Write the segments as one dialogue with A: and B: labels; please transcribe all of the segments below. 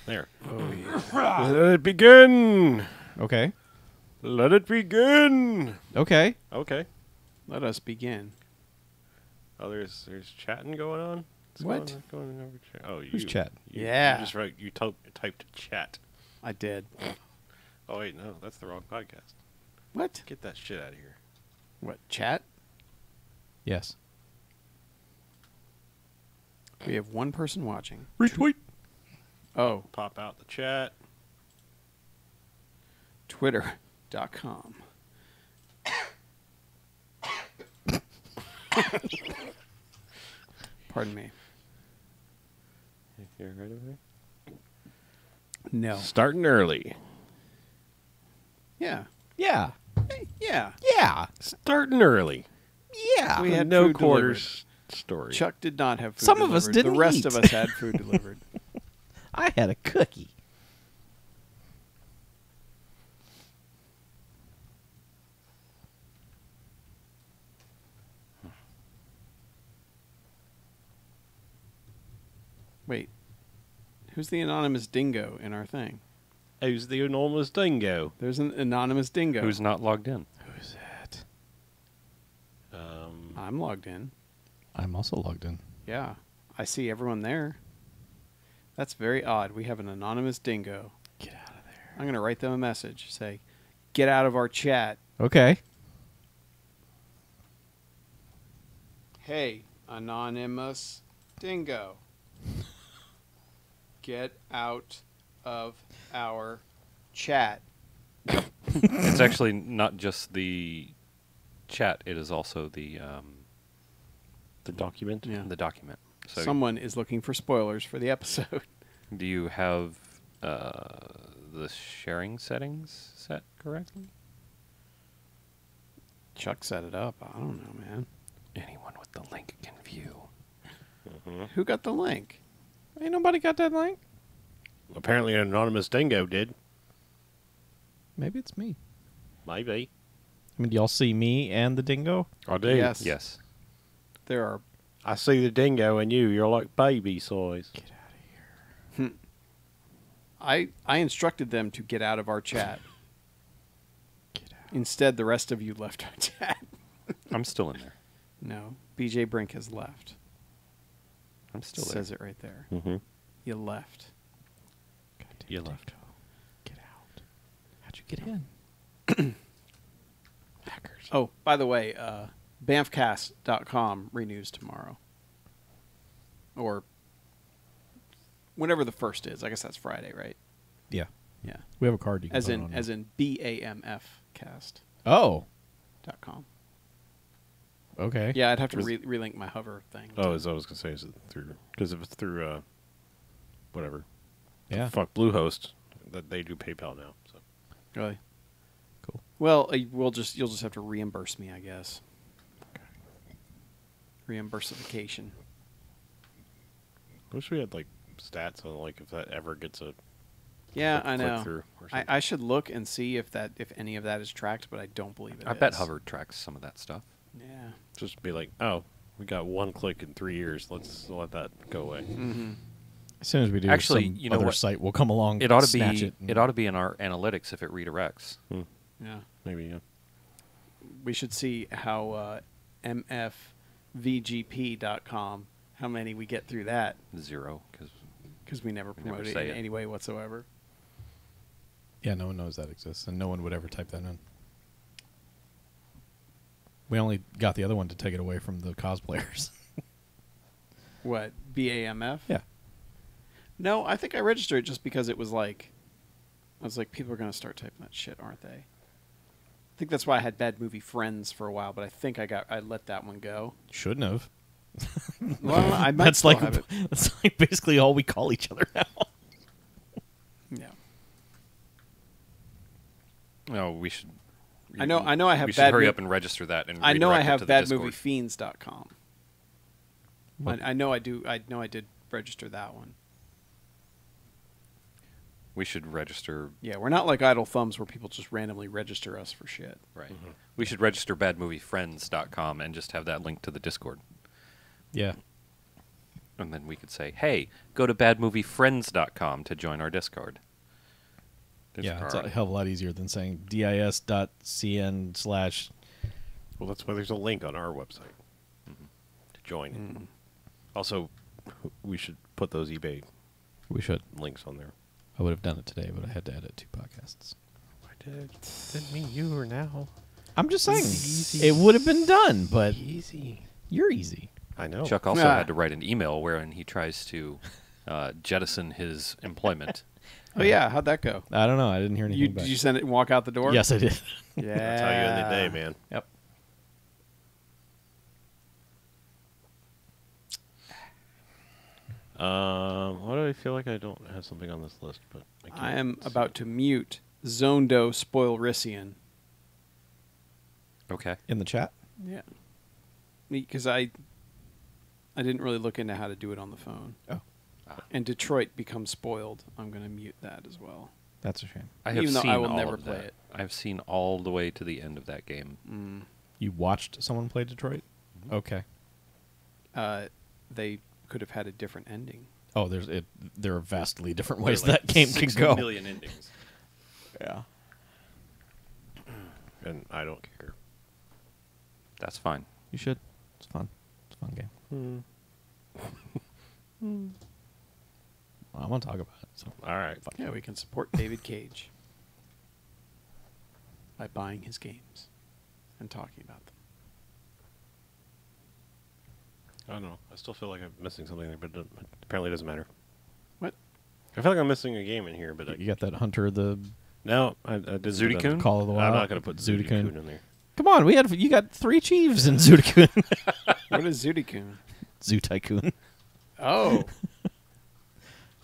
A: There.
B: Oh, yeah.
A: Let it begin.
C: Okay.
A: Let it begin.
C: Okay.
A: Okay.
B: Let us begin.
A: Oh, there's chatting going on. What's
B: What?
A: going over chat? Oh,
C: Who's chat?
B: Yeah.
A: You just wrote. You typed chat.
B: I did.
A: Oh wait, no, that's the wrong podcast.
B: What?
A: Get that shit out of here.
B: What? Chat?
C: Yes.
B: We have one person watching.
C: Retweet.
B: Oh,
A: Pop out the chat.
B: Twitter.com. Pardon me.
A: You're right over there.
B: No.
A: Starting early.
B: Yeah.
C: Yeah.
B: Yeah.
C: Yeah.
A: Starting early.
C: Yeah.
B: We had
A: no
B: food
A: quarters story.
B: Chuck did not have food
C: Some
B: delivered.
C: of us didn't
B: The rest
C: eat.
B: of us had food delivered.
C: I had a cookie.
B: Wait. Who's the anonymous dingo in our thing?
A: Who's the enormous dingo?
B: There's an anonymous dingo.
D: Who's not logged in?
C: Who's that?
B: I'm logged in.
C: I'm also logged in.
B: Yeah. I see everyone there. That's very odd. We have an anonymous dingo.
C: Get out of there.
B: I'm going to write them a message. Say, get out of our chat.
C: Okay.
B: Hey, anonymous dingo. Get out of our chat.
D: It's actually not just the chat; it is also the
A: document.
B: Yeah.
D: the document. So,
B: Someone is looking for spoilers for the episode.
D: do you have the sharing settings set correctly?
B: Chuck set it up. I don't know, man.
D: Anyone with the link can view.
B: Who got the link?
C: Ain't nobody got that link?
A: Apparently, an anonymous dingo did.
C: Maybe it's me.
A: Maybe.
C: I mean, do y'all see me and the dingo?
A: I do.
B: Yes.
D: Yes.
B: There are.
A: I see the dingo and you. You're like baby size.
C: Get out of here.
B: I instructed them to get out of our chat.
C: Get out.
B: Instead, the rest of you left our chat.
D: I'm still in there.
B: No, BJ Brink has left.
D: I'm still there.
B: Says it right there.
A: Mm-hmm.
B: You left.
C: Goddamn
A: You
C: dingo.
A: left.
C: Get out. How'd you get in? Hackers.
B: Oh, by the way, Banffcast.com renews tomorrow. Or whenever the first is. I guess that's Friday, right?
C: Yeah.
B: Yeah.
C: We have a card you can
B: As
C: put
B: in
C: on
B: as
C: there.
B: in BAMFcast.com.
C: Oh. Okay.
B: Yeah, I'd have to
A: Was-
B: relink my hover thing.
A: Oh, as I was gonna say, is it through? Because if it's through, whatever.
C: Yeah.
A: Fuck Bluehost. That they do PayPal now. So
B: Really?
C: Cool.
B: Well, you'll just have to reimburse me, I guess. Reimbursification.
A: I wish we had like stats on like if that ever gets a
B: Yeah,
A: click
B: I know.
A: through or something.
B: I should look and see if any of that is tracked, but I don't believe it
D: I
B: is.
D: bet Hover tracks some of that stuff.
B: Yeah.
A: Just be like, oh, we got one click in 3 years. Let's let that go away.
B: Mm-hmm.
C: As soon as we do,
D: Actually,
C: some
D: you know
C: other
D: what?
C: site will come along.
D: It ought to
C: snatch
D: be.
C: It, and-
D: It ought to be in our analytics if it redirects.
B: Yeah.
A: Maybe, yeah.
B: We should see how mfvgp.com, how many we get through that,
D: 0, because
B: we never
D: never
B: promote it
D: say
B: in
D: it.
B: any way whatsoever.
C: Yeah, no one knows that exists, and no one would ever type that in. We only got the other one to take it away from the cosplayers.
B: What? BAMF?
C: Yeah.
B: No, I think I registered it just because it was like, I was like, people are going to start typing that shit, aren't they? I think that's why I had Bad Movie Friends for a while, but I think I let that one go.
C: Shouldn't have.
B: Well, I might
C: That's
B: still
C: like
B: have it.
C: that's like basically all we call each other now.
B: Yeah.
D: No, we should.
B: I know I have
D: We should
B: bad
D: hurry
B: mo-
D: up and register that. And
B: I know I
D: redirect it
B: have
D: to the Discord.
B: badmoviefiends.com. I know I do. I know I did register that one.
D: We should register.
B: Yeah, we're not like Idle Thumbs where people just randomly register us for shit.
D: Right. We should register badmoviefriends.com and just have that link to the Discord.
C: Yeah.
D: And then we could say, hey, go to badmoviefriends.com to join our Discord.
C: Yeah, it's a hell of a lot easier than saying dis.cn/.
A: Well, that's why there's a link on our website to join. Also, we should put those eBay
C: We should.
A: links on there.
C: I would have done it today, but I had to edit 2 podcasts.
A: I did. Didn't mean you or now.
C: I'm just saying,
A: Easy.
C: it would have been done, but
A: Easy.
C: you're easy.
A: I know.
D: Chuck also
B: Ah.
D: had to write an email wherein he tries to jettison his employment.
B: Oh yeah, how'd that go?
C: I don't know. I didn't hear anything back.
B: Did you send it and walk out the door?
C: Yes, I did.
B: Yeah.
A: That's how you end the day, man.
C: Yep.
A: Why do I feel like I don't have something on this list? But can't
B: I am
A: see.
B: about to mute Zondo Spoilrissian.
D: Okay.
C: In the chat?
B: Yeah. Because I didn't really look into how to do it on the phone.
C: Oh,
B: And Detroit becomes spoiled. I'm going to mute that as well.
C: that's a shame.
D: I have
B: Even though
D: seen
B: I will
D: all
B: never
D: of
B: play
D: that.
B: it.
D: I've seen all the way to the end of that game.
C: You watched someone play Detroit? Okay.
B: They could have had a different ending.
C: Oh, there are vastly different
A: There's
C: ways
A: like
C: that game can
A: 6
C: go.
A: million endings.
C: Yeah.
A: And I don't care.
D: That's fine.
C: You should. It's fun. It's a fun game. Well, I want to talk about it. So.
A: All right.
B: Yeah, we can support David Cage by buying his games and talking about them.
A: I don't know. I still feel like I'm missing something there, but apparently it doesn't matter.
B: What?
A: I feel like I'm missing a game in here, but
C: You got that Hunter the
A: no, I didn't.
D: Zooty-Kun?
C: Call of the Wild?
A: I'm not going to put
C: Zooty-Kun.
A: Zooty-Kun in there.
C: Come on, you got 3 chiefs in Zoo Tycoon.
B: What is Zooty-kun?
C: Zoo Tycoon.
B: Oh.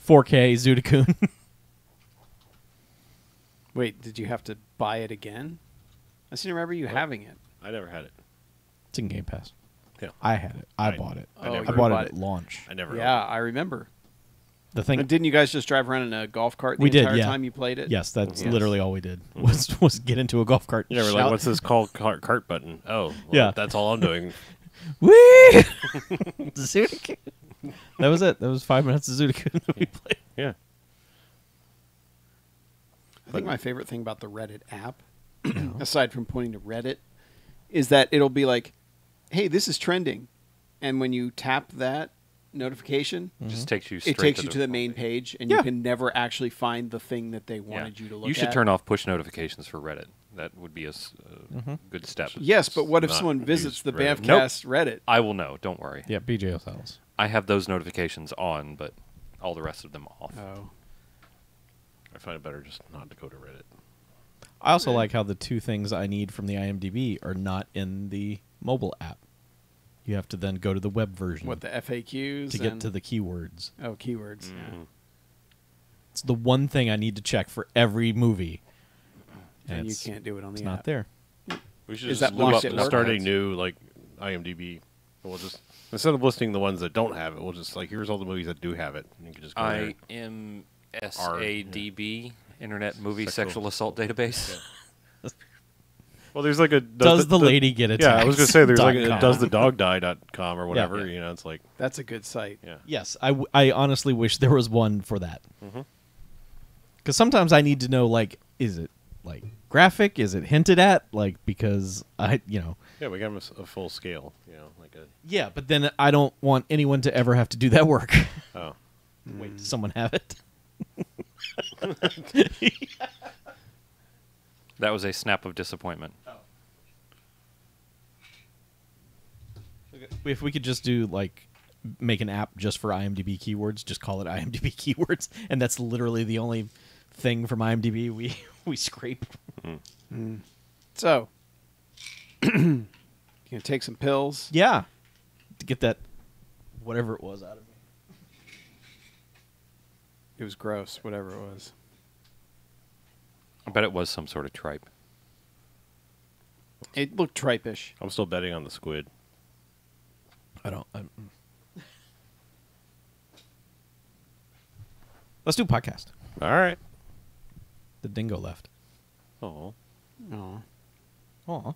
C: 4K Zoo Tycoon.
B: Wait, did you have to buy it again? I seem to remember you having it.
A: I never had it.
C: It's in Game Pass.
A: Yeah.
C: I had it. I
A: I-
C: bought it.
B: Oh,
C: I
B: you
C: bought
B: bought
C: it at
B: it.
C: launch.
A: I never.
B: Yeah,
A: owned
B: I remember.
C: The thing.
B: Didn't you guys just drive around in a golf cart the
C: We did,
B: entire
C: yeah.
B: time you played it?
C: Yes, that's
B: Yes.
C: literally all we did. Was get into a golf cart.
A: it. Yeah, we're
C: shout,
A: like, what's this called cart button? Oh, well,
C: Yeah.
A: That's all I'm doing.
C: Woo! Zoo Tycoon. That was it. That was 5 minutes of Zoo Tycoon that we played.
A: Yeah.
B: I think my favorite thing about the Reddit app, aside from pointing to Reddit, is that it'll be like, hey, this is trending. And when you tap that notification,
D: Just takes you straight
B: it takes you to the main page, and
C: Yeah.
B: you can never actually find the thing that they
D: Yeah.
B: wanted you to look at.
D: You should turn off push notifications for Reddit. That would be a good step.
B: Yes, but what if
A: Not
B: someone visits
A: use
B: the
A: Reddit.
B: Bamfcast Reddit?
D: I will know. Don't worry.
C: Yeah, BJ O'Sal's.
D: I have those notifications on, but all the rest of them off.
B: Oh.
A: I find it better just not to go to Reddit.
C: I also like how the 2 things I need from the IMDb are not in the mobile app. You have to then go to the web version
B: What, the FAQs?
C: to get
B: and-
C: to the keywords.
B: Oh, keywords. Yeah.
C: It's the one thing I need to check for every movie.
B: And you
C: it's-
B: can't do it on the
C: It's
B: app.
C: not there.
A: We should
B: Is
A: just
B: that
A: loop
B: blocked
A: up
B: at
A: and
B: work?
A: start a new like IMDb. We'll just instead of listing the ones that don't have it, we'll just like here's all the movies that do have it. And you can just go there.
D: IMSADB, Internet Movie
A: Sexual-
D: Sexual Assault Database.
A: Well, there's like a
C: Does the lady get attacked?
A: Yeah, I was gonna say there's like a
C: .com.
A: doesthedogdie.com or whatever.
C: Yeah.
A: You know, it's like
B: That's a good site.
A: yeah.
C: Yes, I honestly wish there was one for that. Because sometimes I need to know, like, is it like graphic? Is it hinted at? Like, because
A: Yeah, we got them a full scale. You know, like a
C: yeah, but then I don't want anyone to ever have to do that work.
A: oh.
C: Wait, does someone have it?
D: That was a snap of disappointment.
C: If we could just do like make an app just for IMDb keywords, just call it IMDb keywords, and that's literally the only thing from IMDb we scrape.
B: So, you gonna take some pills?
C: Yeah, to get that whatever it was out of me.
B: It was gross, whatever it was.
D: I bet it was some sort of tripe.
B: It looked tripe-ish.
A: I'm still betting on the squid.
C: Let's do a podcast.
A: All right.
C: The dingo left.
A: Oh.
B: Oh.
C: Aw.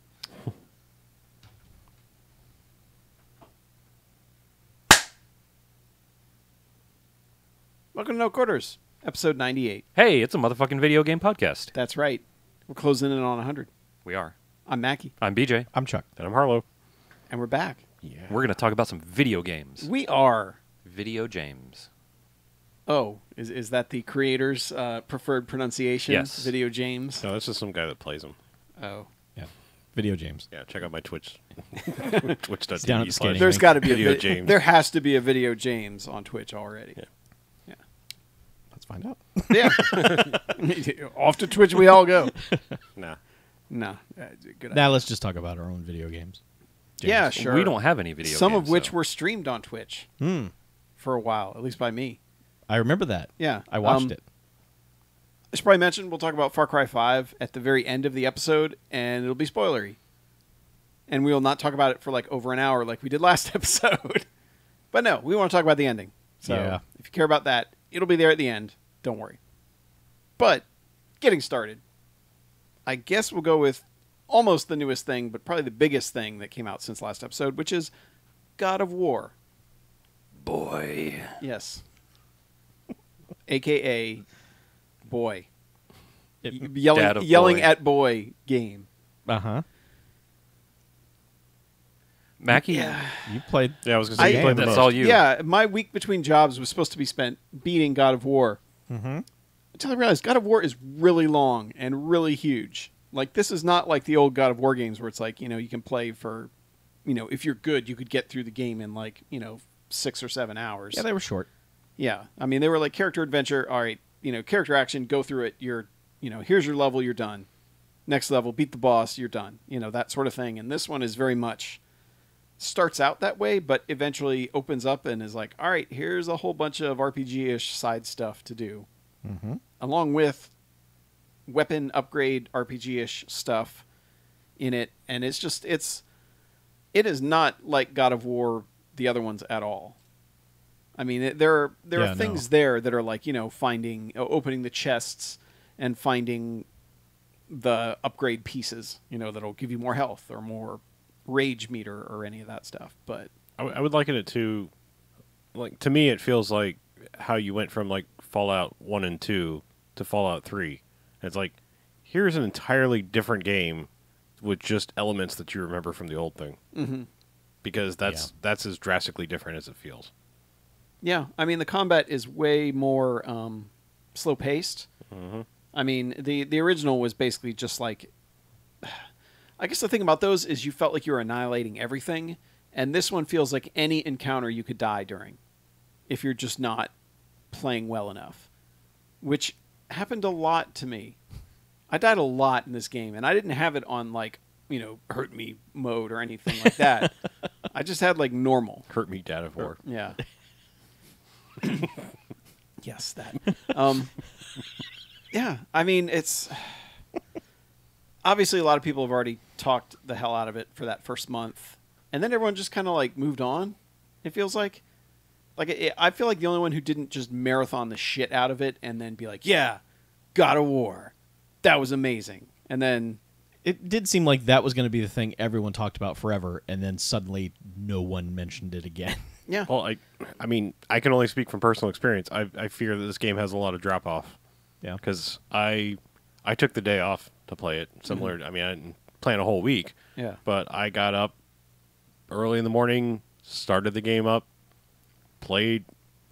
B: Welcome to No Quarters, episode 98.
D: Hey, it's a motherfucking video game podcast.
B: That's right. We're closing in on 100.
D: We are.
B: I'm Mackie,
D: I'm BJ.
C: I'm Chuck.
A: And I'm Harlow.
B: and we're back.
A: Yeah.
D: We're going to talk about some video games.
B: We are.
D: Video James.
B: Oh, is that the creator's preferred pronunciation?
D: Yes.
B: Video James?
A: No, that's just some guy that plays them.
B: Oh.
C: Yeah. Video James.
A: Yeah, check out my Twitch.
C: Down at
A: Twitch.tv
C: the skating
A: slash
B: There's got to be
A: Video
B: a
A: James.
B: There has to be a Video James on Twitch already.
A: Yeah.
C: Let's find out.
B: Yeah. Off to Twitch we all go.
A: Nah.
B: No. Good
C: Now let's just talk about our own video games.
B: Yeah, sure.
D: We don't have any video
B: Some
D: games.
B: of which
D: so-
B: were streamed on Twitch
C: Hmm.
B: for a while, at least by me.
C: I remember that.
B: Yeah.
C: I watched it.
B: I should probably mention we'll talk about Far Cry 5 at the very end of the episode, and it'll be spoilery. And we will not talk about it for like over an hour like we did last episode. But no, we want to talk about the ending. So
C: Yeah.
B: if you care about that, it'll be there at the end. Don't worry. But getting started, I guess we'll go with almost the newest thing, but probably the biggest thing that came out since last episode, which is God of War.
D: Boy.
B: Yes. AKA boy.
C: It-
D: Dad of
B: Yelling
D: boy.
B: at boy game.
C: Uh-huh.
D: Mackie?
B: Yeah.
C: You played.
A: Yeah, I was going to say,
B: I-
A: you played the
D: That's
A: most.
D: all you.
B: Yeah, my week between jobs was supposed to be spent beating God of War.
C: Mm-hmm.
B: Until I realized God of War is really long and really huge. Like, this is not like the old God of War games where it's like, you can play for, if you're good, you could get through the game in like, 6 or 7 hours.
C: Yeah, they were short.
B: Yeah. I mean, they were like character adventure. All right, character action, go through it. You're, here's your level, you're done. Next level, beat the boss, you're done. That sort of thing. And this one is very much starts out that way, but eventually opens up and is like, all right, here's a whole bunch of RPG-ish side stuff to do.
C: Mm-hmm.
B: Along with weapon upgrade RPG-ish stuff in it. And it is not like God of War, the other ones at all. I mean, there are
C: Yeah,
B: things
C: no.
B: there that are like, opening the chests and finding the upgrade pieces, that'll give you more health or more rage meter or any of that stuff. But
A: I would liken it to, like, to me, it feels like how you went from, like, Fallout 1 and 2 to Fallout 3. And it's like, here's an entirely different game with just elements that you remember from the old thing.
B: mm-hmm.
A: Because that's as drastically different as it feels.
B: Yeah, I mean, the combat is way more slow paced.
A: Mm-hmm.
B: I mean, the original was basically just like, I guess the thing about those is you felt like you were annihilating everything, and this one feels like any encounter you could die during if you're just not playing well enough, which happened a lot to me. I died a lot in this game, and I didn't have it on like, hurt me mode or anything like that. I just had like normal.
A: Hurt me, Dad of War.
B: Yeah. Yes, that. Yeah, I mean, it's obviously a lot of people have already talked the hell out of it for that first month, and then everyone just kind of like moved on. It feels like I feel like the only one who didn't just marathon the shit out of it and then be like, "Yeah, God of War, that was amazing," and then
C: It did seem like that was going to be the thing everyone talked about forever, and then suddenly no one mentioned it again.
B: yeah,
A: Well, I mean, I can only speak from personal experience. I fear that this game has a lot of drop off.
C: Yeah.
A: Because I took the day off to play it. Similar, I mean, I didn't plan a whole week.
B: yeah,
A: But I got up early in the morning, started the game up, played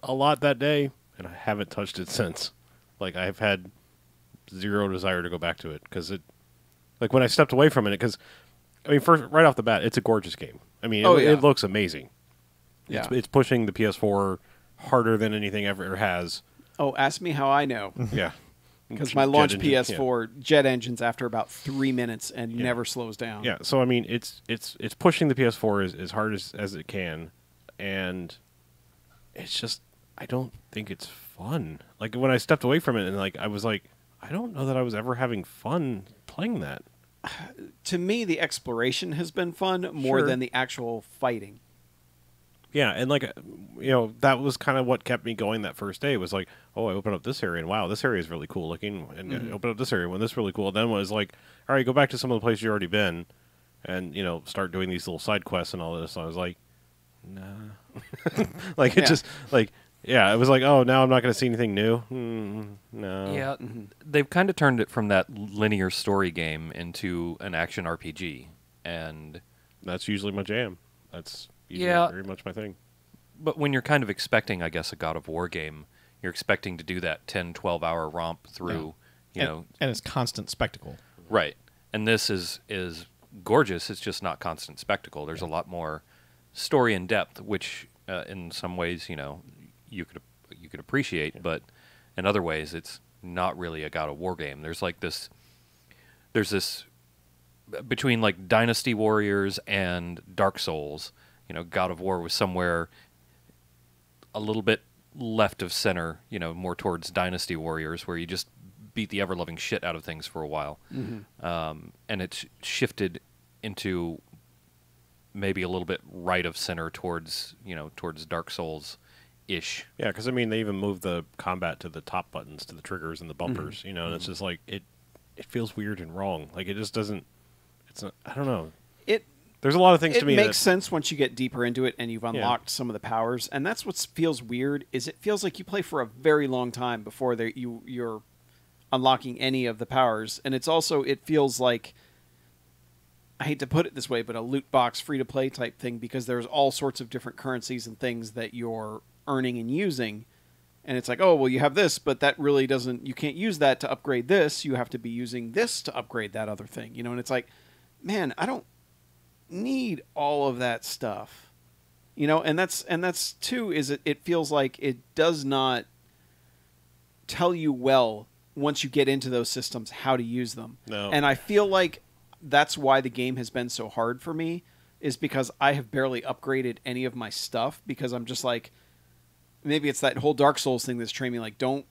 A: a lot that day, and I haven't touched it since. Like, I've had zero desire to go back to it because like when I stepped away from it, because I mean, first right off the bat, it's a gorgeous game. I mean,
B: Oh,
A: it,
B: yeah.
A: it looks amazing.
B: yeah.
A: It's pushing the PS4 harder than anything ever has.
B: Oh, ask me how I know.
A: Yeah.
B: Because my
A: Jet
B: launch
A: engine,
B: PS4 jet engines after about 3 minutes and
A: Yeah.
B: never slows down.
A: Yeah. So I mean, it's pushing the PS4 as hard as it can, and it's just I don't think it's fun. Like when I stepped away from it, and like I was like, I don't know that I was ever having fun playing that.
B: To me, the exploration has been fun more
A: Sure.
B: than the actual fighting.
A: Yeah, and like that was kind of what kept me going that first day. Was like, oh, I opened up this area, and wow, this area is really cool looking, and I opened up this area, and this is really cool. And then was like, all right, go back to some of the places you've already been, and start doing these little side quests and all this. And I was like, nah, like it
B: Yeah.
A: just like Yeah, it was like, oh, now I'm not going to see anything new. No.
D: Yeah, they've kind of turned it from that linear story game into an action RPG, and
A: That's usually my jam. That's usually
D: Yeah.
A: very much my thing.
D: but when you're kind of expecting, I guess, a God of War game, you're expecting to do that 10, 12-hour romp through, you know,
C: and it's constant spectacle.
D: right. And this is gorgeous. It's just not constant spectacle. There's a lot more story and depth, which in some ways, you could appreciate, but in other ways, it's not really a God of War game. There's this between like Dynasty Warriors and Dark Souls. God of War was somewhere a little bit left of center, more towards Dynasty Warriors, where you just beat the ever-loving shit out of things for a while. And it's shifted into maybe a little bit right of center towards Dark Souls-ish.
A: Yeah, because, I mean, they even moved the combat to the top buttons, to the triggers and the bumpers, and it's just like, it feels weird and wrong. Like, it just doesn't, it's not, I don't know. There's a lot of things to me
B: It makes
A: that,
B: sense once you get deeper into it and you've unlocked some of the powers, and that's what feels weird. Is it feels like you play for a very long time before you're unlocking any of the powers, and it feels like, I hate to put it this way, but a loot box free to play type thing, because there's all sorts of different currencies and things that you're earning and using, and it's like, oh well, you have this, but that really doesn't. You can't use that to upgrade this. You have to be using this to upgrade that other thing, and it's like, man, I don't need all of that stuff, and that's too, is it feels like it does not tell you well once you get into those systems how to use them.
A: No.
B: And I feel like that's why the game has been so hard for me, is because I have barely upgraded any of my stuff, because I'm just like, maybe it's that whole Dark Souls thing that's training me, like, don't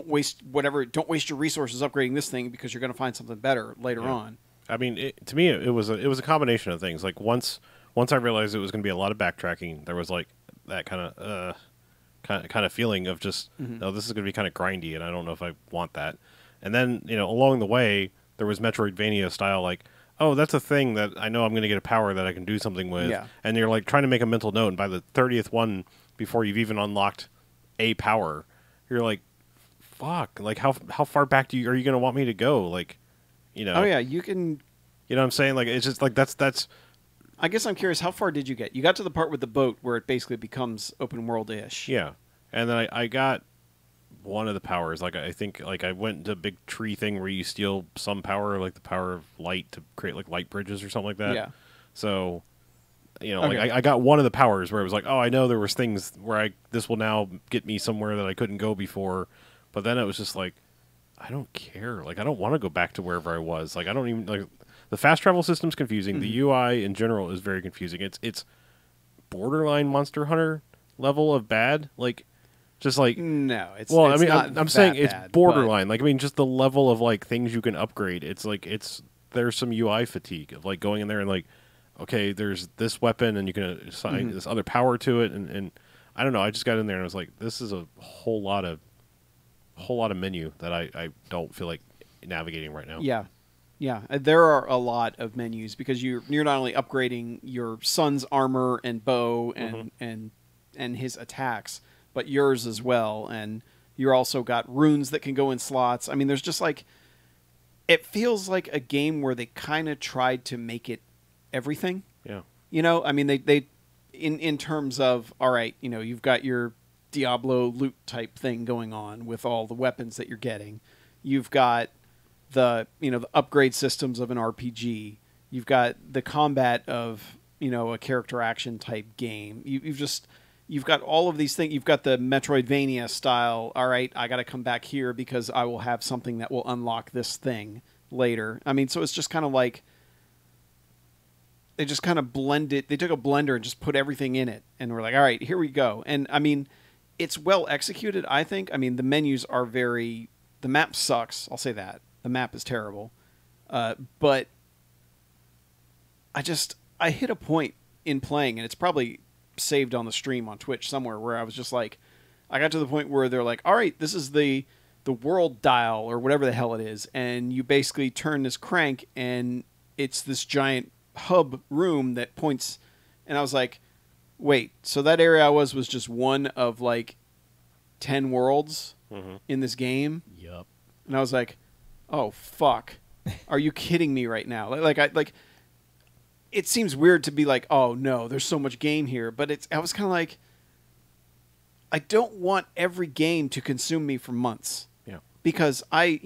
B: waste your resources upgrading this thing, because you're going to find something better later on.
A: I mean, to me, it was a combination of things. Like, once I realized it was going to be a lot of backtracking, there was like that kind of feeling of just, no, this is going to be kind of grindy, and I don't know if I want that. And then, along the way, there was Metroidvania style, like, oh, that's a thing that I know I'm going to get a power that I can do something with.
B: Yeah.
A: And you're like trying to make a mental note, and by the 30th one, before you've even unlocked a power, you're like, fuck, like how far back are you going to want me to go? Like,
B: Oh yeah, you can.
A: You know what I'm saying? Like, it's just like that's.
B: I guess I'm curious, how far did you get? You got to the part with the boat where it basically becomes open world-ish.
A: Yeah, and then I got one of the powers. Like, I think, like, I went to a big tree thing where you steal some power, like the power of light, to create like light bridges or something like that.
B: Yeah.
A: So,
B: Okay.
A: like I got one of the powers where it was like, oh, I know there was things where this will now get me somewhere that I couldn't go before, but then it was just like, I don't care. Like, I don't want to go back to wherever I was. Like, I don't even, like, the fast travel system's confusing. The UI in general is very confusing. It's borderline Monster Hunter level of bad. Like, just like,
B: No, it's
A: well,
B: it's
A: I mean,
B: not
A: I'm saying
B: that
A: it's
B: bad,
A: borderline. Like, I mean, just the level of like things you can upgrade. It's like there's some UI fatigue of like going in there and like, okay, there's this weapon and you can assign this other power to it, and I don't know. I just got in there and I was like, this is a whole lot of menu that I don't feel like navigating right now.
B: Yeah, there are a lot of menus, because you're not only upgrading your son's armor and bow and his attacks, but yours as well, and you're also got runes that can go in slots. I mean, there's just like, it feels like a game where they kind of tried to make it everything.
A: Yeah.
B: I mean, they in terms of, all right, you've got your Diablo loot type thing going on with all the weapons that you're getting. You've got the the upgrade systems of an RPG. You've got the combat of a character action type game. You've got all of these things. You've got the Metroidvania style. All right, I got to come back here because I will have something that will unlock this thing later. I mean, so it's just kind of like they just kind of blended. They took a blender and just put everything in it, and we're like, all right, here we go. And I mean, it's well executed, I think. I mean, the menus are the map sucks. I'll say that. The map is terrible. But I hit a point in playing, and it's probably saved on the stream on Twitch somewhere, where I was just like, I got to the point where they're like, all right, this is the world dial or whatever the hell it is. And you basically turn this crank and it's this giant hub room that points. And I was like, wait, so that area I was just one of like 10 worlds in this game.
C: Yup.
B: And I was like, "Oh fuck, are you kidding me right now?" Like, it seems weird to be like, "Oh no, there's so much game here," but I was kind of like, I don't want every game to consume me for months.
A: Yeah.
B: Because I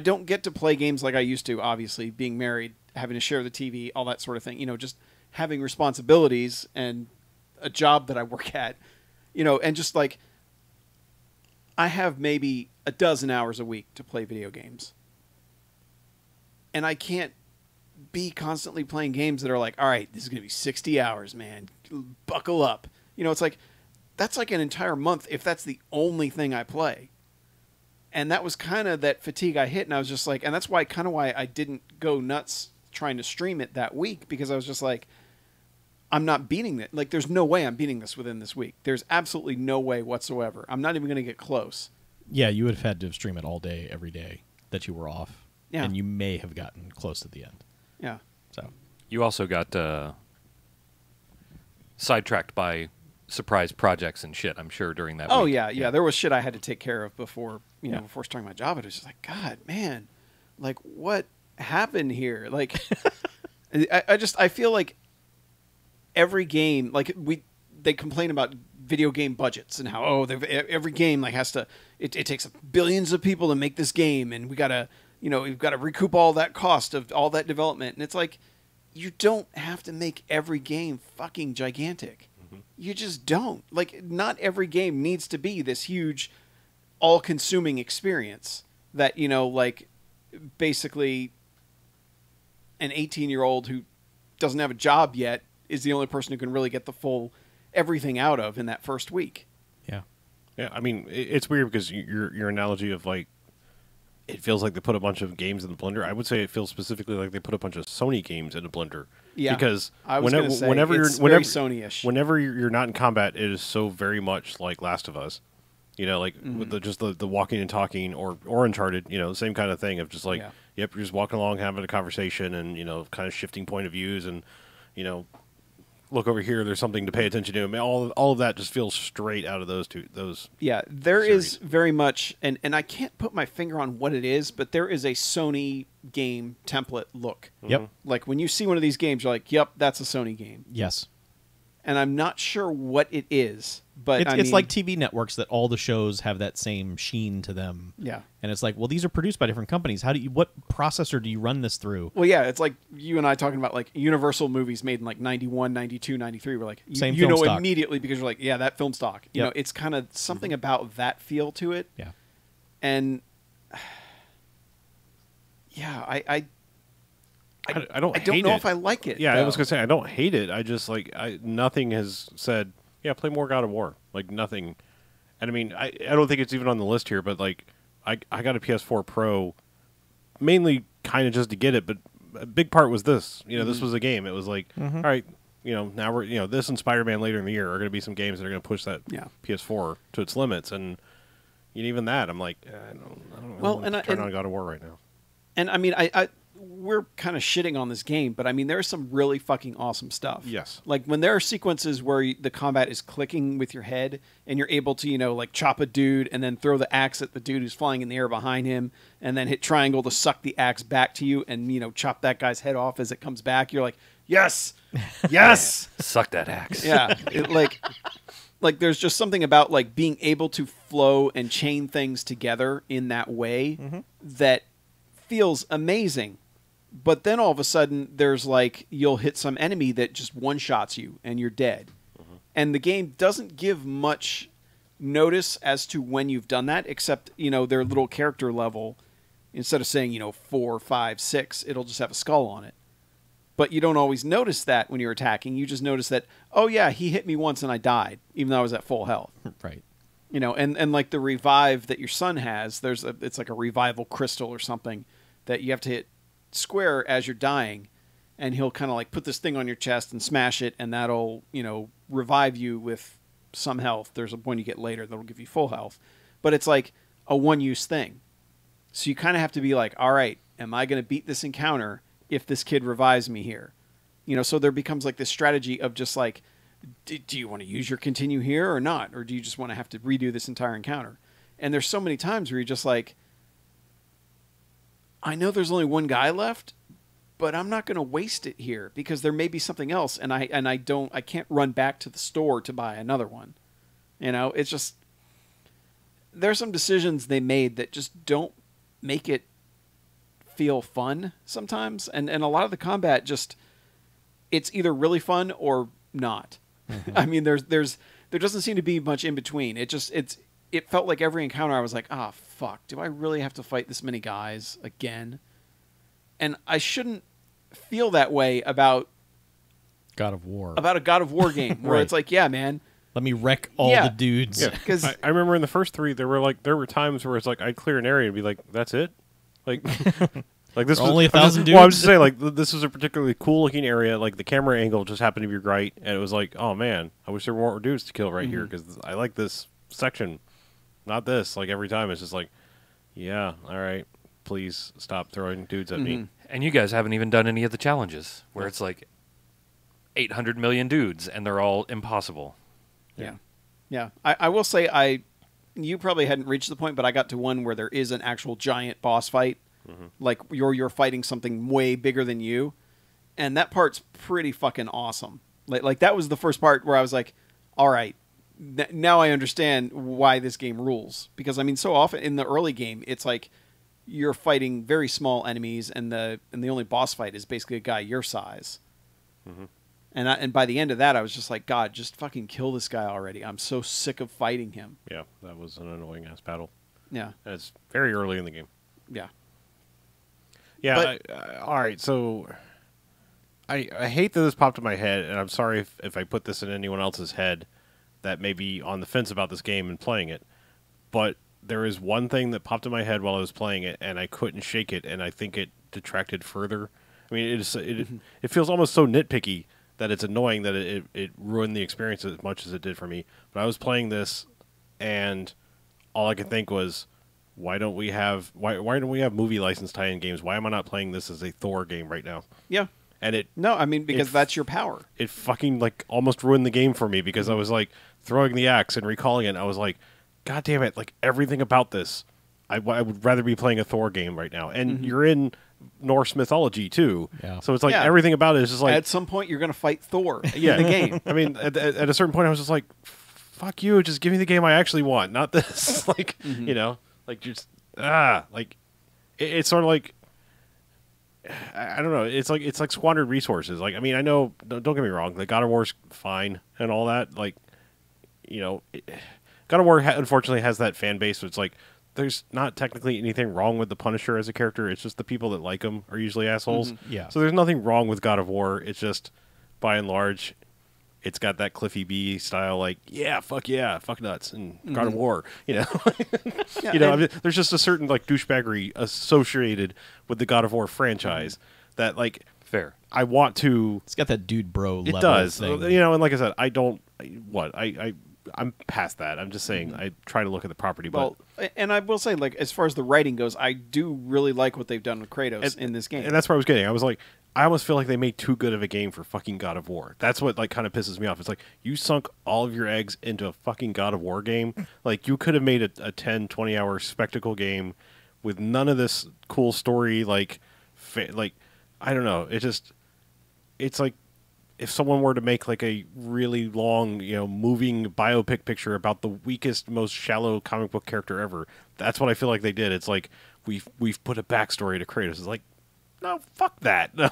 B: don't get to play games like I used to. Obviously, being married, having to share the TV, all that sort of thing. Just having responsibilities and a job that I work at. And just like, I have maybe a dozen hours a week to play video games. And I can't be constantly playing games that are like, all right, this is going to be 60 hours, man. Buckle up. It's like, that's like an entire month if that's the only thing I play. And that was kind of that fatigue I hit. And I was just like, and that's why I didn't go nuts trying to stream it that week, because I was just like, I'm not beating it. Like, there's no way I'm beating this within this week. There's absolutely no way whatsoever. I'm not even going to get close.
C: Yeah, you would have had to stream it all day, every day that you were off.
B: Yeah.
C: And you may have gotten close to the end.
B: Yeah.
C: So
D: You also got sidetracked by surprise projects and shit, I'm sure, during that
B: Oh,
D: week.
B: yeah. There was shit I had to take care of before, before starting my job. It was just like, God, man, like, what happened here? Like, I feel like every game, like, they complain about video game budgets and how, every game, like, has to, it takes billions of people to make this game, and we've got to recoup all that cost of all that development. And it's like, you don't have to make every game fucking gigantic. You just don't. Like, not every game needs to be this huge, all-consuming experience that, like, basically an 18-year-old who doesn't have a job yet is the only person who can really get the full everything out of in that first week.
C: yeah.
A: Yeah, I mean, it's weird because your analogy of, like, it feels like they put a bunch of games in the blender. I would say it feels specifically like they put a bunch of Sony games in a blender.
B: Yeah,
A: because
B: I was gonna say,
A: whenever
B: it's
A: you're
B: very Sony-ish.
A: whenever you're not in combat, it is so very much like Last of Us. Like with the walking and talking, or Uncharted. The same kind of thing of just like, yep, you're just walking along, having a conversation, and kind of shifting point of views, and look over here, there's something to pay attention to. I mean, all of that just feels straight out of those.
B: Yeah, there
A: series.
B: is very much, and I can't put my finger on what it is, but there is a Sony game template look.
C: Yep.
B: Like, when you see one of these games, you're like, yep, that's a Sony game.
C: Yes.
B: And I'm not sure what it is, but
C: It's like TV networks that all the shows have that same sheen to them.
B: Yeah.
C: And it's like, well, these are produced by different companies. What processor do you run this through?
B: Well, yeah, it's like you and I talking about, like, Universal movies made in, like, 91, 92, 93. We're like,
C: Same
B: you
C: film
B: know
C: stock.
B: immediately because you're like, yeah, that film stock.
C: Yep.
B: It's kind of something about that feel to it.
C: Yeah.
B: And, yeah, I
A: don't hate
B: know
A: it.
B: if I like it.
A: Yeah,
B: though.
A: I was gonna say I don't hate it. I just like nothing has said, yeah, play more God of War. Like, nothing. And I mean, I don't think it's even on the list here, but like I got a PS4 Pro mainly kind of just to get it, but a big part was this. This was a game. It was like, all right, now we're this and Spider-Man later in the year are going to be some games that are going to push that PS4 to its limits, and even that, I'm like, I don't
B: Well,
A: want to turn on God of War right now.
B: And I mean, we're kind of shitting on this game, but I mean, there's some really fucking awesome stuff.
A: Yes.
B: Like, when there are sequences where the combat is clicking with your head and you're able to, like, chop a dude and then throw the axe at the dude who's flying in the air behind him, and then hit triangle to suck the axe back to you and, chop that guy's head off as it comes back. You're like, yes, yes.
D: Suck that axe.
B: Yeah. Like, there's just something about, like, being able to flow and chain things together in that way that feels amazing. But then all of a sudden, there's like, you'll hit some enemy that just one-shots you and you're dead. And the game doesn't give much notice as to when you've done that, except, their little character level, instead of saying, 4, 5, 6, it'll just have a skull on it. But you don't always notice that when you're attacking. You just notice that, oh yeah, he hit me once and I died, even though I was at full health.
C: Right.
B: And like the revive that your son has, it's like a revival crystal or something that you have to hit square as you're dying, and he'll kind of like put this thing on your chest and smash it, and that'll revive you with some health. There's one you get later that'll give you full health, but it's like a one-use thing. So you kind of have to be like, all right, am I going to beat this encounter if this kid revives me here? So there becomes like this strategy of just like do you want to use your continue here or not? Or do you just want to have to redo this entire encounter? And there's so many times where you're just like, I know there's only one guy left, but I'm not going to waste it here because there may be something else, and I can't run back to the store to buy another one. You know, it's just there's some decisions they made that just don't make it feel fun sometimes, and a lot of the combat just it's either really fun or not. I mean, there doesn't seem to be much in between. It felt like every encounter I was like, ah, fuck, do I really have to fight this many guys again? And I shouldn't feel that way about
C: God of War.
B: a God of War game where
C: Right.
B: it's like, yeah, man,
C: Let me wreck all
B: Yeah.
C: the dudes.
A: Yeah,
B: 'Cause-
A: I remember in the first 3, there were times where it's like I'd clear an area and be like, "That's it," like, like this was
C: Only 1,000
A: Well, I was
C: dudes?
A: just saying, like, this was a particularly cool looking area. Like the camera angle just happened to be right, and it was like, oh man, I wish there were more dudes to kill right here because I like this section, not this. Like every time, it's just like, yeah, all right, please stop throwing dudes at me.
D: And you guys haven't even done any of the challenges where it's like 800 million dudes and they're all impossible.
B: Yeah. I will say you probably hadn't reached the point, but I got to one where there is an actual giant boss fight. Like you're fighting something way bigger than you. And that part's pretty fucking awesome. Like that was the first part where I was like, all right, now I understand why this game rules. Because I mean, so often in the early game, it's like you're fighting very small enemies and the only boss fight is basically a guy your size. And by the end of that, I was just like, God, just fucking kill this guy already. I'm so sick of fighting him.
A: Yeah, that was an annoying ass battle.
B: Yeah.
A: And it's very early in the game.
B: Yeah.
A: Yeah.
B: But-
A: all right. So I hate that this popped in my head, and I'm sorry if I put this in anyone else's head that may be on the fence about this game and playing it. But there is one thing that popped in my head while I was playing it, and I couldn't shake it, and I think it detracted further. I mean, it feels almost so nitpicky that it's annoying that it ruined the experience as much as it did for me. But I was playing this, and all I could think was, why don't we have movie license tie-in games? Why am I not playing this as a Thor game right now?
B: Yeah.
A: And
B: No, I mean, because that's your power.
A: it fucking like almost ruined the game for me because I was like throwing the axe and recalling it. And I was like, God damn it! Like everything about this, I would rather be playing a Thor game right now. And you're in Norse mythology too,
C: Yeah.
A: so it's like
B: Yeah.
A: everything about it is just like
B: At some point, you're going to fight Thor
A: yeah.
B: in the game.
A: I mean, at a certain point, I was just like, "Fuck you! Just give me the game I actually want, not this." Like, you know, like just like it's sort of like I don't know. It's like squandered resources. Like, I mean, I know. Don't get me wrong. Like, God of War's fine and all that. Like, you know, God of War unfortunately has that fan base. So it's like there's not technically anything wrong with the Punisher as a character. It's just the people that like him are usually assholes.
C: Yeah.
A: So there's nothing wrong with God of War. It's just, by and large, it's got that Cliffy B style, like, yeah, fuck nuts, and God of War, you know.
B: Yeah,
A: You know,
B: and-
A: I mean, there's just a certain like douchebaggery associated with the God of War franchise that, like,
D: Fair.
A: I want to.
C: It's got that dude bro
A: It
C: level
A: does,
C: thing.
A: you know, and like I said, I'm past that. I'm just saying I try to look at the property, but
B: Well, and I will say, like, as far as the writing goes, I do really like what they've done with Kratos in this game.
A: and that's where I was getting. I was like, I almost feel like they made too good of a game for fucking God of War. That's what like kind of pisses me off. It's like you sunk all of your eggs into a fucking God of War game. Like you could have made a 10, 20 hour spectacle game with none of this cool story. Like I don't know. It's like if someone were to make like a really long, you know, moving biopic picture about the weakest, most shallow comic book character ever. That's what I feel like they did. It's like we've put a backstory to Kratos. It's like, no, fuck that. No,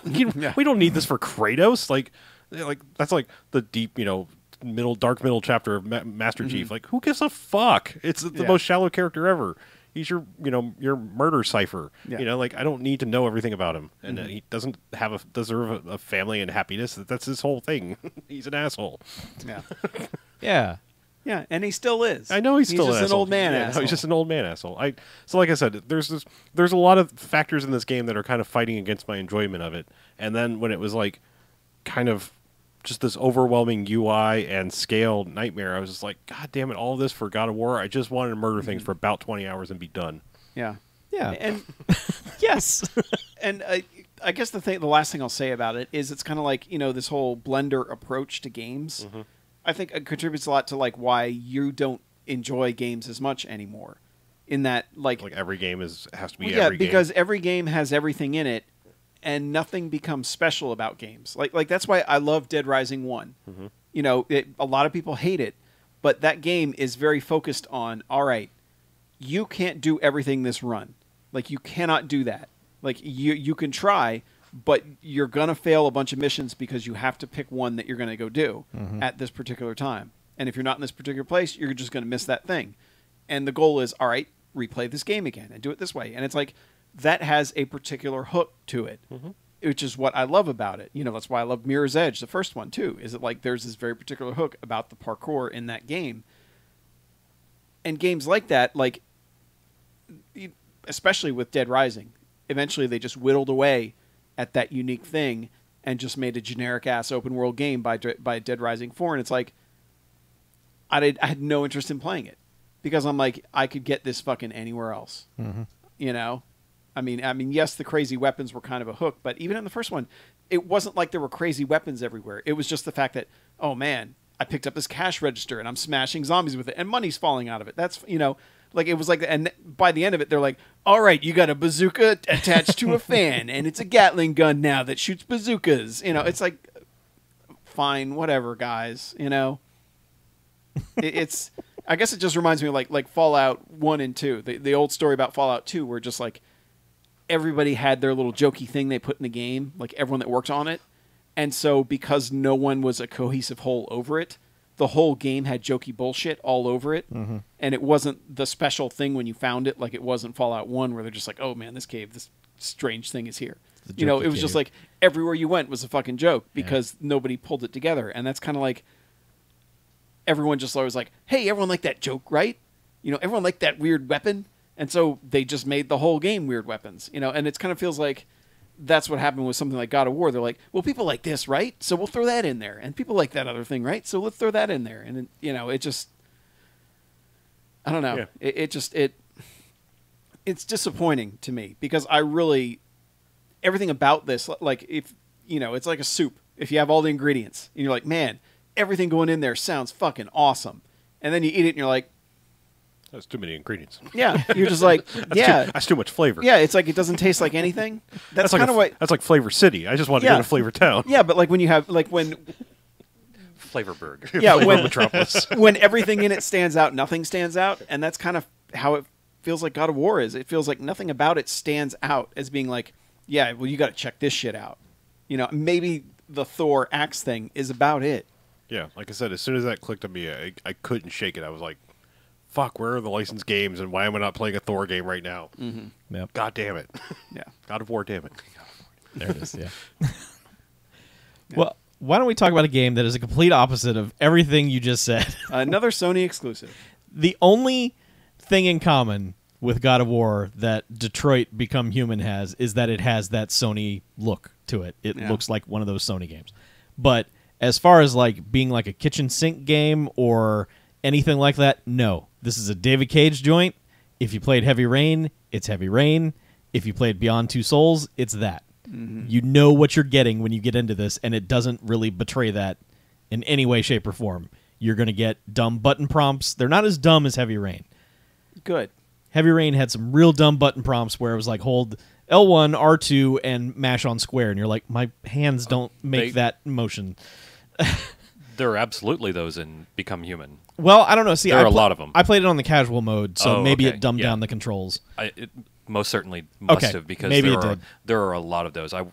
A: we don't need this for Kratos. Like that's like the deep, you know, dark middle chapter of Master Chief. Like, who gives a fuck? It's the
B: Yeah.
A: most shallow character ever. He's your murder cipher.
B: Yeah.
A: You know, like I don't need to know everything about him, and he doesn't deserve a family and happiness. That's his whole thing. He's an asshole.
B: yeah.
C: Yeah.
B: Yeah, and he still is.
A: I know he's still
B: just
A: an
B: an old man
A: Yeah, no,
B: asshole.
A: he's just an old man asshole. So like I said, there's a lot of factors in this game that are kind of fighting against my enjoyment of it. And then when it was like kind of just this overwhelming UI and scale nightmare, I was just like, God damn it, all this for God of War. I just wanted to murder things for about 20 hours and be done.
B: Yeah.
C: Yeah.
B: And
C: Yes.
B: and I guess the last thing I'll say about it is it's kind of like, you know, this whole Blender approach to games. I think it contributes a lot to like why you don't enjoy games as much anymore. In that, like
A: every game has to be
B: yeah,
A: every game.
B: because every game has everything in it, and nothing becomes special about games. Like that's why I love Dead Rising 1.
A: Mm-hmm.
B: You know, a lot of people hate it, but that game is very focused on, all right, you can't do everything this run. Like, you cannot do that. Like, you can try, but you're going to fail a bunch of missions because you have to pick one that you're going to go do at this particular time. And if you're not in this particular place, you're just going to miss that thing. And the goal is, all right, replay this game again and do it this way. And it's like, that has a particular hook to it, which is what I love about it. You know, that's why I love Mirror's Edge, the first one, too, is that, like, there's this very particular hook about the parkour in that game. And games like that, like, especially with Dead Rising, eventually they just whittled away at that unique thing and just made a generic-ass open-world game by Dead Rising 4. And it's like, I had no interest in playing it. Because I'm like, I could get this fucking anywhere else. You know? I mean, yes, the crazy weapons were kind of a hook, but even in the first one, it wasn't like there were crazy weapons everywhere. It was just the fact that, oh man, I picked up this cash register and I'm smashing zombies with it and money's falling out of it. That's, you know, like it was like, and by the end of it, they're like, all right, you got a bazooka attached to a fan and it's a Gatling gun now that shoots bazookas. You know, it's like, fine, whatever, guys, you know? It's... I guess it just reminds me of like Fallout 1 and 2. The old story about Fallout 2 where just like everybody had their little jokey thing they put in the game, like everyone that worked on it. And so because no one was a cohesive whole over it, the whole game had jokey bullshit all over it. And it wasn't the special thing when you found it, like it wasn't Fallout 1 where they're just like, oh man, this cave, this strange thing is here. You know, it was just like everywhere you went was a fucking joke because nobody pulled it together. And that's kind of like everyone just always like, hey, everyone liked that joke, right? You know, everyone liked that weird weapon. And so they just made the whole game weird weapons, you know, and it kind of feels like that's what happened with something like God of War. They're like, well, people like this, right? So we'll throw that in there. And people like that other thing, right? So let's throw that in there. And, you know, it just, I don't know. Yeah. It's disappointing to me because I really, everything about this, like if, you know, it's like a soup. If you have all the ingredients and you're like, man, everything going in there sounds fucking awesome. And then you eat it and you're like,
A: that's too many ingredients.
B: Yeah. You're just like,
A: that's too much flavor.
B: Yeah. It's like, it doesn't taste like anything. That's kind of what.
A: That's like Flavor City. I just want to go to Flavor Town.
B: Yeah. But like when you have, like when.
D: Flavorburg.
B: Yeah.
A: Flavor Metropolis.
B: When everything in it stands out, nothing stands out. And that's kind of how it feels like God of War is. It feels like nothing about it stands out as being like, yeah, well, you got to check this shit out. You know, maybe the Thor axe thing is about it.
A: Yeah, like I said, as soon as that clicked on me, I couldn't shake it. I was like, fuck, where are the licensed games, and why am I not playing a Thor game right now?
C: Yep.
A: God damn it.
B: Yeah.
A: God of War, damn it.
C: There it is, yeah. Well, why don't we talk about a game that is a complete opposite of everything you just said?
B: Another Sony exclusive.
C: The only thing in common with God of War that Detroit Become Human has is that it has that Sony look to it. It looks like one of those Sony games. But as far as like being like a kitchen sink game or anything like that, no. This is a David Cage joint. If you played Heavy Rain, it's Heavy Rain. If you played Beyond Two Souls, it's that. You know what you're getting when you get into this, and it doesn't really betray that in any way, shape, or form. You're going to get dumb button prompts. They're not as dumb as Heavy Rain.
B: Good.
C: Heavy Rain had some real dumb button prompts where it was like hold L1, R2, and mash on square, and you're like, my hands don't make that motion.
D: There are absolutely those in Become Human.
C: Well, I don't know. See,
D: there are a lot of them.
C: I played it on the casual mode, so maybe
D: okay.
C: it dumbed down the controls.
D: It most certainly must have because
C: maybe
D: there are a lot of those. I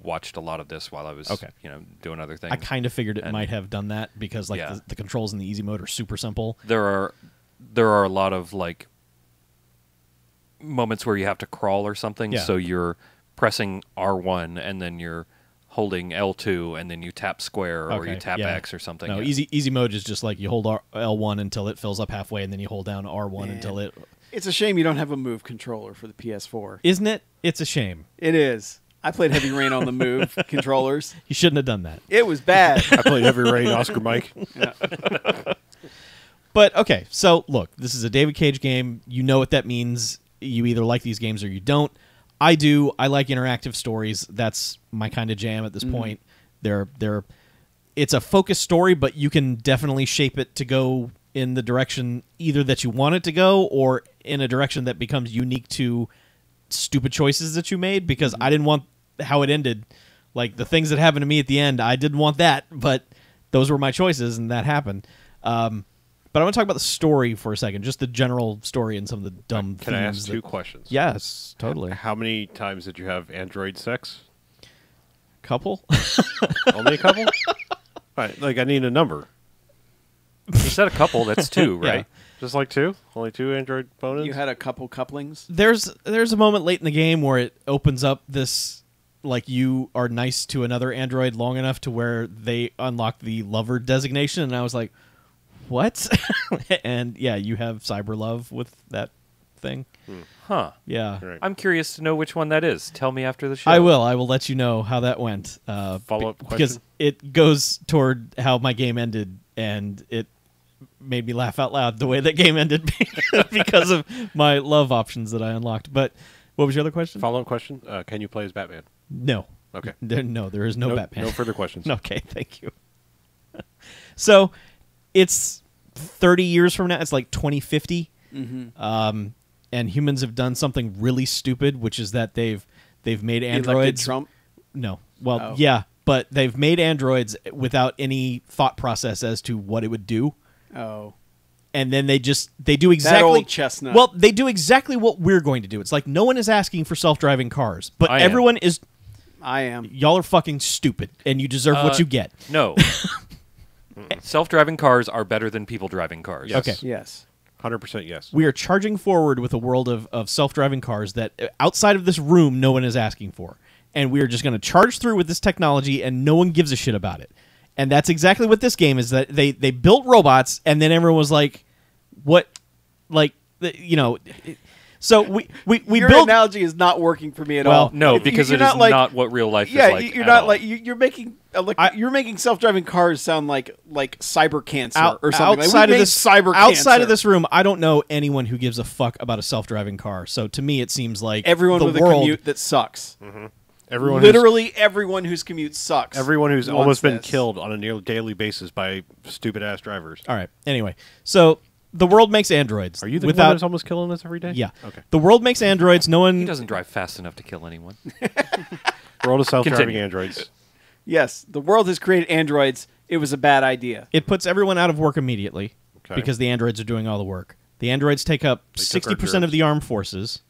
D: watched a lot of this while I was doing other things.
C: I kind of figured it might have done that because like the controls in the easy mode are super simple.
D: There are a lot of like moments where you have to crawl or something, so you're pressing R1 and then you're holding L2 and then you tap square or you tap X or something.
C: No, easy mode is just like you hold L1 until it fills up halfway and then you hold down R1 until it...
B: It's a shame you don't have a Move controller for the PS4.
C: Isn't it? It's a shame.
B: It is. I played Heavy Rain on the Move controllers.
C: You shouldn't have done that.
B: It was bad.
A: I played Heavy Rain, Oscar Mike.
B: Yeah.
C: But, okay, so, look, this is a David Cage game. You know what that means. You either like these games or you don't. I do. I like interactive stories. That's my kind of jam at this point. They're it's a focused story, but you can definitely shape it to go in the direction either that you want it to go or in a direction that becomes unique to stupid choices that you made, because I didn't want how it ended. Like, the things that happened to me at the end, I didn't want that, but those were my choices, and that happened. But I want to talk about the story for a second, just the general story and some of the dumb
A: Can I ask
C: themes
A: two questions?
C: Yes, totally.
A: How many times did you have android sex?
C: Couple?
A: Only a couple? Right, like, I need a number.
D: You said a couple. That's two, right?
A: Just like two? Only two android bonus?
B: You had a couple couplings.
C: There's a moment late in the game where it opens up this, like, you are nice to another android long enough to where they unlock the lover designation, and I was like, what? And yeah, you have cyber love with that thing.
D: Huh.
C: Yeah.
A: Right.
D: I'm curious to know which one that is. Tell me after the show.
C: I will let you know how that went.
A: Follow-up question?
C: Because it goes toward how my game ended, and it made me laugh out loud the way that game ended because of my love options that I unlocked. But what was your other question?
A: Follow-up question? Can you play as Batman?
C: No.
A: Okay.
C: There is no Batman.
A: No further questions.
C: Okay, thank you. So, it's 30 years from now. It's like 2050. And humans have done something really stupid, which is that they've made
B: Elected
C: androids.
B: Trump.
C: No. Well,
B: Oh.
C: yeah, but they've made androids without any thought process as to what it would do.
B: Oh.
C: And then they do exactly
B: old chestnut.
C: Well, they do exactly what we're going to do. It's like no one is asking for self-driving cars, but
D: I am.
C: everyone is.
B: I am.
C: Y'all are fucking stupid, and you deserve what you get.
D: No. Self-driving cars are better than people driving cars.
A: Yes.
C: Okay.
B: Yes.
A: 100% yes.
C: We are charging forward with a world of self-driving cars that outside of this room no one is asking for. And we are just going to charge through with this technology and no one gives a shit about it. And that's exactly what this game is, that they built robots and then everyone was like, what? Like, you know... So we
B: Your
C: build
B: analogy is not working for me at
C: Well,
B: all.
D: No, because
B: You're
D: it is
B: not like-
D: not what real life
B: Yeah,
D: is like.
B: you're
D: at
B: not
D: all.
B: like you're making you're making self-driving cars sound like cyber cancer or something. Like,
C: outside
B: we
C: of
B: made
C: this
B: cyber
C: outside
B: cancer.
C: of this room. I don't know anyone who gives a fuck about a self-driving car. So to me, it seems like
B: everyone
C: the
B: with
C: world,
B: a commute that sucks.
A: Everyone
B: Literally everyone whose commute sucks.
A: everyone who's
B: wants
A: almost been
B: this.
A: killed on a nearly daily basis by stupid-ass drivers.
C: All right. Anyway, so the world makes androids.
A: Are you the
C: without?
A: one that's almost killing us every day?
C: Yeah.
A: Okay.
C: The world makes androids. No
D: He
C: one.
D: doesn't drive fast enough to kill anyone.
A: World of self-driving
D: Continue.
A: androids.
B: Yes, the world has created androids. It was a bad idea.
C: It puts everyone out of work immediately
A: Okay.
C: because the androids are doing all the work. The androids take up
A: They took our
C: 60% of
A: jobs.
C: the armed forces.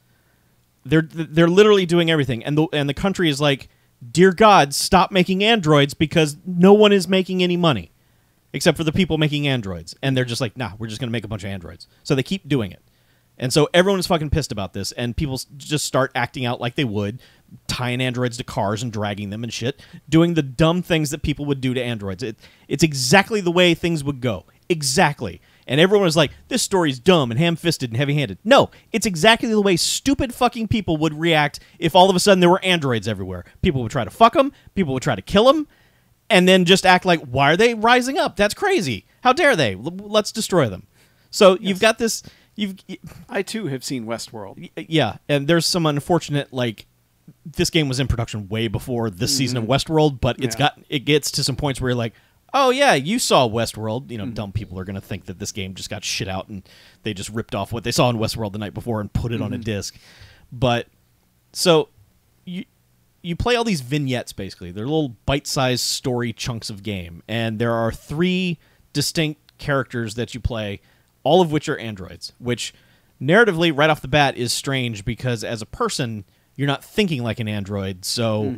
C: They're literally doing everything, and the country is like, dear God, stop making androids because no one is making any money, except for the people making androids, and they're just like, nah, we're just gonna make a bunch of androids. So they keep doing it, and so everyone is fucking pissed about this, and people just start acting out like they would, tying androids to cars and dragging them and shit, doing the dumb things that people would do to androids. It's exactly the way things would go, exactly. And everyone was like, this story's dumb and ham-fisted and heavy-handed. No, it's exactly the way stupid fucking people would react if all of a sudden there were androids everywhere. People would try to fuck them, people would try to kill them, and then just act like, why are they rising up? That's crazy. How dare they? Let's destroy them. So you've got this...
B: I too have seen Westworld.
C: Yeah, and there's some unfortunate, like, this game was in production way before this season of Westworld, but it gets to some points where you're like, oh yeah, you saw Westworld. You know, dumb people are going to think that this game just got shit out and they just ripped off what they saw in Westworld the night before and put it on a disc. But so you play all these vignettes basically. They're little bite-sized story chunks of game, and there are 3 distinct characters that you play, all of which are androids, which narratively right off the bat is strange because as a person you're not thinking like an android, so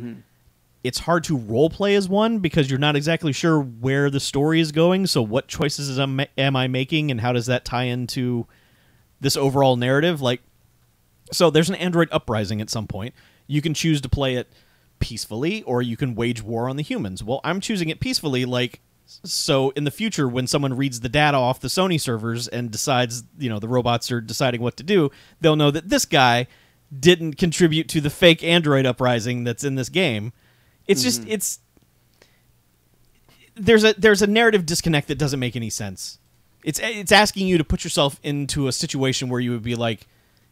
C: it's hard to roleplay as one because you're not exactly sure where the story is going. So what choices am I making, and how does that tie into this overall narrative? Like, so there's an android uprising at some point. You can choose to play it peacefully, or you can wage war on the humans. Well, I'm choosing it peacefully, like, so in the future when someone reads the data off the Sony servers and decides, you know, the robots are deciding what to do, they'll know that this guy didn't contribute to the fake android uprising that's in this game. It's just there's a narrative disconnect that doesn't make any sense. It's asking you to put yourself into a situation where you would be like,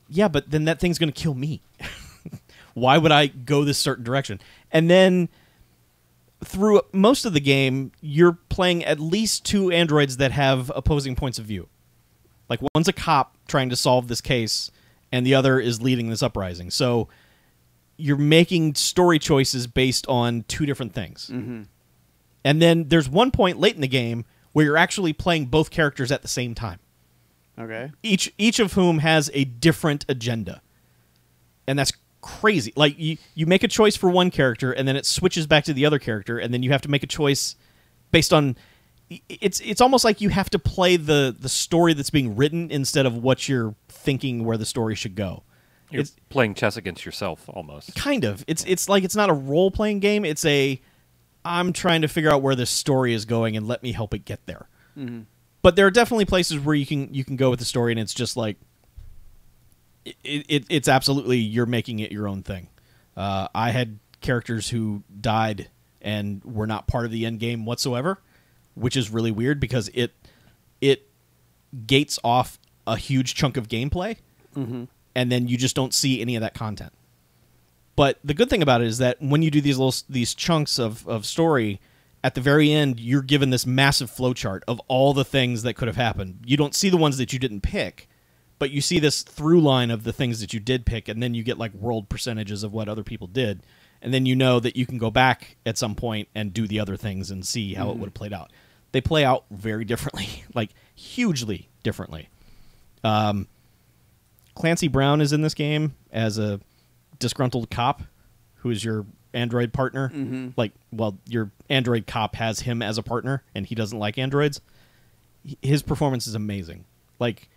C: yeah, but then that thing's going to kill me. Why would I go this certain direction? And then through most of the game, you're playing at least two androids that have opposing points of view. Like, one's a cop trying to solve this case, and the other is leading this uprising. So you're making story choices based on two different things.
B: Mm-hmm.
C: And then there's one point late in the game where you're actually playing both characters at the same time.
B: Okay.
C: Each of whom has a different agenda. And that's crazy. Like, you make a choice for one character, and then it switches back to the other character, and then you have to make a choice based on... It's almost like you have to play the story that's being written instead of what you're thinking where the story should go.
D: You're playing chess against yourself, almost.
C: Kind of. It's like it's not a role-playing game. It's I'm trying to figure out where this story is going, and let me help it get there.
B: Mm-hmm.
C: But there are definitely places where you can go with the story, and it's just like... It's absolutely, you're making it your own thing. I had characters who died and were not part of the end game whatsoever, which is really weird because it gates off a huge chunk of gameplay,
B: Mm-hmm.
C: and then you just don't see any of that content. But the good thing about it is that when you do these chunks of story, at the very end, you're given this massive flowchart of all the things that could have happened. You don't see the ones that you didn't pick, but you see this through line of the things that you did pick, and then you get like world percentages of what other people did. And then you know that you can go back at some point and do the other things and see how it would have played out. They play out very differently, like hugely differently. Clancy Brown is in this game as a disgruntled cop who is your android partner.
B: Mm-hmm.
C: Like, well, your android cop has him as a partner, and he doesn't like androids. His performance is amazing. Like,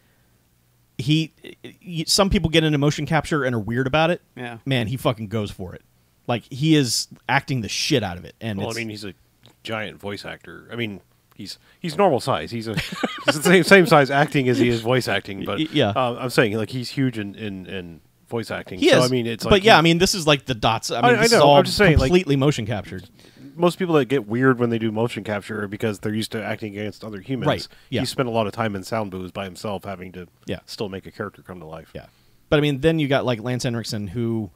C: some people get into motion capture and are weird about it.
B: Yeah.
C: Man, he fucking goes for it. Like, he is acting the shit out of it. And
A: Well, I mean, he's a giant voice actor. I mean, he's normal size. He's the same size acting as he is voice acting. But
C: yeah.
A: I'm saying like he's huge in voice acting.
C: He
A: so
C: is.
A: I mean, it's like,
C: but yeah, I mean, this is like the dots. I mean,
A: I
C: this
A: know.
C: is all
A: I'm just saying, like,
C: completely motion captured.
A: most people that get weird when they do motion capture are because they're used to acting against other humans.
C: Right, yeah.
A: He spent a lot of time in sound booths by himself, having to
C: Yeah.
A: still make a character come to life.
C: Yeah. But I mean, then you got like Lance Henriksen, who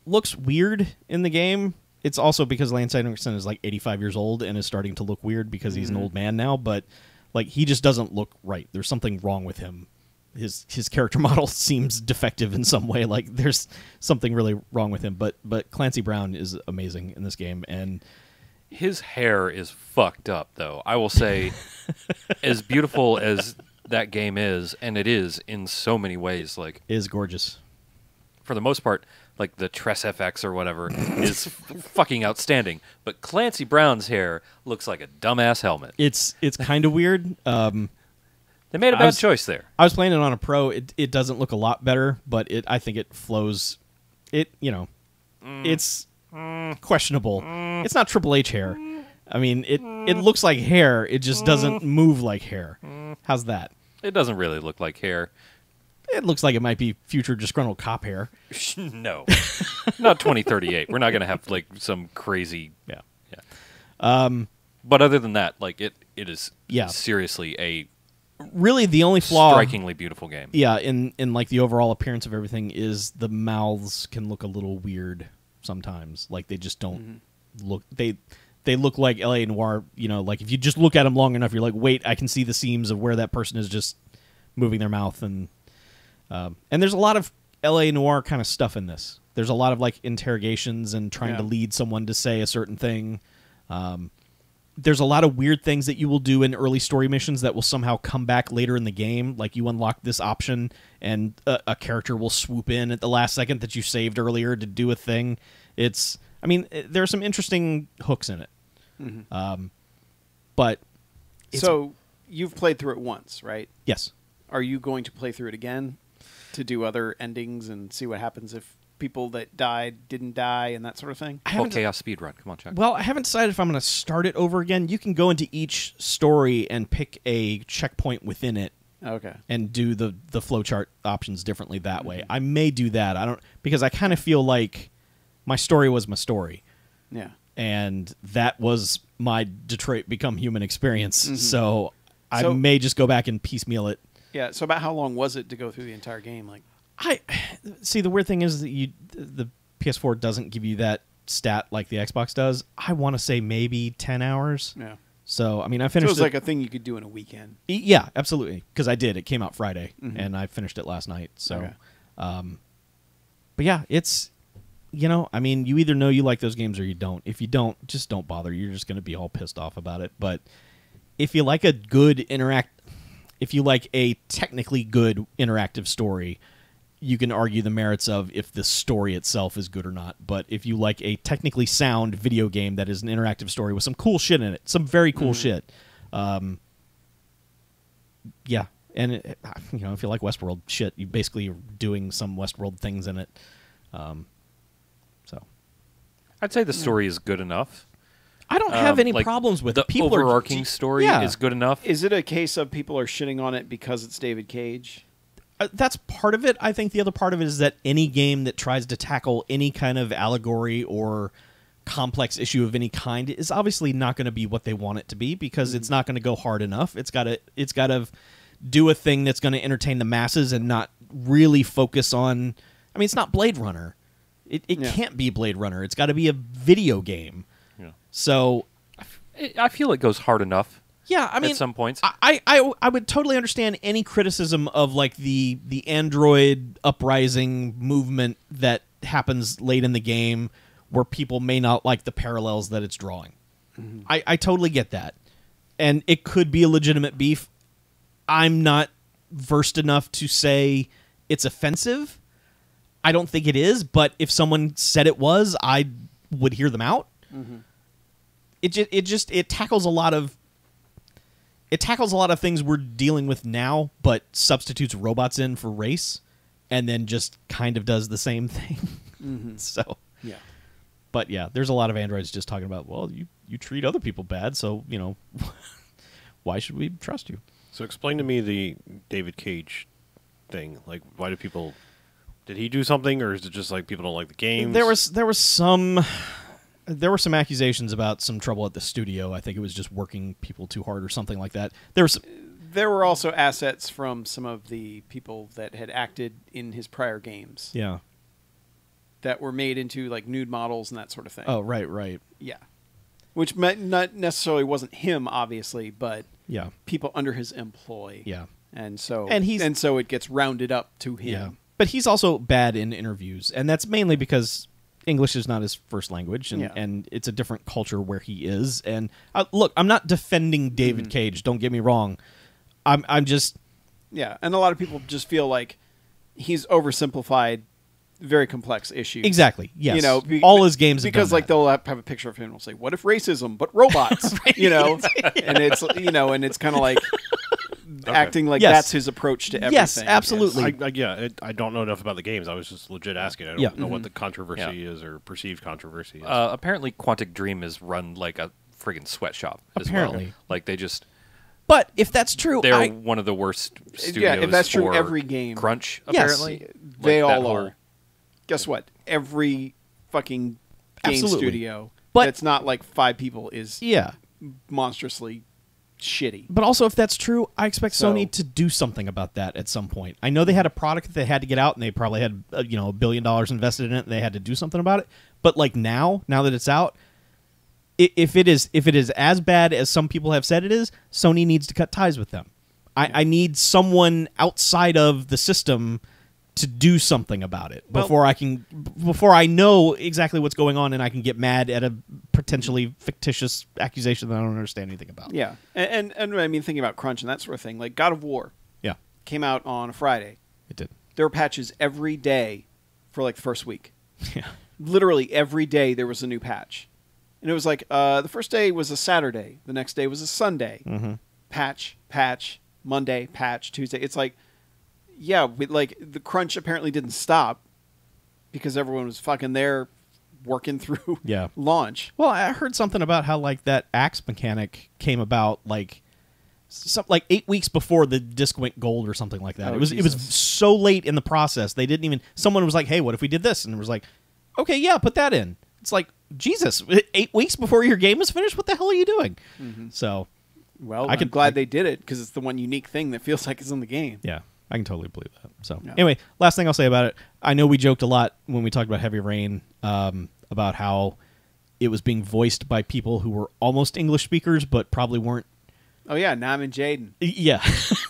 C: looks weird in the game. It's also because Lance Henriksen is like 85 years old and is starting to look weird because he's an old man now. But like, he just doesn't look right. There's something wrong with him. His character model seems defective in some way. Like, there's something really wrong with him. But Clancy Brown is amazing in this game, and
D: His hair is fucked up, though. I will say, as beautiful as that game is, and it is in so many ways, like,
C: is gorgeous.
D: for the most part, like the Tress FX or whatever is fucking outstanding. But Clancy Brown's hair looks like a dumbass helmet.
C: It's kind of weird.
D: They made a bad choice there.
C: I was playing it on a pro. It doesn't look a lot better, but I think it flows. It's questionable. It's not Triple H hair. I mean, it looks like hair. It just doesn't move like hair. How's that?
D: It doesn't really look like hair.
C: It looks like it might be future disgruntled cop hair.
D: No, not 2038. We're not going to have like some crazy.
C: Yeah.
D: But other than that, like it is
C: Yeah.
D: seriously a
C: Really, the only flaw,
D: strikingly beautiful game.
C: yeah, in like the overall appearance of everything is the mouths can look a little weird sometimes. Like, they just don't look. They look like LA Noire. You know, like if you just look at them long enough, you're like, wait, I can see the seams of where that person is just moving their mouth. And there's a lot of LA Noire kind of stuff in this. There's a lot of like interrogations and trying to lead someone to say a certain thing. There's a lot of weird things that you will do in early story missions that will somehow come back later in the game. Like, you unlock this option, and a character will swoop in at the last second that you saved earlier to do a thing. There are some interesting hooks in it. But
B: So you've played through it once, right?
C: yes,
B: Are you going to play through it again to do other endings and see what happens if people that died didn't die and that sort of thing?
D: Well, Chaos Speedrun. Come on, Chuck.
C: Well, I haven't decided if I'm going to start it over again. You can go into each story and pick a checkpoint within it
B: Okay.
C: and do the flowchart options differently that way. I may do that. Because I kind of feel like my story was my story,
B: Yeah.
C: and that was my Detroit Become Human experience. So I
B: So-
C: may just go back and piecemeal it.
B: Yeah. So about how long was it to go through the entire game? Like,
C: I see. The weird thing is that the PS4 doesn't give you that stat like the Xbox does. I want to say maybe 10 hours.
B: Yeah.
C: So, I mean, I
B: So
C: finished
B: it was like a thing you could do in a weekend.
C: Yeah, absolutely. Because I did. It came out Friday, and I finished it last night. So,
B: Okay.
C: But yeah, it's, I mean, you either know you like those games or you don't. If you don't, just don't bother. You're just going to be all pissed off about it. But if you like if you like a technically good interactive story, you can argue the merits of if the story itself is good or not. But if you like a technically sound video game that is an interactive story with some cool shit in it, some very cool shit, yeah. And if you like Westworld shit, you basically are doing some Westworld things in it. So
D: I'd say the story is good enough.
C: I don't have any
D: like,
C: problems with
D: the
C: it. People
D: overarching story
C: Yeah.
D: is good enough.
B: Is it a case of people are shitting on it because it's David Cage?
C: That's part of it. I think the other part of it is that any game that tries to tackle any kind of allegory or complex issue of any kind is obviously not going to be what they want it to be because it's not going to go hard enough. It's got to do a thing that's going to entertain the masses and not really focus on. I mean, it's not Blade Runner. It can't be Blade Runner. It's got to be a video game.
D: Yeah.
C: So
D: I feel it goes hard enough.
C: yeah, I mean,
D: at some points.
C: I would totally understand any criticism of like the Android uprising movement that happens late in the game where people may not like the parallels that it's drawing. I totally get that. And it could be a legitimate beef. I'm not versed enough to say it's offensive. I don't think it is, but if someone said it was, I would hear them out. It tackles a lot of things we're dealing with now, but substitutes robots in for race, and then just kind of does the same thing. So
B: Yeah.
C: but yeah, there's a lot of androids just talking about, well, you treat other people bad, so why should we trust you?
A: So explain to me the David Cage thing. Like, why do people? Did he do something, or is it just like people don't like the games?
C: There were some accusations about some trouble at the studio. I think it was just working people too hard or something like that.
B: There were also assets from some of the people that had acted in his prior games
C: Yeah.
B: that were made into like nude models and that sort of thing.
C: Oh, right.
B: Yeah. Which not necessarily wasn't him, obviously, but
C: Yeah.
B: people under his employ.
C: Yeah.
B: And so
C: And
B: so it gets rounded up to him.
C: Yeah. But he's also bad in interviews, and that's mainly because English is not his first language, and it's a different culture where he is. And look, I'm not defending David Cage. Don't get me wrong. I'm just
B: and a lot of people just feel like he's oversimplified very complex issues.
C: exactly yes. All his games have
B: because
C: done
B: like they'll have a picture of him and will say, "What if racism, but robots?" And it's and it's kind of like acting like
C: Yes.
B: that's his approach to everything.
C: Yes, absolutely.
A: I don't know enough about the games. I was just legit asking. I don't know what the controversy is or perceived controversy is.
D: Apparently, Quantic Dream is run like a friggin' sweatshop.
C: Apparently.
D: as well. Like they just
C: But if that's true,
D: they're one of the worst studios.
B: if that's true,
D: for
B: every game.
D: crunch.
C: Yes.
D: Apparently,
B: They
D: Like,
B: all
D: that whole-
B: are. Guess what? Every fucking game
C: Absolutely.
B: studio
C: But-
B: that's not like 5 people is
C: yeah.
B: monstrously shitty.
C: But also, if that's true, I expect
B: So-
C: Sony to do something about that at some point. I know they had a product that they had to get out, and they probably had $1 billion invested in it, and they had to do something about it. But like now that it's out, if it is as bad as some people have said it is, Sony needs to cut ties with them. I need someone outside of the system to do something about it before I know exactly what's going on, and I can get mad at a potentially fictitious accusation that I don't understand anything about.
B: Yeah. And I mean, thinking about crunch and that sort of thing, like God of War
C: Yeah,
B: came out on a Friday.
C: it did.
B: There were patches every day for like the first week.
C: Yeah.
B: Literally every day there was a new patch. And it was like the first day was a Saturday. The next day was a Sunday.
C: Mm-hmm.
B: Patch, Monday, patch, Tuesday. It's like, yeah, like the crunch apparently didn't stop because everyone was fucking there working through
C: Yeah.
B: launch.
C: Well, I heard something about how like that axe mechanic came about like 8 weeks before the disc went gold or something like that.
B: Oh,
C: It was
B: Jesus.
C: so late in the process. They didn't even. Someone was like, "Hey, what if we did this?" And it was like, "Okay, yeah, put that in." It's like, Jesus, 8 weeks before your game is finished. What the hell are you doing? So,
B: Well,
C: I'm
B: I'm glad they did it because it's the one unique thing that feels like is in the game.
C: yeah, I can totally believe that. So,
B: Yeah.
C: anyway, last thing I'll say about it. I know we joked a lot when we talked about Heavy Rain about how it was being voiced by people who were almost English speakers, but probably weren't.
B: Oh yeah, Nam and Jaden.
C: Yeah,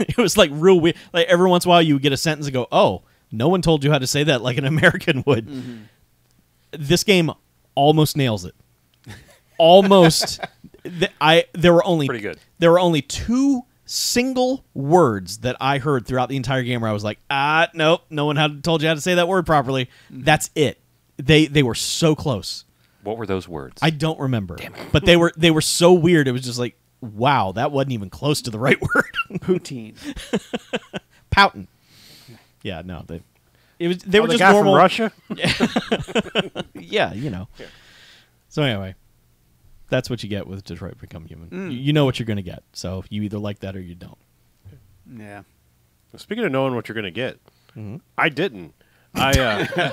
C: it was like real weird. Like every once in a while, you would get a sentence and go, "Oh, no one told you how to say that like an American would."
B: Mm-hmm.
C: This game almost nails it. Almost. There were only
D: Pretty good.
C: There were only 2 single words that I heard throughout the entire game where I was like, nope, no one had told you how to say that word properly.
B: Mm-hmm.
C: That's it. They were so close.
D: What were those words?
C: I don't remember, but they were so weird. It was just like, wow, that wasn't even close to the right word.
B: Poutine.
C: Poutin'. Yeah, no, they were
A: The
C: just
A: guy
C: normal.
A: from Russia.
C: Yeah, you know. So anyway, that's what you get with Detroit Become Human. You know what you're going to get. So you either like that or you don't.
B: Yeah.
A: Speaking of knowing what you're going to get,
C: Mm-hmm.
A: I didn't. I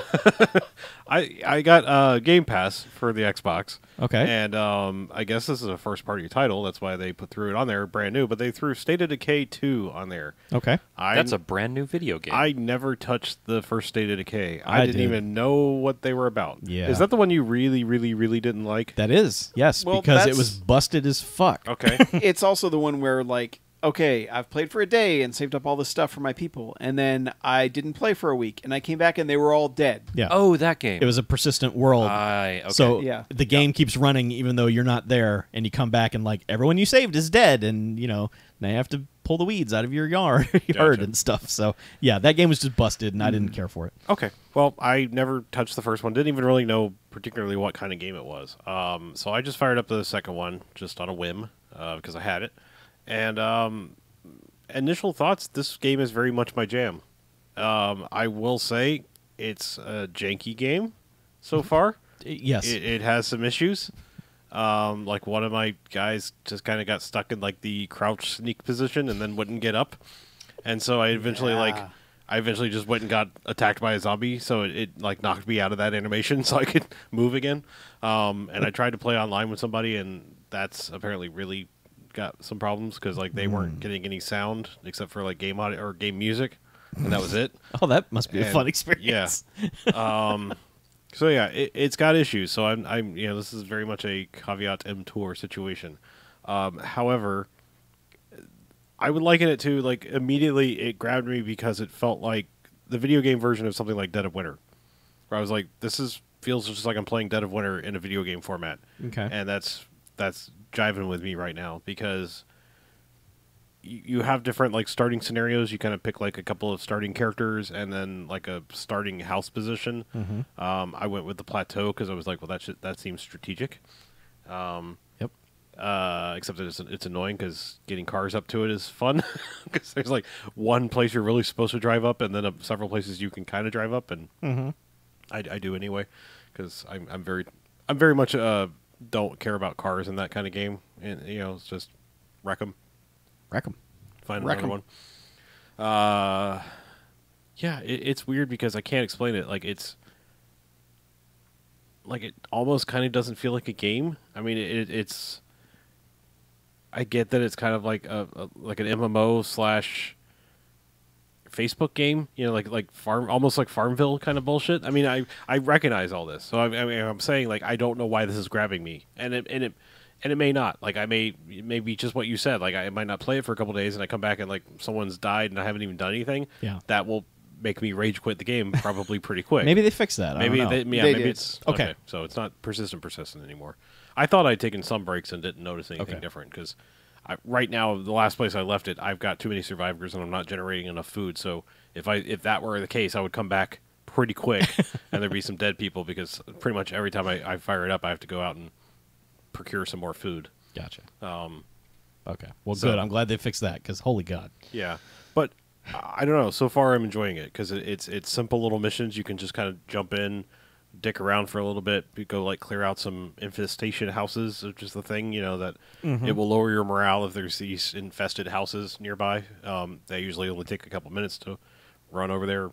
A: got Game Pass for the Xbox.
C: Okay.
A: And I guess this is a first party title. That's why they threw it on there, brand new. But they threw State of Decay 2 on there.
C: Okay.
D: That's a brand new video game.
A: I never touched the first State of Decay.
C: I
A: I didn't
C: did.
A: even know what they were about.
C: Yeah.
A: Is that the one you really, really, really didn't like?
C: That is, yes,
B: Well,
C: because it
B: that's-
C: was busted as fuck.
A: Okay.
B: It's also the one where like, okay, I've played for a day and saved up all this stuff for my people, and then I didn't play for a week, and I came back and they were all dead.
C: Yeah.
D: Oh, that game.
C: It was a persistent world.
D: Okay.
C: So
B: Yeah.
C: the game keeps running even though you're not there, and you come back and like everyone you saved is dead, and now you have to pull the weeds out of your yard
A: Gotcha.
C: and stuff. So yeah, that game was just busted, and I didn't care for it.
A: Okay. Well, I never touched the first one. Didn't even really know particularly what kind of game it was. So I just fired up the second one just on a whim because I had it. And initial thoughts, this game is very much my jam. I will say it's a janky game so far.
C: Yes.
A: It has some issues. Like one of my guys just kind of got stuck in like the crouch sneak position and then wouldn't get up. And so I eventually just went and got attacked by a zombie, so it like knocked me out of that animation so I could move again. And I tried to play online with somebody, and that's apparently really got some problems because like they weren't getting any sound except for like game audio or game music, and that was it.
C: Oh, that must be a
A: And-
C: fun experience.
A: So yeah, it's got issues. So I'm this is very much a caveat emptor situation. However, I would liken it to like immediately it grabbed me because it felt like the video game version of something like Dead of Winter, where I was like, feels just like I'm playing Dead of Winter in a video game format.
C: Okay.
A: And that's jiving with me right now because you have different like starting scenarios. You kind of pick like a couple of starting characters and then like a starting house position. I went with the plateau because I was like, well, that seems strategic.
C: Yep.
A: Except that it's annoying because getting cars up to it is fun because there's like one place you're really supposed to drive up and then several places you can kind of drive up, and I do anyway because I'm very much don't care about cars in that kind of game, and it's just wreck them.
C: Wreck 'em.
A: Find
B: Wreck
A: another
B: 'em.
A: one. Yeah, it's weird because I can't explain it. Like it almost kind of doesn't feel like a game. I mean, it's. I get that it's kind of like like an MMO slash Facebook game. Like almost like Farmville kind of bullshit. I mean, I recognize all this, so I'm saying like I don't know why this is grabbing me, and it may not. Like it may be just what you said. Like I might not play it for a couple days, and I come back and like someone's died, and I haven't even done anything.
C: Yeah.
A: That will make me rage quit the game probably pretty quick.
C: Maybe they fixed that. I
A: Maybe
C: don't know.
B: They
A: maybe
B: did.
A: it's
C: Okay.
A: So it's not persistent anymore. I thought I'd taken some breaks and didn't notice anything
C: Okay.
A: different because right now the last place I left it, I've got too many survivors and I'm not generating enough food. So if that were the case, I would come back pretty quick and there'd be some dead people because pretty much every time I fire it up, I have to go out and procure some more food.
C: Gotcha. Okay. Well,
A: so-
C: good. I'm glad they fixed that because holy God.
A: Yeah, but I don't know. So far, I'm enjoying it because it's simple little missions. You can just kind of jump in, dick around for a little bit, go like clear out some infestation houses, which is the thing. That it will lower your morale if there's these infested houses nearby. They usually only take a couple minutes to run over there,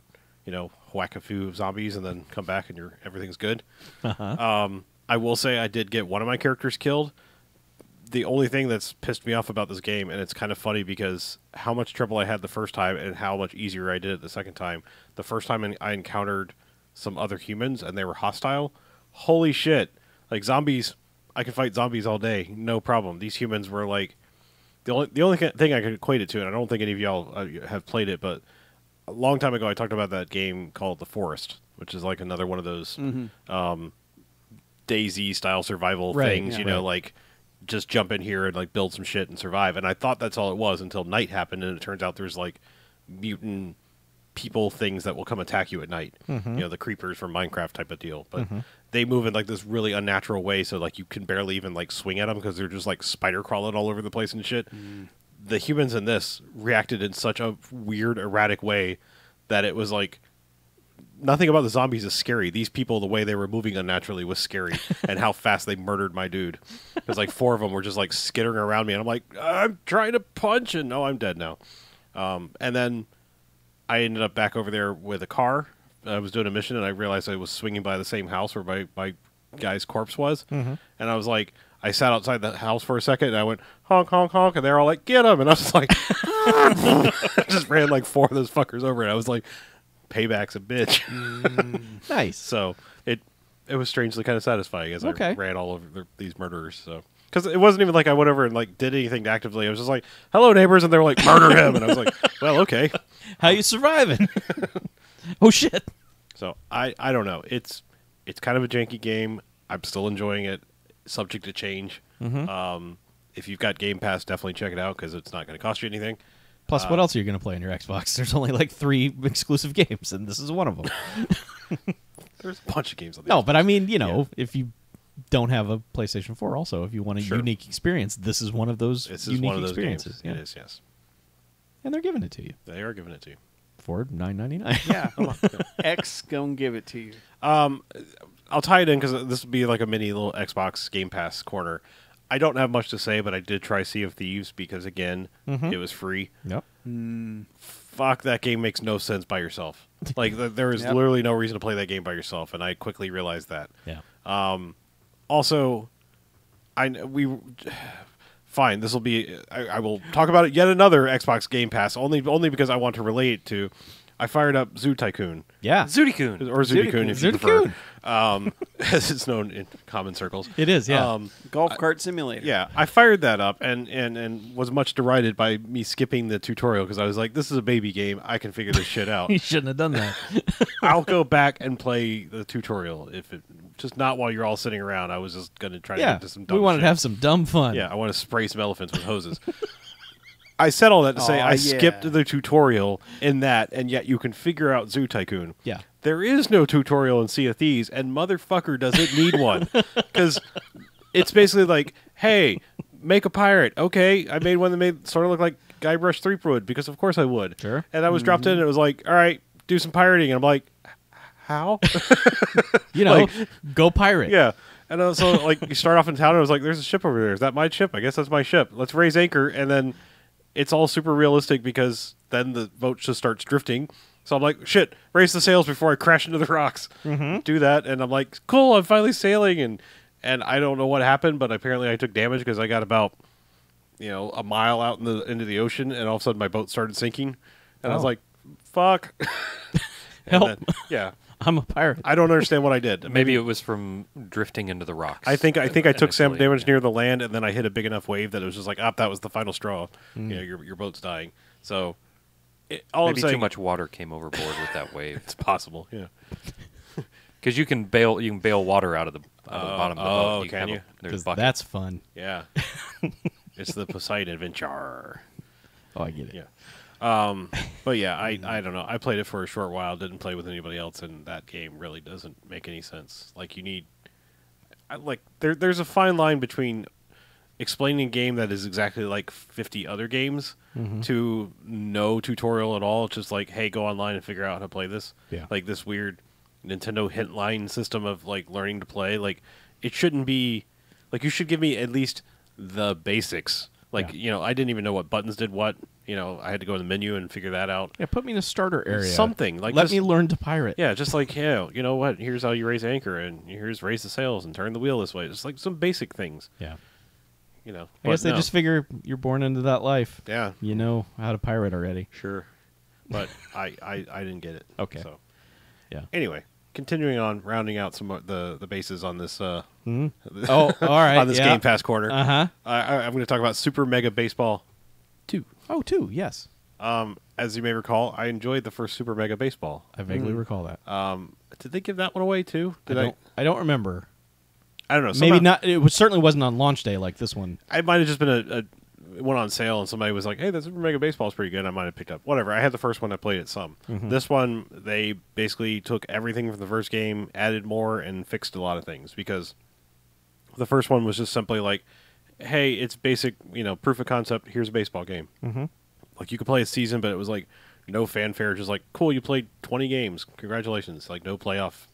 A: whack a few zombies, and then come back and everything's good. I will say I did get one of my characters killed. The only thing that's pissed me off about this game, and it's kind of funny because how much trouble I had the first time and how much easier I did it the second time. The first time I encountered some other humans and they were hostile. Holy shit. Like zombies, I can fight zombies all day, no problem. These humans were like the only thing I could equate it to, and I don't think any of y'all have played it, but a long time ago I talked about that game called The Forest, which is like another one of those DayZ style survival things. Like just jump in here and like build some shit and survive. And I thought that's all it was until night happened, and it turns out there's like mutant people things that will come attack you at night. The creepers from Minecraft type of deal. But they move in like this really unnatural way, so like you can barely even like swing at them because they're just like spider crawling all over the place and shit. The humans in this reacted in such a weird, erratic way that it was like nothing about the zombies is scary. These people, the way they were moving unnaturally was scary, and how fast they murdered my dude. Because like 4 of them were just like skittering around me, and I'm like, I'm trying to punch, and no, I'm dead now. And then I ended up back over there with a car. I was doing a mission, and I realized I was swinging by the same house where my guy's corpse was. And I was like, I sat outside the house for a second, and I went, honk, honk, honk, and they're all like, get him! And I was like, I just ran like 4 of those fuckers over, and I was like, payback's a bitch.
C: Nice.
A: So it was strangely kind of satisfying as
C: Okay.
A: I ran all over these murderers. So because it wasn't even like I went over and like did anything actively. I was just like, "Hello, neighbors," and they were like, "Murder him," and I was like, "Well, okay."
C: How you surviving? Oh shit.
A: So I don't know. It's kind of a janky game. I'm still enjoying it. Subject to change. If you've got Game Pass, definitely check it out because it's not going to cost you anything.
C: Plus, what else are you going to play on your Xbox? There's only like 3 exclusive games, and this is one of them.
A: There's a bunch of games on the
C: No, but I mean, if you don't have a PlayStation 4, also, if you want a
A: Sure.
C: unique experience, this is one of those
A: This is
C: unique
A: one of those
C: experiences.
A: games. It is, yes.
C: And they're giving it to you
A: They are giving it to you.
C: for $9.99.
B: Yeah. X gonna give it to you.
A: I'll tie it in because this will be like a mini little Xbox Game Pass corner. I don't have much to say, but I did try Sea of Thieves because, again, it was free.
C: Yep.
A: Fuck, that game makes no sense by yourself. Like, there is literally no reason to play that game by yourself, and I quickly realized that.
C: Yeah.
A: Also, fine, this will be... I will talk about it yet another Xbox Game Pass, only because I want to relate to... I fired up Zoo Tycoon.
C: Yeah.
D: Zooty-kun.
A: Or Zooty-kun, if you
C: Zooty-kun.
A: prefer. As it's known in common circles.
C: It is, yeah.
B: Golf cart simulator.
A: Yeah, I fired that up and was much derided by me skipping the tutorial because I was like, this is a baby game. I can figure this shit out.
C: You shouldn't have done that.
A: I'll go back and play the tutorial. Just not while you're all sitting around. I was just going to try to get into some dumb
C: we wanted
A: shit.
C: to have some dumb fun.
A: Yeah, I want to spray some elephants with hoses. I said all that to say
B: Aw,
A: I
B: yeah.
A: skipped the tutorial in that, and yet you can figure out Zoo Tycoon.
C: Yeah.
A: There is no tutorial in Sea of Thieves, and motherfucker does it need one. Because it's basically like, hey, make a pirate. Okay, I made one that made sort of look like Guybrush Threepwood, because of course I would.
C: Sure.
A: And I was dropped in, and it was like, all right, do some pirating. And I'm like, how?
C: Go pirate.
A: Yeah. And so, like, you start off in town, and I was like, there's a ship over there. Is that my ship? I guess that's my ship. Let's raise anchor, and then it's all super realistic because then the boat just starts drifting. So I'm like, shit, raise the sails before I crash into the rocks. Do that, and I'm like, cool, I'm finally sailing, and I don't know what happened, but apparently I took damage because I got about, a mile out into the ocean, and all of a sudden my boat started sinking, and I was like, fuck.
C: Help.
A: Then, yeah.
C: I'm a pirate.
A: I don't understand what I did.
D: Maybe it was from drifting into the rocks.
A: I think I took some
D: initially.
A: damage near the land, and then I hit a big enough wave that it was just like, that was the final straw. Your boat's dying. So, all
D: Maybe
A: I'm saying,
D: too much water came overboard with that wave.
A: it's possible. Yeah.
D: Because you can bail water out of the bottom of the boat. You
A: can
D: have
A: you?
D: There's
C: Because
D: bucket.
C: that's fun.
A: Yeah. It's the Poseidon adventure.
C: Oh, I get it.
A: Yeah. But yeah, I don't know. I played it for a short while, didn't play with anybody else, and that game really doesn't make any sense. Like there's a fine line between explaining a game that is exactly like 50 other games to no tutorial at all. It's just like, hey, go online and figure out how to play this.
C: Yeah.
A: Like this weird Nintendo hint line system of like learning to play. Like it shouldn't be like you should give me at least the basics. Like, I didn't even know what buttons did what. I had to go in the menu and figure that out.
C: Yeah, put me in a starter area.
A: Something. Like
C: Let me learn to pirate.
A: Yeah, just like, you know what? Here's how you raise anchor, and here's raise the sails and turn the wheel this way. Just like some basic things.
C: Yeah.
A: I
C: guess they just figure you're born into that life.
A: Yeah.
C: You know how to pirate already.
A: Sure. But I didn't get it.
C: Okay.
A: So
C: Yeah.
A: anyway, continuing on rounding out some of the bases on this.
C: Oh, all right.
A: On this Game Pass corner.
C: Uh-huh.
A: I'm going to talk about Super Mega Baseball 2.
C: Oh, 2, yes.
A: As you may recall, I enjoyed the first Super Mega Baseball.
C: I vaguely recall that.
A: Did they give that one away too?
C: I don't remember.
A: I don't know.
C: Maybe not. It certainly wasn't on launch day like this one.
A: It might have just been it went on sale and somebody was like, "Hey, the Super Mega Baseball is pretty good." I might have picked up. Whatever. I had the first one. I played it some. This one, they basically took everything from the first game, added more, and fixed a lot of things because the first one was just simply like, "Hey, it's basic, proof of concept. Here's a baseball game." Like you could play a season, but it was like no fanfare. Just like, cool, you played 20 games. Congratulations. Like no playoff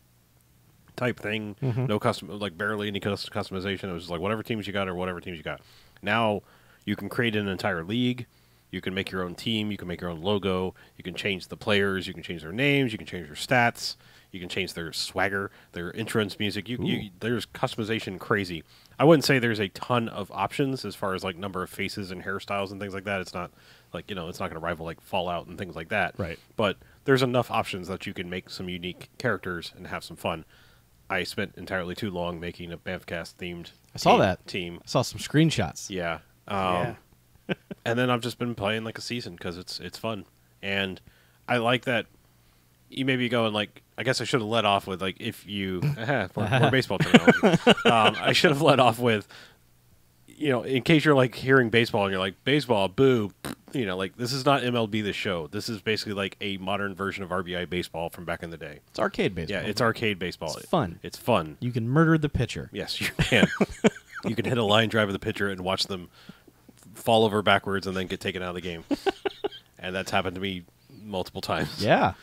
A: type thing. No custom, like barely any customization. It was just like whatever teams you got or whatever teams you got. Now you can create an entire league. You can make your own team. You can make your own logo. You can change the players. You can change their names. You can change their stats. You can change their swagger, their entrance music. There's customization crazy. I wouldn't say there's a ton of options as far as like number of faces and hairstyles and things like that. It's not like, it's not going to rival like Fallout and things like that.
C: Right.
A: But there's enough options that you can make some unique characters and have some fun. I spent entirely too long making a Bamfcast themed team.
C: I saw some screenshots.
A: Yeah.
B: Yeah.
A: And then I've just been playing like a season because it's fun. And I like that you may be going like, I guess I should have let off with like, if you, more baseball terminology. I should have let off with, in case you're like hearing baseball and you're like, baseball, boo, like this is not MLB The Show. This is basically like a modern version of RBI baseball from back in the day.
C: It's arcade baseball.
A: Yeah, it's arcade baseball.
C: It's fun.
A: It's fun.
C: You can murder the pitcher.
A: Yes, you can. You can hit a line drive of the pitcher and watch them fall over backwards and then get taken out of the game. And that's happened to me multiple times.
C: Yeah.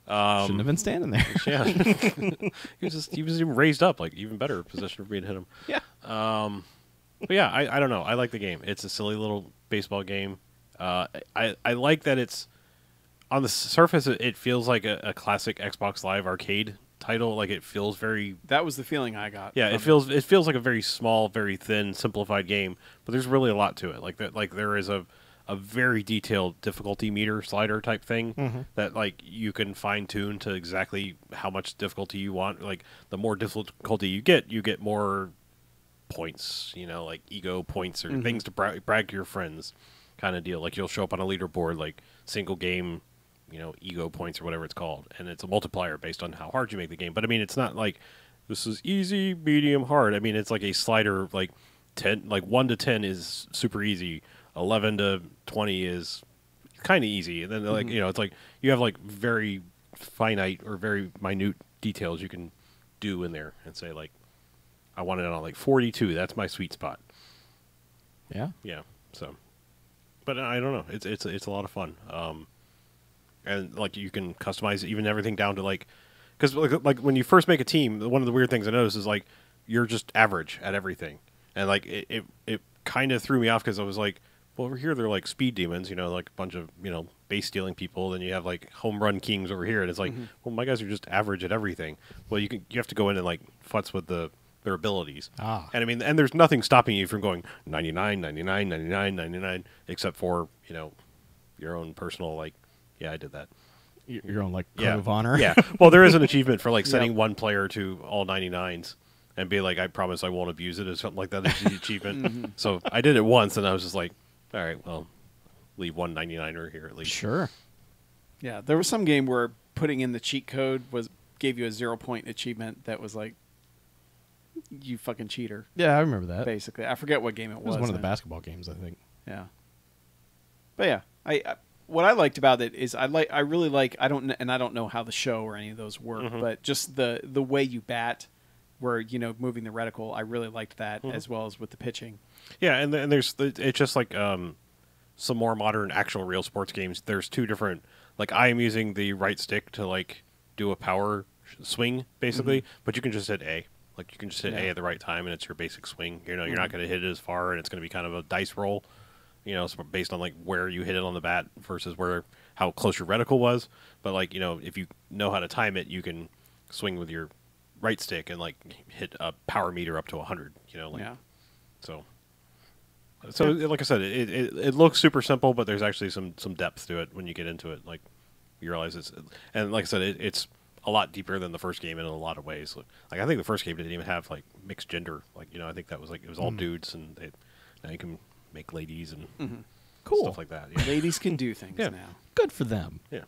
C: Shouldn't have been standing there.
A: Yeah. he was even raised up, like even better position for me to hit him.
C: Yeah.
A: But yeah, I don't know. I like the game. It's a silly little baseball game. I like that it's on the surface. It feels like a classic Xbox Live arcade title. Like it feels very.
B: That was the feeling I got.
A: Yeah, it feels like a very small, very thin, simplified game. But there's really a lot to it. Like that. Like there is a very detailed difficulty meter slider type thing that like you can fine tune to exactly how much difficulty you want. Like the more difficulty you get more points. Like ego points or things to brag to your friends, kind of deal. Like you'll show up on a leaderboard like single game, ego points or whatever it's called, and it's a multiplier based on how hard you make the game. But I mean, it's not like this is easy, medium, hard. I mean, it's like a slider. Like 1 to 10 is super easy. 11 to 20 is kind of easy, and then like it's like you have like very finite or very minute details you can do in there, and say like, I want it on like 42. That's my sweet spot.
C: Yeah.
A: Yeah. So, but I don't know. It's a lot of fun. And like you can customize even everything down to like, because like when you first make a team, one of the weird things I noticed is like you're just average at everything, and like it kind of threw me off because I was like, well, over here they're like speed demons, like a bunch of base stealing people. Then you have like home run kings over here, and it's like, well, my guys are just average at everything. Well, you have to go in and like futz with their abilities. And I mean, and there's nothing stopping you from going 99, 99, 99, 99, except for your own personal like, yeah, I did that.
C: Your own like code of honor.
A: Yeah. Well, there is an achievement for like sending one player to all 99s. And be like, I promise I won't abuse it or something like that. Is the achievement. So I did it once, and I was just like, all right, well, leave 199er here at least.
C: Sure.
B: Yeah, there was some game where putting in the cheat code gave you a 0-point achievement that was like, you fucking cheater.
C: Yeah, I remember that.
B: Basically, I forget what game it was.
C: It was one of the basketball games, I think.
B: Yeah. But yeah, I what I liked about it is I really like I don't know how the show or any of those work, but just the way you bat. Where moving the reticle, I really liked that as well as with the pitching.
A: Yeah, and there's it's just like some more modern actual real sports games. There's two different. Like I am using the right stick to like do a power swing basically, but you can just hit A. Like you can just hit A at the right time, and it's your basic swing. You're not going to hit it as far, and it's going to be kind of a dice roll. So based on like where you hit it on the bat versus how close your reticle was. But like if you know how to time it, you can swing with your right stick and like hit a power meter up to 100. So like I said, it looks super simple, but there's actually some depth to it when you get into it. Like you realize and like I said, it's a lot deeper than the first game in a lot of ways. Like I think the first game didn't even have like mixed gender. Like I think that was like it was all dudes, and now you can make ladies and
C: Cool.
A: stuff like that. Yeah.
B: Ladies can do things
A: Yeah.
B: now.
C: Good for them.
A: Yeah.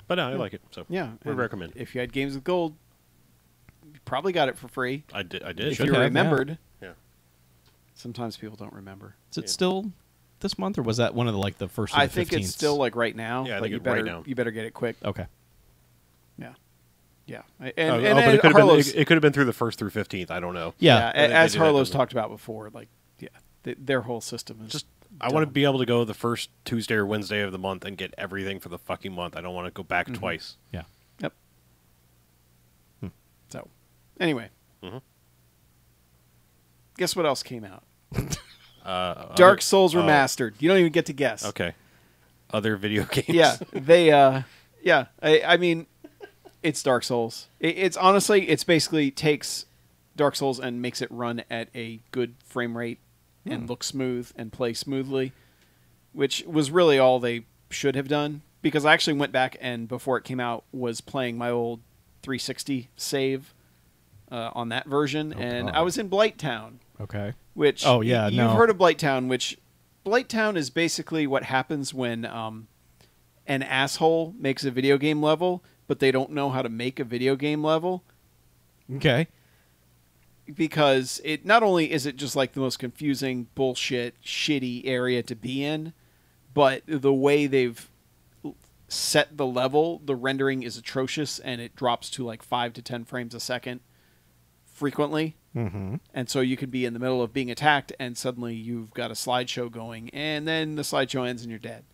A: But no, I like it. So
B: Yeah,
A: we
B: and
A: recommend.
B: If you had games with gold, you probably got it for free.
A: I did.
B: If
C: Should
B: you
C: have, yeah.
B: remembered.
A: Yeah.
B: Sometimes people don't remember.
C: Is it still this month, or was that one of the first? Or
B: I
C: the
B: think
C: 15th?
B: it's still like right now.
A: Yeah, I
B: but
A: think
B: you
A: it
B: better
A: right now.
B: you better get it quick.
C: Okay.
B: Yeah, yeah.
A: But
B: And
A: it could have been.
B: Harlow's,
A: It could have been through the first through 15th. I don't know.
C: Yeah.
A: They
B: as
A: do that,
B: Harlow's
A: doesn't it?
B: talked about before, like their whole system is
A: Just I want to be able to go the first Tuesday or Wednesday of the month and get everything for the fucking month. I don't want to go back twice.
C: Yeah.
B: Yep. So, anyway, guess what else came out? Dark Souls Remastered. You don't even get to guess.
A: Okay. Other video games.
B: Yeah, they. Yeah, I mean, it's Dark Souls. It's honestly, it's basically takes Dark Souls and makes it run at a good frame rate and look smooth and play smoothly, which was really all they should have done. Because I actually went back and before it came out was playing my old 360 save on that version, and
C: God.
B: I was in Blighttown.
C: Okay.
B: Which
C: yeah,
B: you've
C: no.
B: heard of Blighttown, which Blighttown is basically what happens when an asshole makes a video game level, but they don't know how to make a video game level,
C: Okay.
B: because it not only is it just like the most confusing bullshit shitty area to be in, but the way they've set the level, the rendering is atrocious and it drops to like 5 to 10 frames a second frequently.
C: Mm-hmm.
B: And so you could be in the middle of being attacked and suddenly you've got a slideshow going and then the slideshow ends and you're dead.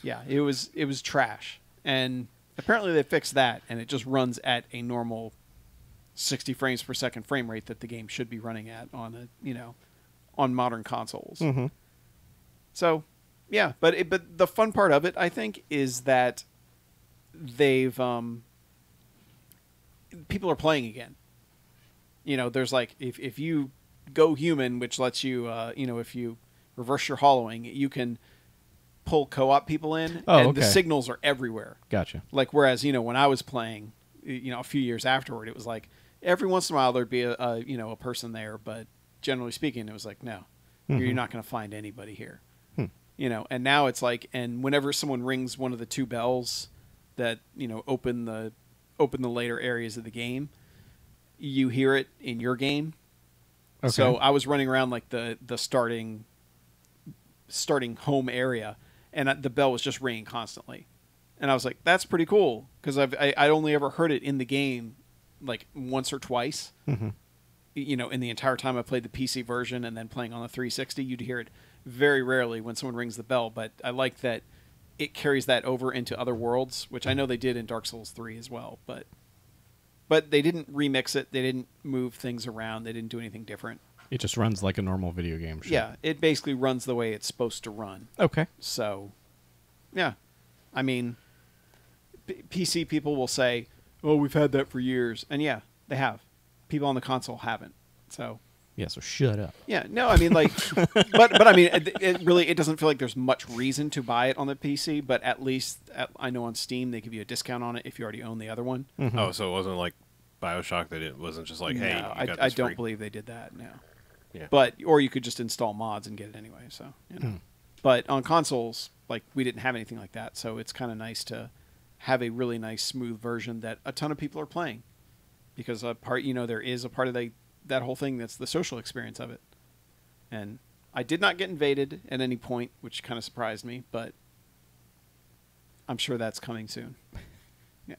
B: Yeah, it was trash. And apparently they fixed that and it just runs at a normal 60 frames per second frame rate that the game should be running at on on modern consoles.
C: Mm-hmm.
B: So, yeah, but the fun part of it, I think, is that they've people are playing again. There's like if you go human, which lets you if you reverse your hollowing, you can pull co-op people in,
C: Oh,
B: and
C: okay.
B: the signals are everywhere.
C: Gotcha.
B: Like whereas when I was playing, a few years afterward, it was like every once in a while there'd be a person there, but generally speaking, it was like no, you're not going to find anybody here. And now it's like, and whenever someone rings one of the two bells that open the later areas of the game, you hear it in your game.
C: Okay.
B: So I was running around like the starting home area, and the bell was just ringing constantly, and I was like, that's pretty cool because I only ever heard it in the game like once or twice.
C: Mm-hmm.
B: In the entire time I played the PC version and then playing on the 360, you'd hear it very rarely when someone rings the bell. But I like that it carries that over into other worlds, which I know they did in Dark Souls 3 as well. But they didn't remix it. They didn't move things around. They didn't do anything different.
C: It just runs like a normal video game. Should.
B: Yeah, it basically runs the way it's supposed to run.
C: Okay.
B: So, yeah. I mean, PC people will say, oh, we've had that for years. And yeah, they have. People on the console haven't. So,
C: Yeah. So shut up.
B: yeah, no, I mean, like, but I mean, it doesn't feel like there's much reason to buy it on the PC, but at least I know on Steam they give you a discount on it if you already own the other one.
C: Mm-hmm.
A: Oh, so it wasn't like BioShock that it wasn't just like, hey,
B: No,
A: you got
B: I
A: this
B: don't
A: free.
B: believe they did that. No.
A: Yeah.
B: But or you could just install mods and get it anyway. So, But on consoles, like we didn't have anything like that, so it's kind of nice to have a really nice, smooth version that a ton of people are playing, because there is a part of that whole thing that's the social experience of it. And I did not get invaded at any point, which kind of surprised me, but I'm sure that's coming soon. Yeah.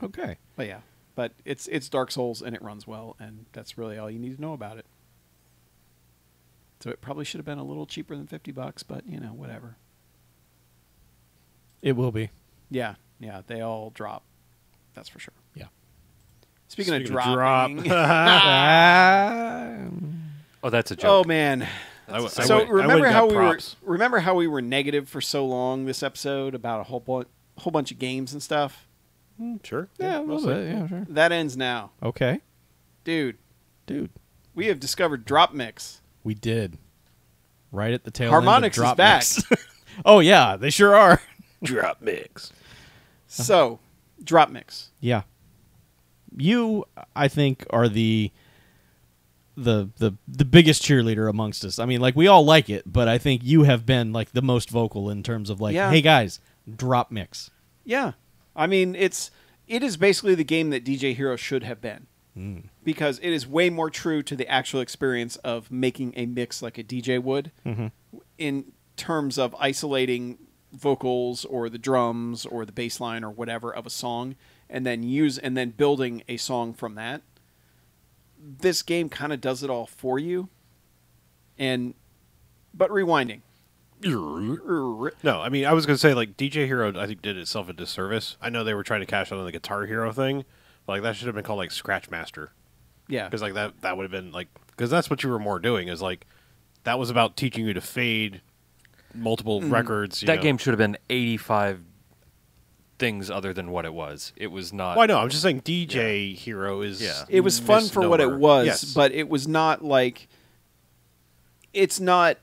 C: Okay.
B: But yeah, but it's Dark Souls and it runs well, and that's really all you need to know about it. So it probably should have been a little cheaper than $50, but whatever.
C: It will be.
B: Yeah, they all drop. That's for sure.
C: Yeah.
B: Speaking of
A: Speaking of
B: dropping,
D: Oh, that's a joke.
B: oh man.
A: I
B: So
A: went and got props.
B: remember how we were negative for so long this episode about a whole bunch of games and stuff?
A: Sure.
C: Yeah, a little
A: mostly.
C: bit. Yeah, sure.
B: That ends now,
C: Okay.
B: dude.
C: Dude,
B: We have discovered Drop Mix.
C: we did. Right at the tail
B: Harmonix
C: end of
B: is back.
C: Drop Mix. Oh, yeah, they sure are.
A: Drop mix.
B: So Drop mix.
C: Yeah. You, I think, are the biggest cheerleader amongst us. I mean, like, we all like it, but I think you have been like the most vocal in terms of like,
B: Yeah.
C: hey guys, drop mix.
B: Yeah. I mean, it is basically the game that DJ Hero should have been. Because it is way more true to the actual experience of making a mix like a DJ would in terms of isolating vocals or the drums or the bass line or whatever of a song and then building a song from that. This game kind of does it all for you. But rewinding.
A: No, I mean, I was going to say, like, DJ Hero, I think, did itself a disservice. I know they were trying to cash out on the Guitar Hero thing, but, like, that should have been called, like, Scratch Master.
B: Yeah.
A: Because, like, that would have been, like, because that's what you were more doing, is, like, that was about teaching you to fade multiple records.
D: That game should have been 85 things other than what it was. It was not.
A: Well, I know. I'm just saying DJ Hero is.
D: Yeah.
B: It was fun for what it
A: misnomer.
B: was,
A: Yes.
B: but it was not like it's not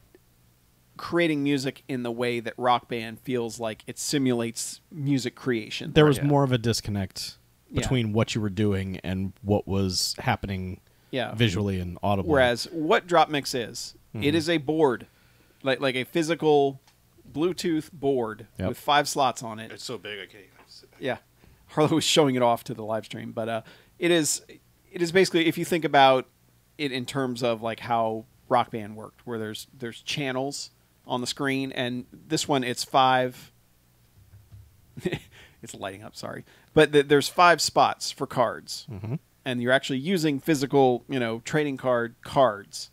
B: creating music in the way that Rock Band feels like it simulates music creation.
C: There was
D: Yeah.
C: more of a disconnect
B: Yeah.
C: between what you were doing and what was happening
B: Yeah.
C: visually and audibly.
B: Whereas what Drop Mix is, it is a board, like a physical Bluetooth board
C: Yep.
B: with 5 slots on it.
A: It's so big, I can't even sit back.
B: Yeah, Harlow was showing it off to the live stream, but it is basically, if you think about it in terms of like how Rock Band worked, where there's channels on the screen, and this one it's 5. It's lighting up, sorry, but there's 5 spots for cards, and you're actually using physical, trading cards,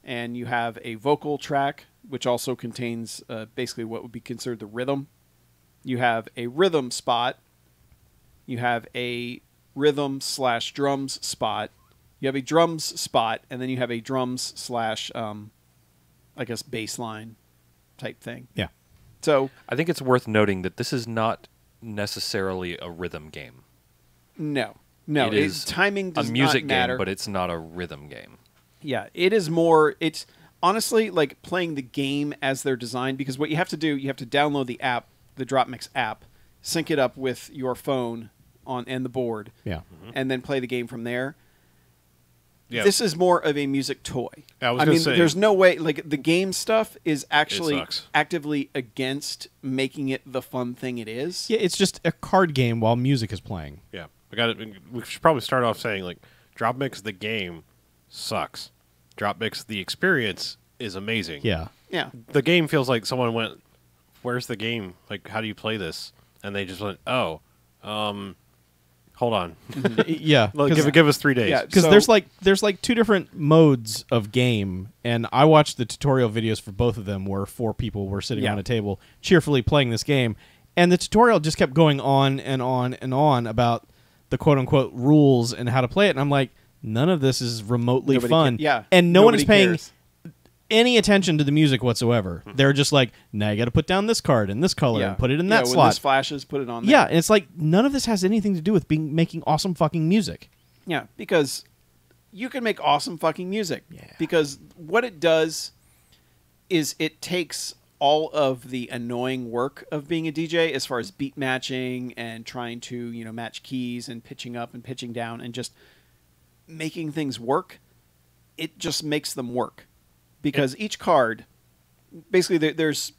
B: and you have a vocal track which also contains basically what would be considered the rhythm. You have a rhythm spot. You have a rhythm/drums spot. You have a drums spot, and then you have a drums/ I guess bass line type thing.
C: Yeah.
B: So
D: I think it's worth noting that this is not necessarily a rhythm game.
B: no,
D: It is
B: timing does
D: a music
B: not matter.
D: game, but it's not a rhythm game.
B: Yeah, it is more. It's honestly like playing the game as they're designed, because what you have to do, you have to download the app, the DropMix app, sync it up with your phone and the board,
C: Yeah.
B: and then play the game from there.
A: Yeah.
B: This is more of a music toy.
A: I was
B: I
A: gonna
B: mean,
A: say-
B: there's no way. Like the game stuff is actually
A: sucks.
B: actively against making it the fun thing it is.
C: Yeah, it's just a card game while music is playing.
A: Yeah. We should probably start off saying, like, Drop Mix the game sucks. Drop Mix the experience is amazing.
C: Yeah.
B: Yeah.
A: The game feels like someone went, "Where's the game? Like, how do you play this?" And they just went, "Oh, hold on,
C: Yeah.
A: Look, give us 3 days."
B: Yeah.
C: Because
B: So-
C: there's like 2 different modes of game, and I watched the tutorial videos for both of them where 4 people were sitting
B: Yeah.
C: on a table cheerfully playing this game, and the tutorial just kept going on and on and on about the quote unquote rules and how to play it, and I'm like, none of this is remotely
B: Nobody
C: fun.
B: yeah.
C: And no one is
B: Nobody
C: paying
B: cares.
C: any attention to the music whatsoever. They're just like, now you got to put down this card in this color and put it in that
B: when
C: slot.
B: this flashes, put it on there.
C: Yeah, and it's like none of this has anything to do with making awesome fucking music.
B: Yeah, because you can make awesome fucking music.
C: Yeah.
B: Because what it does is it takes all of the annoying work of being a DJ as far as beat matching and trying to, match keys and pitching up and pitching down and just making things work. It just makes them work. Because each card, basically there's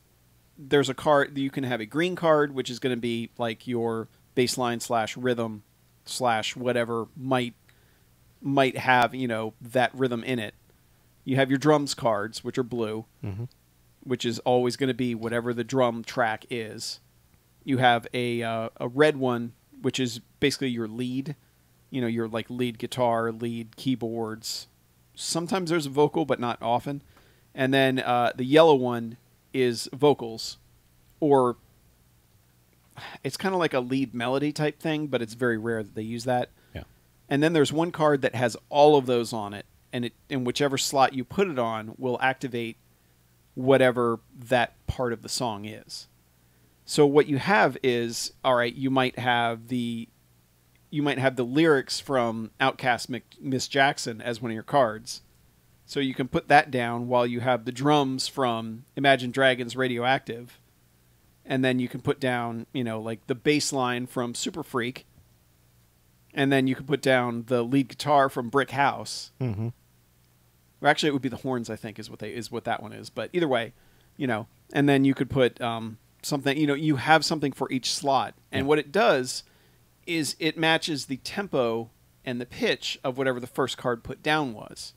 B: a card, you can have a green card, which is going to be like your bassline/rhythm/ whatever might have, that rhythm in it. You have your drums cards, which are blue, which is always going to be whatever the drum track is. You have a red one, which is basically your lead, your like lead guitar, lead keyboards. Sometimes there's a vocal, but not often. And then the yellow one is vocals, or it's kind of like a lead melody type thing, but it's very rare that they use that.
C: Yeah.
B: And then there's one card that has all of those on it, and it in whichever slot you put it on will activate whatever that part of the song is. So what you have is, all right, you might have the lyrics from Outkast Miss Jackson as one of your cards. So you can put that down while you have the drums from Imagine Dragons Radioactive. and then you can put down, like the bass line from Super Freak, and then you can put down the lead guitar from Brick House.
C: Mm-hmm.
B: Or actually, it would be the horns, I think, is what that one is. But either way, and then you could put something. You have something for each slot, and what it does is it matches the tempo and the pitch of whatever the first card put down was.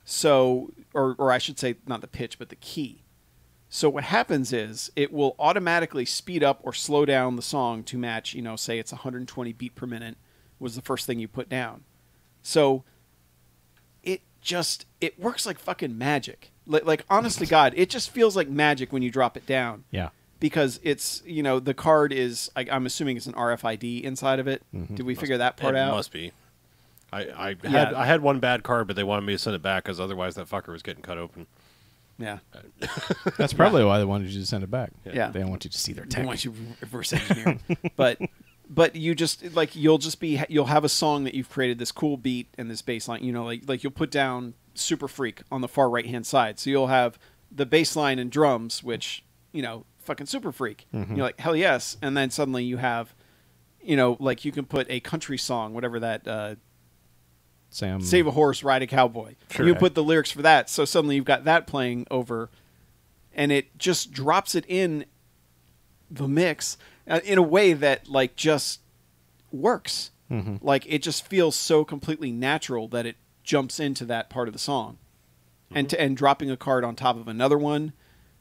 B: So, or I should say, not the pitch, but the key. So what happens is it will automatically speed up or slow down the song to match, say it's 120 beat per minute was the first thing you put down. So it works like fucking magic. Like honest to God, it just feels like magic when you drop it down.
C: Yeah.
B: Because it's, the card is, I'm assuming it's an RFID inside of it.
C: Mm-hmm.
B: Did we figure that part out?
A: It must be. I had one bad card, but they wanted me to send it back because otherwise that fucker was getting cut open.
B: Yeah.
C: That's probably why they wanted you to send it back.
B: Yeah.
C: They don't want you to see their
B: They
C: tech.
B: want you reverse engineer. But you just like you'll have a song that you've created, this cool beat and this bass line, like you'll put down Super Freak on the far right hand side. So you'll have the bass line and drums, which, fucking Super Freak.
C: Mm-hmm.
B: You're like, hell yes. And then suddenly you have, like you can put a country song, whatever that Save a Horse, Ride a Cowboy.
C: Sure.
B: You put the lyrics for that. So suddenly you've got that playing over, and it just drops it in the mix in a way that like just works.
C: Mm-hmm.
B: Like it just feels so completely natural that it jumps into that part of the song. Mm-hmm. And dropping a card on top of another one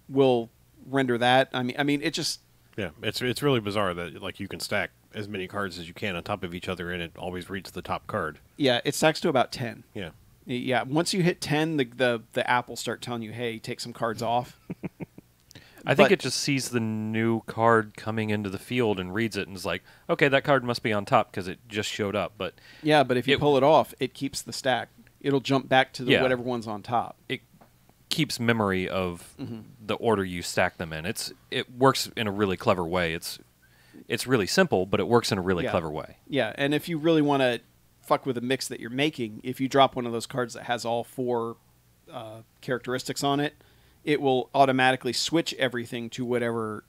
B: will render that. I mean it just...
A: Yeah, it's really bizarre that like you can stack as many cards as you can on top of each other, and it always reads the top card.
B: Yeah, it stacks to about 10.
A: Yeah.
B: Yeah, once you hit 10, the app will start telling you, hey, take some cards off.
D: I think it just sees the new card coming into the field and reads it and is like, okay, that card must be on top because it just showed up. But
B: yeah, but if you pull it off, it keeps the stack. It'll jump back to
D: Yeah.
B: whatever one's on top.
D: It keeps memory of the order you stack them in. It works in a really clever way. It's really simple, but it works in a really clever way.
B: Yeah, and if you really want to fuck with a mix that you're making, if you drop one of those cards that has all 4 characteristics on it, it will automatically switch everything to whatever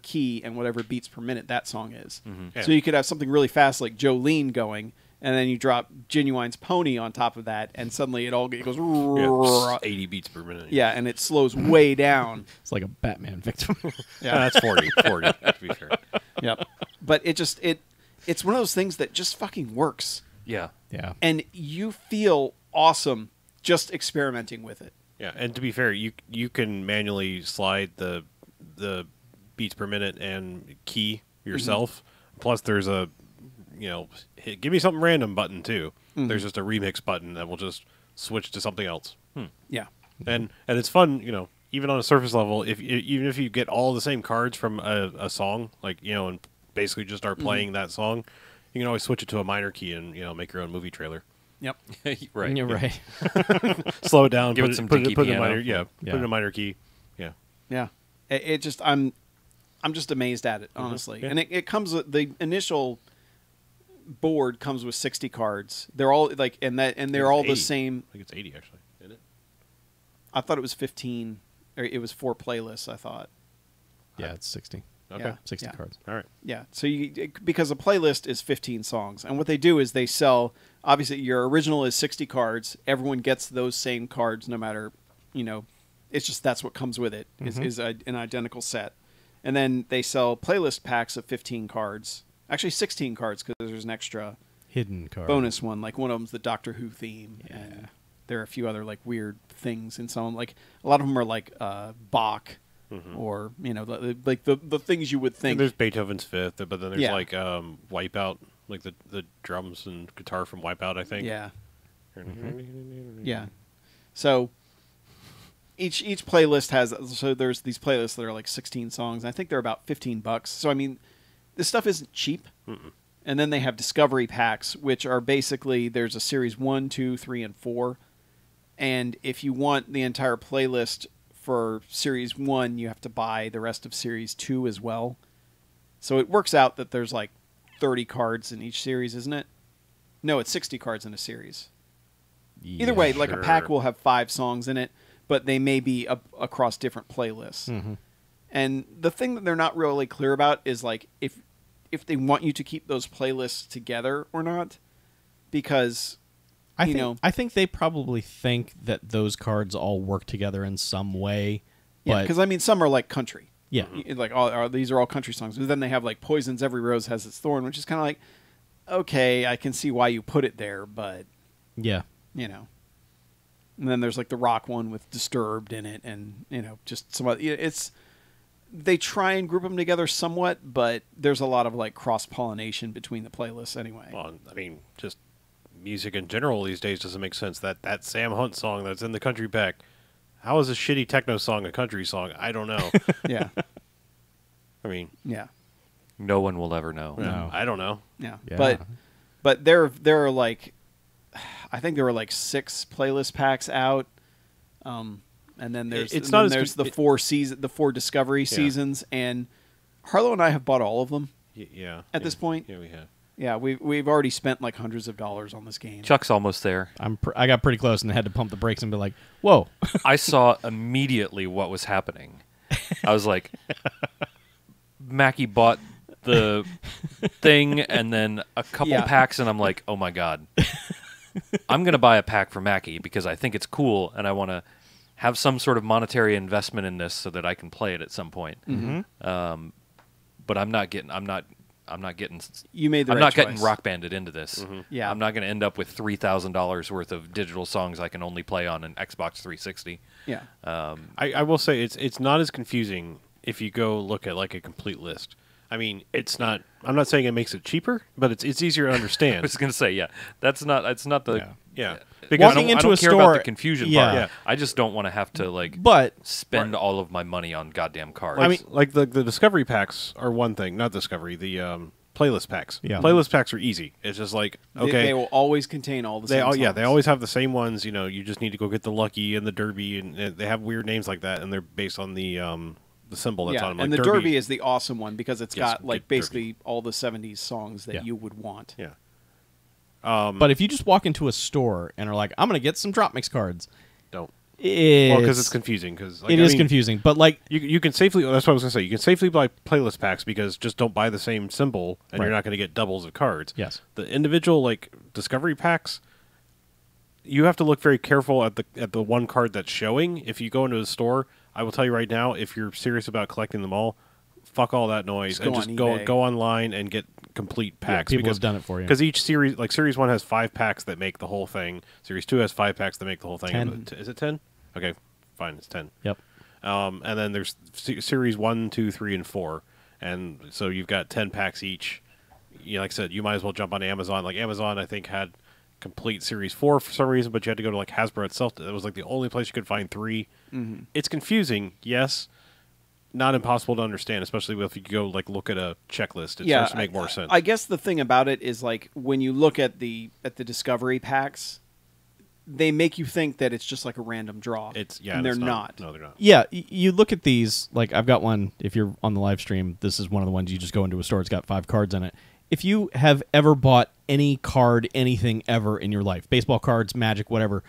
B: key and whatever beats per minute that song is.
A: Mm-hmm. Yeah.
B: So you could have something really fast like Jolene going, and then you drop Genuine's Pony on top of that, and suddenly it goes...
A: Yeah, 80 beats per minute.
B: Yeah, and it slows way down.
C: It's like a Batman victim.
B: Yeah,
A: That's 40, to be fair.
B: Yep. But it's one of those things that just fucking works.
D: Yeah.
C: Yeah.
B: And you feel awesome just experimenting with it.
A: Yeah, and to be fair, you can manually slide the beats per minute and key yourself. Mm-hmm. Plus, there's a give me something random button too. Mm-hmm. There's just a remix button that will just switch to something else.
B: Yeah,
A: and it's fun, even on a surface level. Even if you get all the same cards from a song, like and basically just start playing that song, you can always switch it to a minor key and make your own movie trailer.
B: Yep.
D: Right.
C: You're right.
A: Slow it down.
D: Give
A: put
D: it some
A: put
D: dinky
A: put in a
D: piano.
A: minor, put in a minor key. Yeah.
B: Yeah. It just I'm just amazed at it, honestly.
A: Yeah.
B: And it comes with the initial board comes with 60 cards. They're all like they're all
A: 80.
B: the same.
A: I think it's 80 actually, isn't it?
B: I thought it was 15 or it was 4 playlists, I thought.
C: Yeah, it's 60.
A: Okay.
B: Yeah.
C: 60
B: Yeah.
C: cards.
A: All right.
B: Yeah, so because a playlist is 15 songs, and what they do is they sell. Obviously, your original is 60 cards. Everyone gets those same cards, no matter, it's just that's what comes with it is an identical set, and then they sell playlist packs of 15 cards. Actually, 16 cards because there's an extra
C: Hidden card.
B: bonus one. Like one of them's the Doctor Who theme, and there are a few other like weird things in some. Like a lot of them are like Bach. Mm-hmm. Or like the things you would think.
A: And there's Beethoven's Fifth, but then there's
B: Yeah.
A: like Wipeout, like the drums and guitar from Wipeout, I think.
B: Yeah,
A: Mm-hmm.
B: yeah. So each playlist has there's these playlists that are like 16 songs. I think they're about $15. So I mean, this stuff isn't cheap.
A: Mm-mm.
B: And then they have discovery packs, which are basically there's a series 1, 2, 3, and 4. And if you want the entire playlist for Series 1, you have to buy the rest of Series 2 as well. So it works out that there's like 30 cards in each series, isn't it? No, it's 60 cards in a series. Either way, like a pack will have 5 songs in it, but they may be across different playlists.
C: Mm-hmm.
B: And the thing that they're not really clear about is like if they want you to keep those playlists together or not, because
C: I think they probably think that those cards all work together in some way.
B: yeah,
C: But
B: because I mean some are like country.
C: yeah,
B: Like these are all country songs, but then they have like Poison's Every Rose Has Its Thorn, which is kind of like, okay, I can see why you put it there, but
C: yeah.
B: you know. And then there's like the rock one with Disturbed in it, and just some other, it's they try and group them together somewhat, but there's a lot of like cross pollination between the playlists anyway.
A: Well, I mean, just music in general these days doesn't make sense. That Sam Hunt song that's in the country pack, how is a shitty techno song a country song? I don't know.
B: Yeah,
A: I mean,
B: yeah,
D: No one will ever know.
C: No.
A: I don't know.
B: yeah.
C: Yeah.
B: But there are like, I think there were like 6 playlist packs out. And then there's
A: It's
B: and
A: not
B: then
A: as
B: there's
A: con-
B: the 4 Discovery seasons, and Harlow and I have bought all of them
A: Yeah.
B: at this point.
A: Yeah, we have.
B: Yeah, we've already spent like hundreds of dollars on this game.
D: Chuck's almost there.
C: I got pretty close and had to pump the brakes and be like, "Whoa!"
D: I saw immediately what was happening. I was like, Mackie bought the thing and then a couple
B: Yeah.
D: packs, and I'm like, oh my God. I'm going to buy a pack for Mackie because I think it's cool and I want to have some sort of monetary investment in this so that I can play it at some point.
B: Mm-hmm.
D: But I'm not getting
B: You made the
D: I'm
B: right
D: not
B: choice.
D: getting rock banded into this.
B: Yeah.
D: I'm not going to end up with $3,000 worth of digital songs I can only play on an Xbox 360.
B: Yeah.
A: I will say it's not as confusing if you go look at like a complete list. I mean, it's not. I'm not saying it makes it cheaper, but it's easier to
D: I
A: understand.
D: was going to say, yeah, that's not the.
C: Yeah.
A: Yeah,
D: Because
C: Walking
D: I
C: into
D: don't
C: a
D: care
C: store-
D: about the confusion
C: yeah.
D: part.
A: Yeah.
D: I just don't want to have to like
C: But
D: spend all of my money on goddamn cards.
A: I mean, like the Discovery packs are one thing, not Discovery. The playlist packs.
C: Yeah.
A: Playlist packs are easy. It's just like okay,
B: They will always contain all the
A: They
B: same
A: all, yeah,
B: songs.
A: they always have the same ones. You know, you just need to go get the Lucky and the Derby, and they have weird names like that, and they're based on the symbol that's
B: yeah,
A: on them.
B: and
A: Like
B: the Derby is the awesome one because it's
A: Yes,
B: got like
A: get Derby.
B: basically all the 70s songs that
C: Yeah.
B: you would want.
A: yeah,
C: but if you just walk into a store and are like, "I'm going to get some drop mix cards,"
A: don't.
C: it's,
A: Well, because it's confusing. Because like,
C: it is confusing. But like,
A: You can safely. That's what I was gonna say. You can safely buy playlist packs because just don't buy the same symbol, and
C: Right.
A: you're not going to get doubles of cards.
C: yes,
A: The individual like Discovery packs, you have to look very careful at the one card that's showing. If you go into a store, I will tell you right now, if you're serious about collecting them all, fuck all that noise
B: Just
A: and
B: go
A: just
B: on
A: go
B: eBay.
A: online and get complete packs.
C: people
A: because,
C: have done it for you.
A: Because each series, like Series 1 has 5 packs that make the whole thing. Series 2 has 5 packs that make the whole thing.
C: 10.
A: Is it 10? Okay, fine, it's 10.
C: Yep.
A: And then there's Series 1, 2, 3, and 4. And so you've got 10 packs each. You know, like I said, you might as well jump on Amazon. Like Amazon, I think, had complete Series 4 for some reason, but you had to go to like Hasbro itself. That was like the only place you could find 3.
B: Mm-hmm.
A: It's confusing, yes. Not impossible to understand, especially if you go like look at a checklist. It starts to make more sense.
B: I guess the thing about it is like when you look at the Discovery packs, they make you think that it's just like a random draw. and they're
A: it's
B: not.
A: No, they're not.
C: Yeah, you look at these. Like I've got one. If you're on the live stream, this is one of the ones you just go into a store. It's got 5 cards in it. If you have ever bought any card, anything ever in your life, baseball cards, Magic, whatever,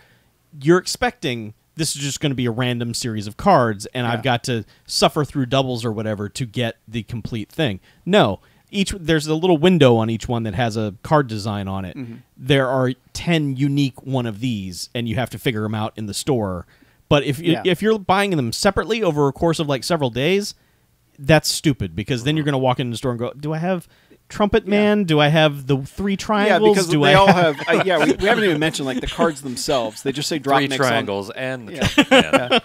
C: you're expecting this is just going to be a random series of cards, and
B: Yeah.
C: I've got to suffer through doubles or whatever to get the complete thing. No. There's a little window on each one that has a card design on it.
B: Mm-hmm.
C: There are 10 unique one of these, and you have to figure them out in the store. But if you're buying them separately over a course of like several days, that's stupid because then you're going to walk into the store and go, "Do I have Trumpet Man? Do I have the 3 triangles?
B: Yeah, because
C: Do
B: they
C: I
B: all have. We haven't even mentioned like the cards themselves. They just say drop
D: 3
B: mix
D: triangles and the
B: Yeah.
D: trumpet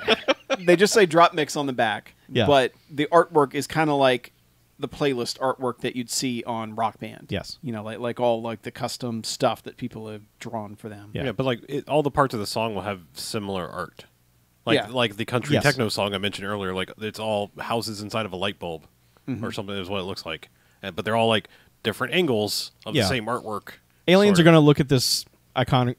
D: man.
B: They just say drop mix on the back.
C: Yeah.
B: But the artwork is kind of like the playlist artwork that you'd see on Rock Band.
C: Yes.
B: You know, like all like the custom stuff that people have drawn for them.
C: Yeah.
A: Yeah, but like all the parts of the song will have similar art. Like
B: Yeah.
A: like the country
C: Yes.
A: techno song I mentioned earlier, like it's all houses inside of a light bulb
B: Mm-hmm.
A: or something is what it looks like. But they're all like different angles of
C: Yeah.
A: the same artwork.
C: Aliens
A: sort
C: are
A: of.
C: going to look at this iconic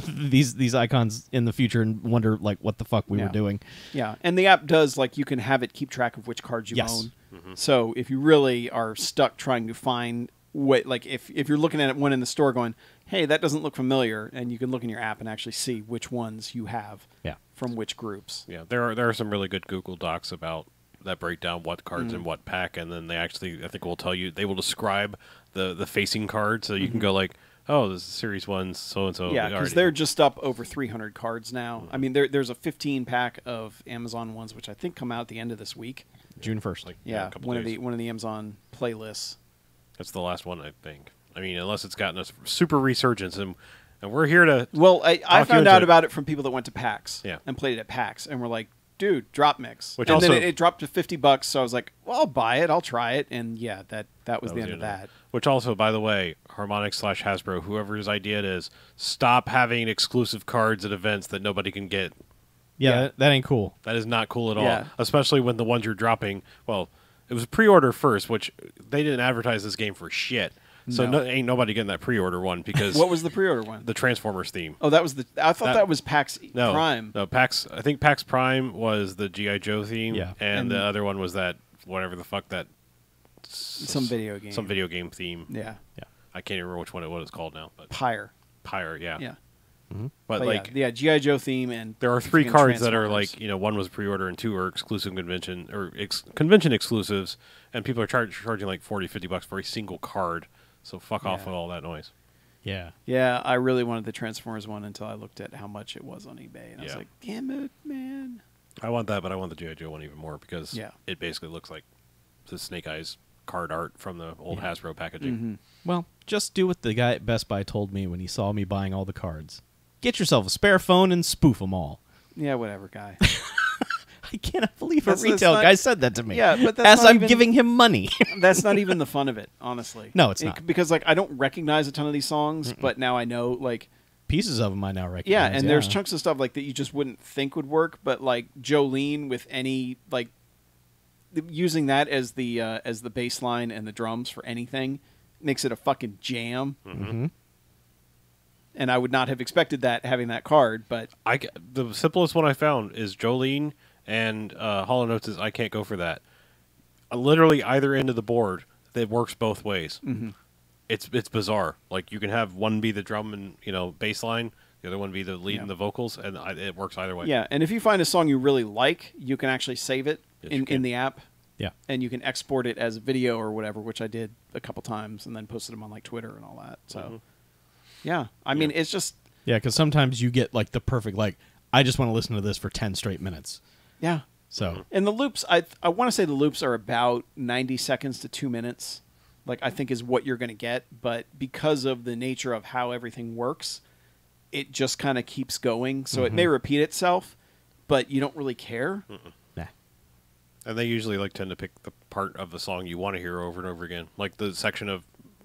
C: these icons in the future and wonder like what the fuck we
B: Yeah.
C: were doing.
B: Yeah, and the app does like you can have it keep track of which cards you
C: Yes.
B: own. So if you really are stuck trying to find what, like if you're looking at one in the store going, hey, that doesn't look familiar, and you can look in your app and actually see which ones you have
C: Yeah.
B: from which groups.
A: Yeah, there are some really good Google Docs about that break down what cards in what pack, and then they actually, I think, will tell you, they will describe the facing card, so you can go like, oh, this is Series 1, so-and-so.
B: Yeah, because they're just up over 300 cards now. I mean, there's a 15-pack of Amazon ones, which I think come out at the end of this week.
C: June 1st.
B: Yeah,
A: a couple
B: one
A: days.
B: of the Amazon playlists.
A: That's the last one, I think. I mean, unless it's gotten a super resurgence, and we're here to...
B: Well, I
A: talk you
B: found
A: into
B: out
A: it.
B: about it from people that went to PAX
A: Yeah.
B: and played it at PAX, and were like, dude, drop mix.
A: Which
B: and
A: also-
B: then it dropped to $50, so I was like, well, I'll buy it, I'll try it, and yeah, that was the end of that.
A: Which also, by the way, Harmonix/Hasbro, whoever's idea it is, stop having exclusive cards at events that nobody can get.
C: Yeah,
B: Yeah.
C: that ain't cool.
A: That is not cool at all.
B: Yeah.
A: Especially when the ones you're dropping, well, it was pre-order first, which they didn't advertise this game for shit. So
B: No.
A: ain't nobody getting that pre-order one because
B: What was the pre-order one?
A: the Transformers theme.
B: Oh, that was the. I thought
A: That-
B: that was PAX
A: No,
B: Prime.
A: No, PAX. I think PAX Prime was the G.I. Joe theme.
C: Yeah.
A: And the other one was that whatever the fuck that.
B: Some video game.
A: Some video game theme.
B: Yeah,
A: I can't even remember what it's called now. But
B: Pyre.
A: Pyre, yeah.
B: Yeah,
A: But like,
B: yeah, GI Joe theme and
A: there are 3
B: freaking
A: cards that are
B: Transformers.
A: like, one was pre-order and 2 are exclusive convention or convention exclusives, and people are charging like $40-$50 for a single card. So fuck off
B: Yeah.
A: with all that noise.
C: Yeah.
B: Yeah, I really wanted the Transformers one until I looked at how much it was on eBay, and I was
A: Yeah.
B: like, damn it, man.
A: I want that, but I want the G.I. Joe one even more because
B: Yeah.
A: it basically looks like the Snake Eyes card art from the old
C: Yeah.
A: Hasbro packaging.
B: Mm-hmm.
C: Well, just do what the guy at Best Buy told me when he saw me buying all the cards. Get yourself a spare phone and spoof them all.
B: Yeah, whatever, guy.
C: I cannot believe
B: That's-
C: a
B: that's
C: retail
B: not-
C: guy said that to me.
B: Yeah, but that's
C: as
B: not
C: I'm
B: even-
C: giving him money.
B: That's not even the fun of it, honestly.
C: No, it's not.
B: Because like I don't recognize a ton of these songs, but now I know like
C: Pieces of them I now recognize.
B: yeah, and there's chunks of stuff like that you just wouldn't think would work, but like Jolene with any like using that as the bass line and the drums for anything makes it a fucking jam.
C: Mhm.
B: And I would not have expected that having that card, but
A: The simplest one I found is Jolene, and Hall & Oates is I Can't Go For That. Literally either end of the board, it works both ways.
B: Mm-hmm.
A: It's bizarre. Like you can have one be the drum and bass line, the other one be the lead
B: Yeah.
A: and the vocals, and it works either way.
B: yeah. And if you find a song you really like, you can actually save it
A: Yes, you
B: in
A: can.
B: the app.
C: Yeah.
B: And you can export it as a video or whatever, which I did a couple times, and then posted them on like Twitter and all that. So,
A: Mhm.
B: yeah, I mean, it's just
C: Yeah, because sometimes you get like the perfect, like, I just want to listen to this for 10 straight minutes.
B: yeah.
C: So,
B: And the loops, I want to say the loops are about 90 seconds to 2 minutes. Like I think is what you're going to get, but because of the nature of how everything works, it just kind of keeps going. So it may repeat itself, but you don't really care.
C: nah.
A: And they usually tend to pick the part of the song you want to hear over and over again. Like the section of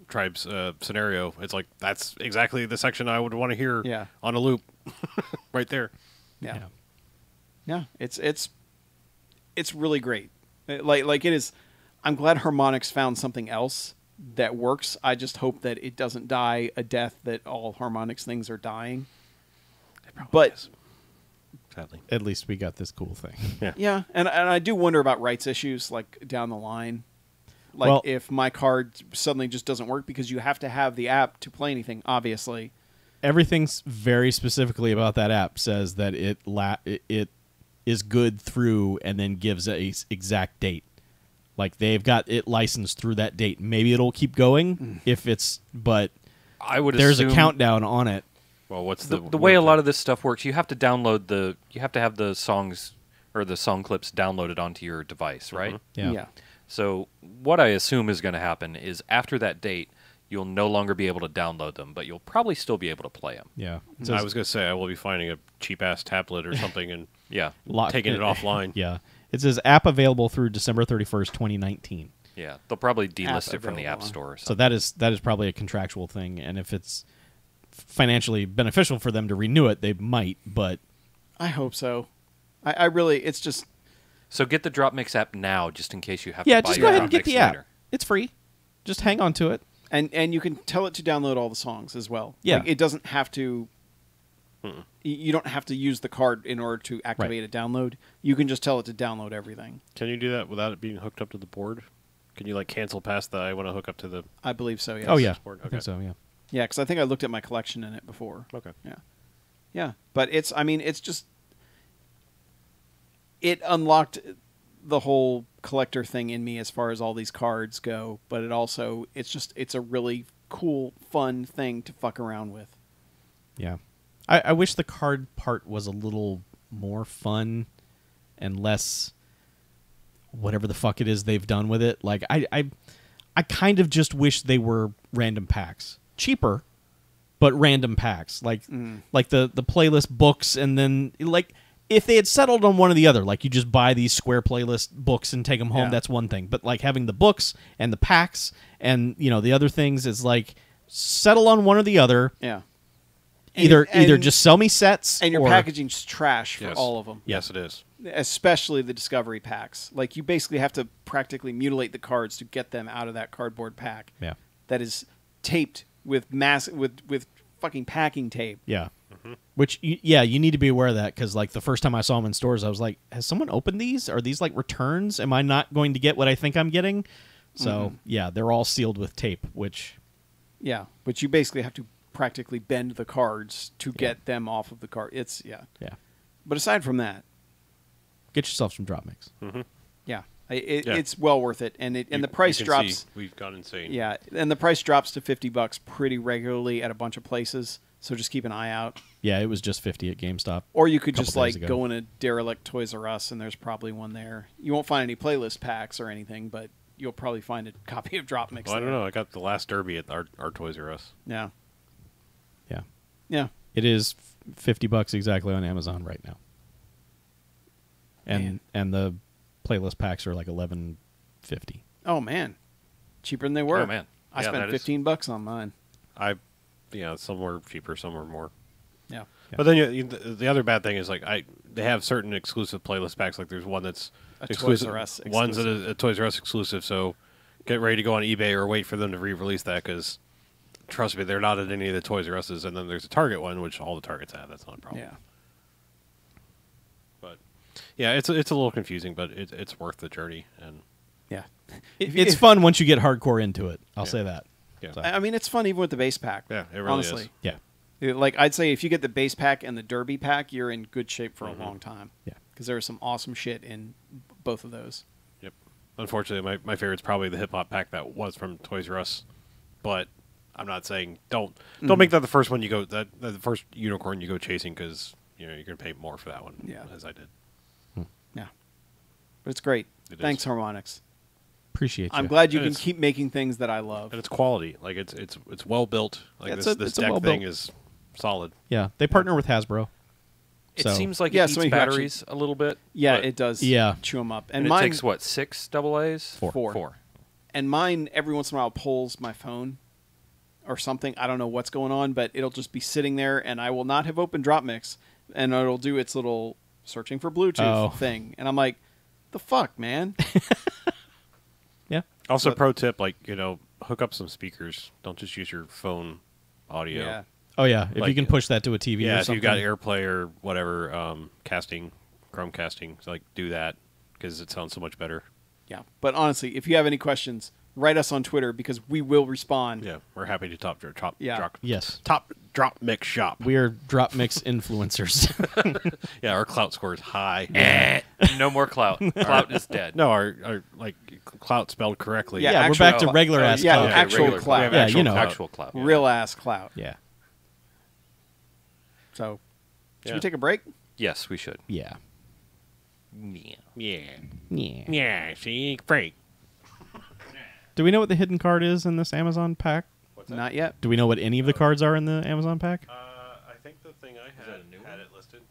A: Tribe's scenario, it's like that's exactly the section I would want to hear
B: Yeah.
A: on a loop, right there.
B: Yeah.
C: Yeah.
B: Yeah, it's really great. Like it is. I'm glad Harmonix found something else that works. I just hope that it doesn't die a death that all Harmonix things are dying.
A: It probably
B: But-
A: is. Sadly,
C: At least we got this cool thing.
B: Yeah, and I do wonder about rights issues like down the line. Like
C: Well-
B: if my card suddenly just doesn't work because you have to have the app to play anything, obviously.
C: Everything's very specifically about that app says that it is good through and then gives a exact date. Like they've got it licensed through that date. Maybe it'll keep going if it's, but
D: I would
C: there's
D: assume
C: a countdown on it.
A: well, what's
D: the way a lot of this stuff works. You have to download you have to have the songs or the song clips downloaded onto your device, right?
C: Yeah.
D: So what I assume is going to happen is after that date, you'll no longer be able to download them, but you'll probably still be able to play them.
C: Yeah. It
A: I
C: says
A: was gonna say I will be finding a cheap ass tablet or something and
D: Yeah,
A: taking it offline.
C: Yeah. It says app available through December 31st, 2019.
D: yeah. They'll probably delist it from the
B: available,
D: App
B: huh?
D: Store. Or
C: So
D: something.
C: that is probably a contractual thing, and if it's financially beneficial for them to renew it, they might. But
B: I hope so. I really, it's just
D: So get the Drop Mix app now, just in case you have
C: yeah,
D: to buy
C: just
D: your
C: go ahead
D: Drop
C: and get
D: Mix
C: the app.
D: later.
C: It's free. Just hang on to it.
B: and you can tell it to download all the songs as well.
C: Yeah.
B: Like, it doesn't have to. You don't have to use the card in order to activate a download. You can just tell it to download everything.
A: Can you do that without it being hooked up to the board? Can you cancel past the I want to hook up to the
B: I believe so. Yes.
C: Oh yeah,
A: Board,
C: I
A: okay.
C: think so. Yeah.
B: Yeah, because I think I looked at my collection in it before.
A: Okay.
B: Yeah. Yeah. But it's, I mean, it's just, it unlocked the whole collector thing in me as far as all these cards go, but it's a really cool, fun thing to fuck around with.
C: Yeah. I wish the card part was a little more fun and less whatever the fuck it is they've done with it. Like I kind of just wish they were random packs. Cheaper, but random packs. Like the playlist books, and then like if they had settled on one or the other, like you just buy these square playlist books and take them home, that's one thing. But like having the books and the packs and the other things is like settle on one or the other.
B: Yeah.
C: Either just sell me sets,
B: and your
C: or
B: packaging's trash for
A: Yes.
B: all of them.
A: Yes, it is.
B: Especially the Discovery packs. Like you basically have to practically mutilate the cards to get them out of that cardboard pack.
C: Yeah.
B: That is taped with with fucking packing tape.
C: Yeah. Which, you need to be aware of that, because like the first time I saw them in stores, I was like, has someone opened these? Are these like returns? Am I not going to get what I think I'm getting? So, yeah, they're all sealed with tape, which...
B: Yeah, but you basically have to practically bend the cards to get them off of the card.
C: Yeah.
B: But aside from that,
C: Get yourself some drop mix.
B: yeah,
A: Yeah.
B: it's well worth it, and the price
A: you can
B: drops.
A: see we've gone insane.
B: Yeah, and the price drops to $50 pretty regularly at a bunch of places. So just keep an eye out.
C: Yeah, it was just 50 at GameStop.
B: Or you could
C: Couple
B: just
C: days
B: like
C: ago.
B: go in a derelict Toys R Us, and there's probably one there. You won't find any playlist packs or anything, but you'll probably find a copy of Drop Mix.
A: Well, I
B: there.
A: don't know. I got the last Derby at our Toys R Us.
B: Yeah,
C: Yeah.
B: yeah.
C: It is $50 exactly on Amazon right now. And the playlist packs are like $11.50.
B: Oh man, cheaper than they were.
D: Oh, man.
B: I
D: Yeah,
B: spent
D: that is-
B: $15 on mine.
A: Some were cheaper, some were more.
B: Yeah.
A: But then the other bad thing is like they have certain exclusive playlist packs. Like there's one that's
B: A
A: exclusive.
B: Toys R Us
A: One's
B: exclusive.
A: a Toys R Us exclusive. So get ready to go on eBay or wait for them to re-release that, because trust me, they're not at any of the Toys R Us's. And then there's a Target one, which all the Targets have. That's not a problem.
B: Yeah.
A: But yeah, it's a little confusing, but it's worth the journey. And
B: Yeah.
C: It's fun once you get hardcore into it. I'll say that.
A: Yeah.
C: So,
B: I mean, it's fun even with the base pack.
A: Yeah, it really
B: honestly.
A: is.
C: yeah.
B: Like I'd say, if you get the base pack and the Derby pack, you're in good shape for a long time.
C: Yeah.
B: Because there's some awesome shit in both of those.
A: Yep. Unfortunately, my favorite's probably the hip hop pack that was from Toys R Us, but I'm not saying don't make that the first one you go the first unicorn you go chasing, because you're gonna pay more for that one.
B: Yeah.
A: As I did.
B: Yeah. But it's great.
A: It
B: Thanks,
A: is.
B: Harmonix.
C: Appreciate you.
B: I'm glad you
A: And
B: can
A: it's-
B: keep making things that I love.
A: And it's quality. Like it's well built. Like
B: Yeah, it's
A: this
B: a
A: deck
B: well-built-
A: thing is solid.
C: Yeah, they partner with Hasbro.
D: It
C: So-
D: seems like
B: Yeah,
D: it
B: so
D: eats
B: you can actually-
D: batteries a little bit.
B: Yeah,
D: but-
B: it does.
C: Yeah.
B: Chew them up.
D: And it
B: mine,
D: takes what, 6 AA's?
B: Four. And mine, every once in a while, pulls my phone or something. I don't know what's going on, but it'll just be sitting there, and I will not have opened Drop Mix, and it'll do its little searching for Bluetooth thing. And I'm like, the fuck, man?
C: Yeah.
A: Also,
B: But-
A: pro tip: hook up some speakers. Don't just use your phone audio.
B: Yeah.
C: Oh, yeah. If you
A: Like-
C: can push that to a TV
A: Yeah,
C: or
A: if
C: something.
A: you've got AirPlay or whatever, Chromecasting, so do that, because it sounds so much better.
B: Yeah. But honestly, if you have any questions, write us on Twitter, because we will respond.
A: Yeah, we're happy to top
B: Yeah.
C: Yes.
A: drop mix shop.
C: We are drop mix influencers.
A: Yeah, our clout score is high.
D: No more clout. Clout is dead.
A: No, our clout spelled correctly.
B: Yeah,
C: Yeah, we're
B: actual
C: back to
B: clout.
C: regular ass
B: Yeah,
C: clout.
B: actual
D: regular
B: clout.
A: We have
C: Yeah,
A: actual
C: you know.
A: clout.
D: Actual clout.
B: Real ass clout.
C: Yeah.
B: So, should
A: Yeah.
B: we take a break?
D: Yes, we should.
C: Yeah.
D: Yeah.
A: Yeah.
C: Yeah.
A: Yeah, see, break.
C: Do we know what the hidden card is in this Amazon pack?
A: What's that?
B: Not yet.
C: Do we know what any of the cards are in the Amazon pack?
A: I think the thing I
D: that a new
A: had
D: one?
A: it listed.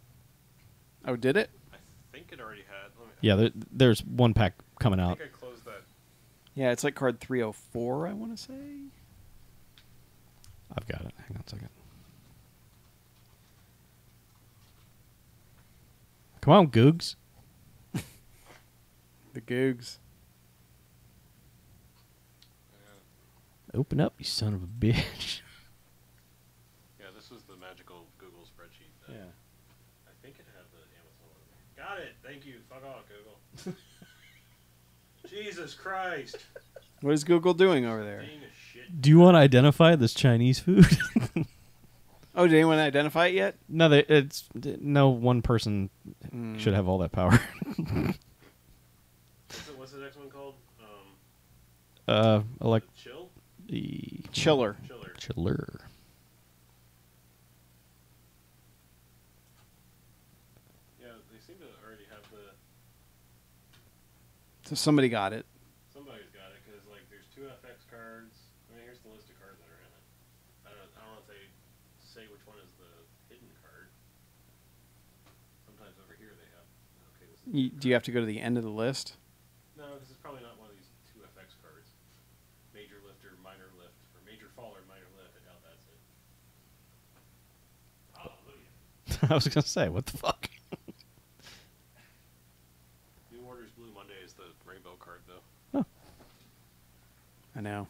B: Oh, did it?
A: I think it already had. Let me,
C: Yeah, there's one pack coming
A: I
C: out.
A: think I closed that.
B: Yeah, it's like card 304, I want to say.
C: I've got it. Hang on a second. Come on, Googs.
B: The Googs.
C: Open up, you son of a bitch.
A: Yeah, this was the magical Google spreadsheet. That
B: Yeah.
A: I think it had the Amazon one. Got it. Thank you. Fuck off, Google. Jesus Christ.
B: What is Google doing over there?
A: Being a shit.
C: Do you want to identify this Chinese food?
B: Oh, did anyone identify it yet?
C: No, no one person should have all that power.
A: Chill?
B: Chiller.
C: Chiller.
A: Yeah, they seem to already have the...
B: So somebody got it.
A: Somebody's got it, because, like, there's 2 FX cards. I mean, here's the list of cards that are in it. I don't know if they say which one is the hidden card. Sometimes over here they have... Okay, this is
B: Do you have to go to the end of the list?
A: No, because it's probably not one of these 2 FX cards. Major lift or minor lift, or major fall or minor lift. I doubt that's it. Hallelujah.
C: I was gonna say, what the fuck?
A: New Orders Blue Monday is the rainbow card, though.
B: I know.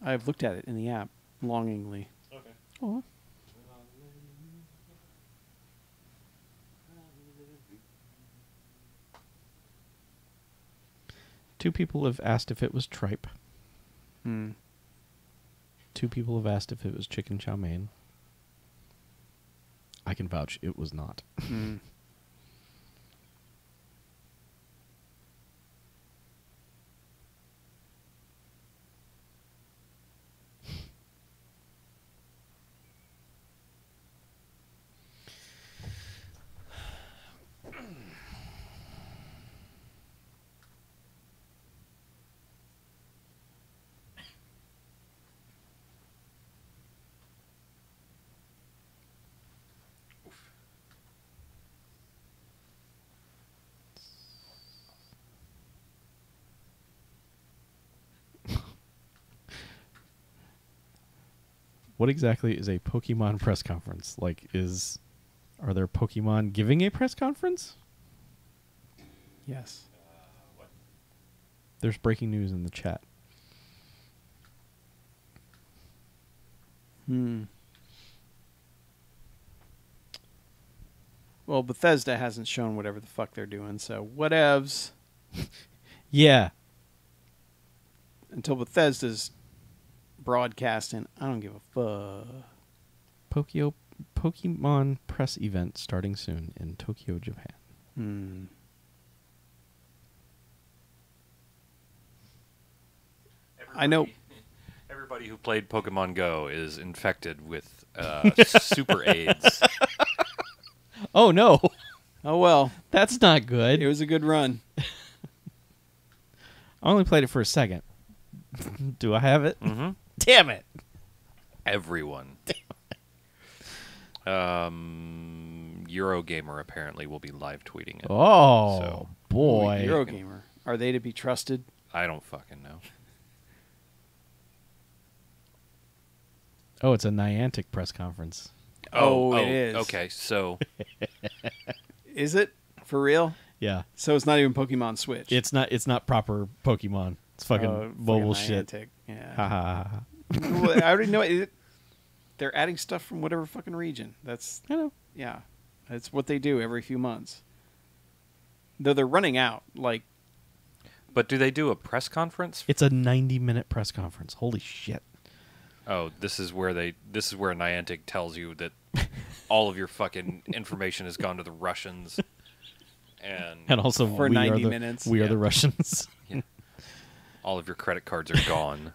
B: I've looked at it in the app longingly.
A: Okay.
C: Oh. Two people have asked if it was tripe.
B: Hmm.
C: 2 people have asked if it was chicken chow mein. I can vouch it was not.
B: Hmm.
C: What exactly is a Pokemon press conference? Like, are there Pokemon giving a press conference?
B: Yes.
A: What?
C: There's breaking news in the chat.
B: Hmm. Well, Bethesda hasn't shown whatever the fuck they're doing, so whatevs.
C: Yeah.
B: Until Bethesda's broadcasting, I don't give a fuck.
C: Pokemon press event starting soon in Tokyo, Japan.
B: Hmm. I know.
D: Everybody who played Pokemon Go is infected with super AIDS.
C: Oh no,
B: Oh well,
C: that's not good.
B: it was a good run.
C: I only played it for a second. Do I have it?
D: Mm-hmm.
C: Damn it!
D: Everyone. Eurogamer apparently will be live tweeting it.
C: Oh
D: So-
C: boy!
B: Eurogamer. Are they to be trusted?
D: I don't fucking know.
C: Oh, it's a Niantic press conference.
B: Oh, it is.
D: Okay, so
B: Is it? For real?
C: Yeah,
B: So it's not even Pokemon Switch.
C: it's not proper Pokemon. It's fucking
B: Oh,
C: mobile
B: fucking
C: shit.
B: Niantic. Yeah.
C: Ha ha ha, ha.
B: Well, I already know it. They're adding stuff from whatever fucking region. That's
C: I know.
B: yeah. That's what they do every few months. Though they're running out. Like
D: but do they do a press conference?
C: It's a 90-minute press conference. Holy shit!
D: Oh, this is where Niantic tells you that all of your fucking information has gone to the Russians,
C: And also
B: For
C: we
B: 90
C: are
B: minutes.
C: We are
D: Yeah.
C: the Russians.
D: yeah, all of your credit cards are gone.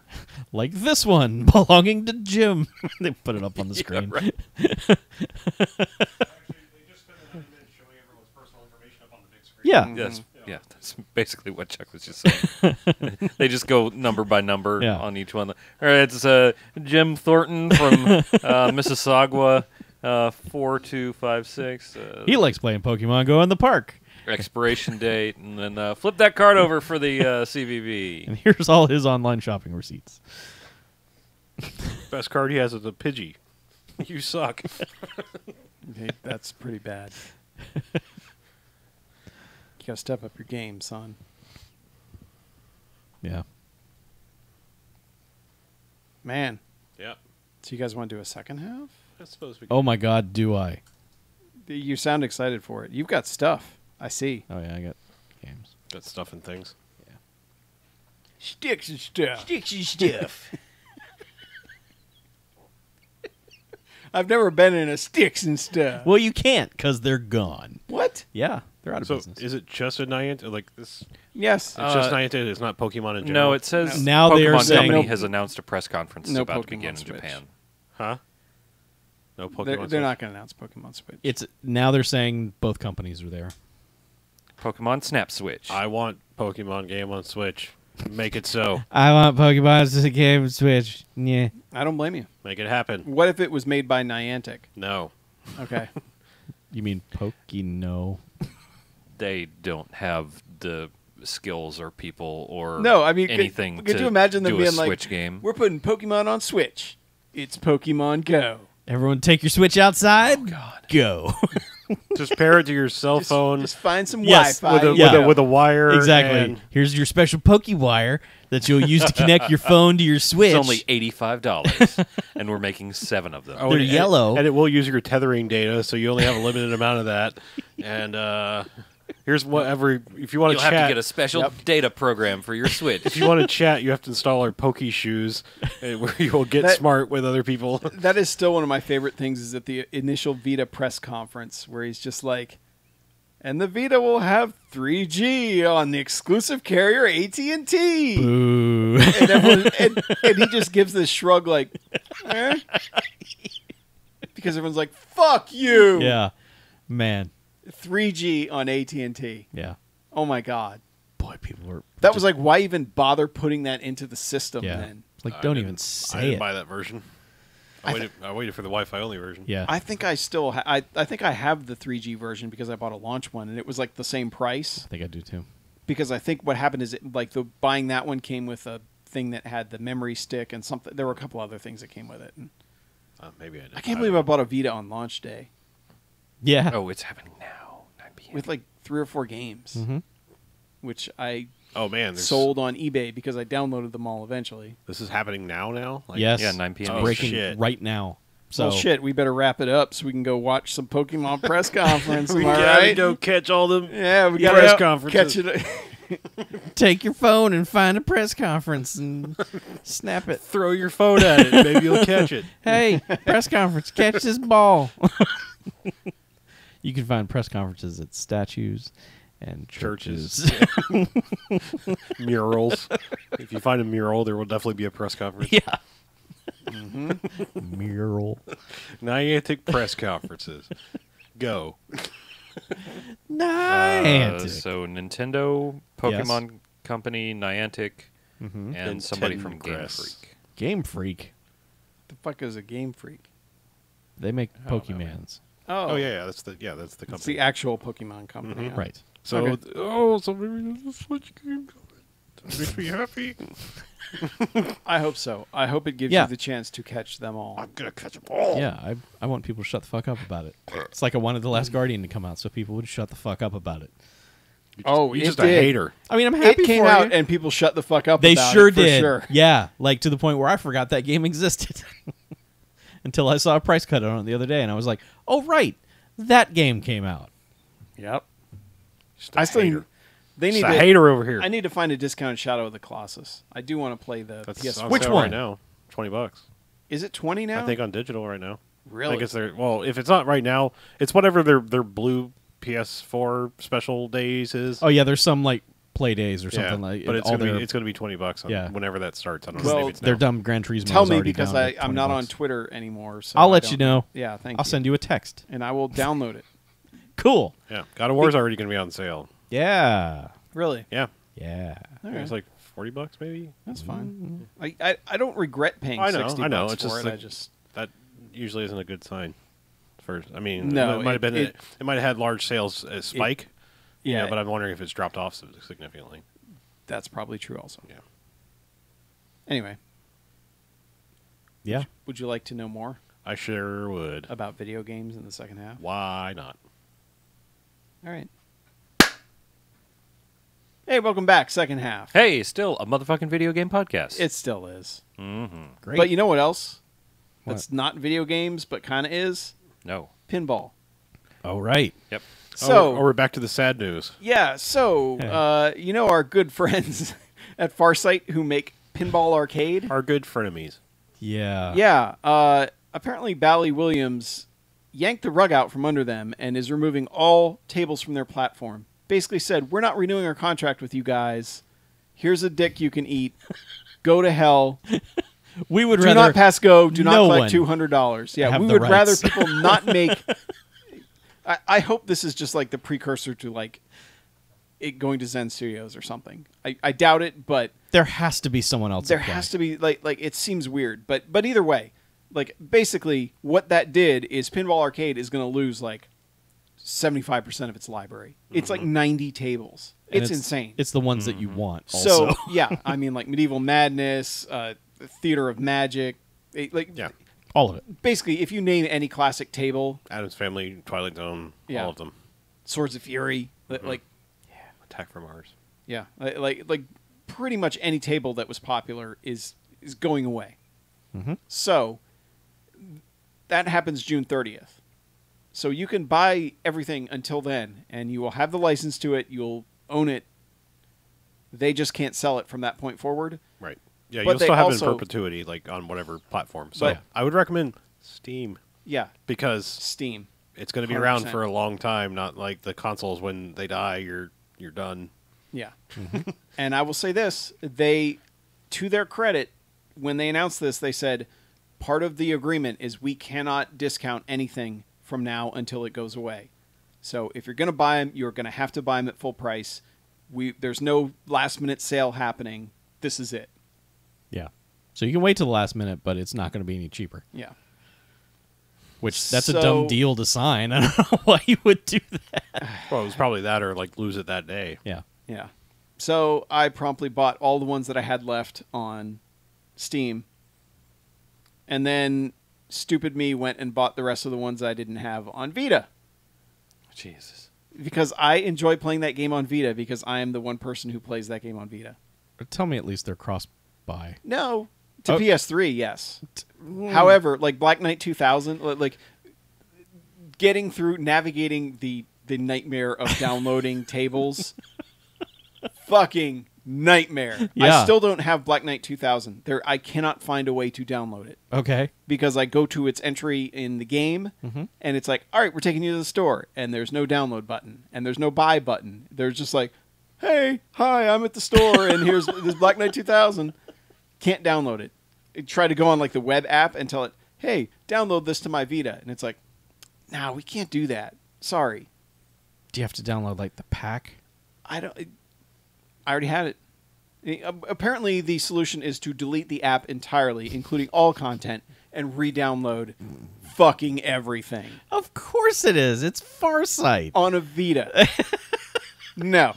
C: Like this one belonging to Jim. They put it up on the
D: Yeah,
C: screen.
D: right.
A: Actually, they just spent the 90 minutes showing everyone's personal information up on the big screen.
C: Yeah.
D: Yes, yeah, that's basically what Chuck was just saying. They just go number by number
C: Yeah.
D: on each one. All right, it's Jim Thornton from Mississauga, 4256.
C: He likes playing Pokemon Go in the park.
D: Expiration date, and then flip that card over for the CVV.
C: And here's all his online shopping receipts.
A: Best card he has is a Pidgey. You suck.
B: hey, that's pretty bad. You gotta step up your game, son.
C: Yeah.
B: Man.
A: Yeah.
B: So you guys want to do a second half?
A: I suppose we
C: Oh my God, do I?
B: You sound excited for it. You've got stuff. I see.
C: Oh yeah, I got games.
A: got stuff and things.
B: Sticks and stuff.
C: Sticks and stuff.
B: I've never been in a sticks and stuff.
C: Well, you can't because they're gone.
B: What?
C: Yeah, they're out of
A: So
C: business.
A: is it just a Niantic? Like this?
B: Yes.
A: It's just Niantic. It's not Pokemon in general.
D: No, it says
C: Now they are
D: Pokemon
C: saying-
D: Company
B: No-
D: has announced a press conference
B: no
D: about to
B: Pokemon
D: begin in
B: Switch.
D: Japan.
A: Huh? No Pokemon.
B: They're
A: Switch?
B: not going to announce Pokemon Switch.
C: It's now they're saying both companies are there.
D: Pokemon Snap Switch.
A: I want Pokemon game on Switch. Make it so.
C: I want Pokemon game Switch. Yeah.
B: I don't blame you.
A: Make it happen.
B: What if it was made by Niantic?
A: No.
B: Okay.
C: You mean Pokino?
D: They don't have the skills or people or
B: No, I mean,
D: anything
B: could
D: to
B: you imagine them
D: do
B: being
D: a
B: like,
D: Switch game.
B: we're putting Pokemon on Switch. It's Pokemon Go.
C: Everyone take your Switch outside.
D: Oh, God.
C: Go.
A: Just pair it to your cell phone
B: Just find some
C: Yes,
B: Wi-Fi.
A: with a wire.
C: Exactly.
A: and-
C: Here's your special PokeWire that you'll use to connect your phone to your Switch.
D: It's only $85, and we're making 7 of them.
A: Oh,
C: They're
A: and-
C: yellow.
A: and it will use your tethering data, so you only have a limited amount of that. And here's whatever if you want
D: You'll
A: to chat.
D: have to get a special data program for your Switch.
A: If you want to chat, you have to install our Poke Shoes, where you will get
B: That-
A: smart with other people.
B: That is still one of my favorite things is at the initial Vita press conference where he's just like, and the Vita will have 3G on the exclusive carrier AT&T.
C: Boo.
B: And, and he just gives this shrug like, eh? Because everyone's like, fuck you.
C: Yeah. Man.
B: 3G on AT&T.
C: Yeah.
B: Oh my God.
C: Boy, people were.
B: That was like, why even bother putting that into the system
C: Yeah.
B: then?
C: Like, don't even
A: I
C: say
A: didn't
C: it.
A: buy that version. I waited for the Wi-Fi only version.
C: Yeah.
B: I think I still I think I have the 3G version because I bought a launch one and it was like the same price.
C: I think I do too.
B: Because I think what happened is buying that one came with a thing that had the memory stick and something. There were a couple other things that came with it. And
A: Maybe I did.
B: I can't believe I bought a Vita on launch day
C: Yeah.
D: Oh, it's happening now. 9 p.m.
B: with like 3 or 4 games,
C: Mhm.
B: which I
A: Oh man,
B: sold on eBay because I downloaded them all eventually.
A: This is happening now. Like,
C: Yes.
D: Yeah, 9 p.m.
A: Oh,
C: Breaking
A: shit.
C: right now. So
B: Well, shit, we better wrap it up so we can go watch some Pokemon press conference.
A: we
B: am I
A: gotta
B: right?
A: go catch all them.
B: Yeah, we
A: press
B: gotta
A: conferences.
B: catch it.
C: take your phone and find a press conference and snap it.
A: Throw your phone at it. Maybe you'll catch it.
C: Hey, press conference, catch this ball. You can find press conferences at statues and churches.
A: Murals. If you find a mural, there will definitely be a press conference.
C: Yeah. Mural.
A: Niantic press conferences. Go.
C: Niantic.
D: So Nintendo, Pokemon Company, Niantic,
C: Mhm.
D: and somebody from Game
A: Nintendo.
D: Freak.
C: Game Freak.
B: The fuck is a Game Freak?
C: They make
A: I don't know.
C: Pokemans.
B: Oh,
A: Oh yeah, that's the company.
B: it's the actual Pokemon company.
A: Mhm.
B: huh?
C: Right.
A: So
B: Okay.
A: so maybe there's a Switch game coming. That makes me happy.
B: I hope so. I hope it gives
C: Yeah.
B: you the chance to catch them all.
A: I'm gonna catch them all.
C: Yeah, I want people to shut the fuck up about it. It's like I wanted The Last Guardian to come out so people would shut the fuck up about it.
B: Oh,
A: You're
B: it
A: just a
B: did.
A: hater.
C: I mean, I'm
B: It
C: happy
B: came
C: for
B: out
C: you.
B: and people shut the fuck up
C: They
B: about
C: sure
B: it, for
C: did.
B: sure.
C: Yeah, like to the point where I forgot that game existed until I saw a price cut on it the other day, and I was like, "Oh right, that game came out."
B: Yep.
A: Just a
B: I still
A: hater.
B: they need
A: Just a
B: to,
A: hater over here.
B: I need to find a discounted Shadow of the Colossus. I do want to play the
A: That's
B: PS4.
A: on
C: Which
A: sale
C: one?
A: right now? $20.
B: Is it 20 now?
A: I think on digital right now.
B: Really?
A: I guess they're if it's not right now, it's whatever their blue PS4 special days is.
C: Oh yeah, there's some like play days or something like.
A: but it's
C: all
A: gonna
C: their,
A: be $20 on
C: Yeah.
A: whenever that starts. I don't
B: Well,
A: know. Maybe it's
C: their
A: now.
C: dumb Gran Turismo.
B: Tell
C: is
B: me
C: already
B: because
C: down to
B: I'm not on
C: $20.
B: Twitter anymore. So
C: I'll
B: I
C: let
B: don't
C: you know.
B: Yeah, thank
C: I'll
B: you.
C: send you a text.
B: And I will download it.
C: Cool.
A: Yeah, God of War's already gonna be on sale.
C: Yeah.
B: Really?
A: Yeah,
C: Yeah.
B: All
A: it's
B: right.
A: like $40 maybe.
B: That's fine. I don't regret paying
A: I know,
B: 60
A: I know.
B: bucks
A: It's
B: for
A: just
B: it.
A: like-
B: I just
A: That usually isn't a good sign. First, I mean,
B: No,
A: it might have been.
B: it-
A: It might have had large sales spike.
B: yeah,
A: But I'm wondering if it's dropped off significantly.
B: that's probably true also.
A: Yeah.
B: Anyway,
C: Yeah.
B: would you like to know more
A: I sure would.
B: about video games in the second half?
A: Why not?
B: All right. Hey, welcome back. Second half.
D: Hey, still a motherfucking video game podcast.
B: It still is.
D: Mm-hmm.
C: Great.
B: But you know what else?
C: What?
B: That's not video games, but kind of is?
D: No.
B: Pinball.
C: Oh right.
D: Yep.
B: So,
A: we're back to the sad news.
B: yeah, so, you know our good friends at Farsight who make Pinball Arcade?
A: Our good frenemies.
C: Yeah.
B: Yeah, apparently Bally Williams yanked the rug out from under them and is removing all tables from their platform. Basically said, we're not renewing our contract with you guys. Here's a dick you can eat. Go to hell.
C: We would
B: Do
C: rather
B: not pass go. Do not
C: no
B: collect
C: one
B: $200. Yeah,
C: have
B: we
C: the
B: would rather
C: rights.
B: people not make... I hope this is just like the precursor to like it going to Zen Studios or something. I doubt it, but
C: There has to be someone else.
B: there has to be like it seems weird, but either way, like basically what that did is Pinball Arcade is going to lose like 75% of its library. It's like 90 tables.
C: And
B: It's insane.
C: It's the ones that you want.
B: So
C: Also.
B: yeah, I mean like Medieval Madness, Theater of Magic,
A: Yeah.
C: All of it.
B: basically if you name any classic table,
A: Adam's Family, Twilight Zone,
B: Yeah.
A: all of them.
B: Swords of Fury, like
A: Attack from Mars.
B: yeah, like pretty much any table that was popular is going away. So that happens June 30th. So you can buy everything until then, and you will have the license to it. You'll own it. They just can't sell it from that point forward.
A: Right. Yeah,
B: But
A: you'll
B: they
A: still have it
B: also-
A: in perpetuity, like on whatever platform. So
B: But-
A: I would recommend Steam
B: Yeah,
A: because
B: Steam.
A: it's going to be around
B: 100%.
A: for a long time. Not like the consoles when they die, you're done.
B: Yeah. And I will say this, they, to their credit, when they announced this, they said part of the agreement is we cannot discount anything from now until it goes away. So if you're going to buy them, you're going to have to buy them at full price. There's no last minute sale happening. This is it.
C: Yeah. So you can wait till the last minute, but it's not going to be any cheaper.
B: Yeah.
C: Which that's
B: So-
C: a dumb deal to sign. I don't know why you would do that.
A: Well, it was probably that or like lose it that day.
C: Yeah.
B: Yeah. So I promptly bought all the ones that I had left on Steam. And then stupid me went and bought the rest of the ones I didn't have on Vita.
D: Jesus.
B: Because I enjoy playing that game on Vita because I am the one person who plays that game on Vita.
C: Tell me at least they're cross-buy.
B: No. To
C: Oh.
B: PS3, yes. However, like Black Knight 2000, like getting through, navigating the nightmare of downloading tables, fucking nightmare.
C: Yeah.
B: I still don't have Black Knight 2000. I cannot find a way to download it
C: Okay.
B: because I go to its entry in the game, and it's like, all right, we're taking you to the store, and there's no download button, and there's no buy button. There's just like, hey, hi, I'm at the store, and here's this Black Knight 2000. Can't download it. I try to go on like the web app and tell it, hey, download this to my Vita, and it's like, no, we can't do that. Sorry,
C: Do you have to download like the pack?
B: I don't. I already had it. Apparently, the solution is to delete the app entirely, including all content, and re-download fucking everything
C: Of course it is. It's Farsight.
B: on a Vita. No.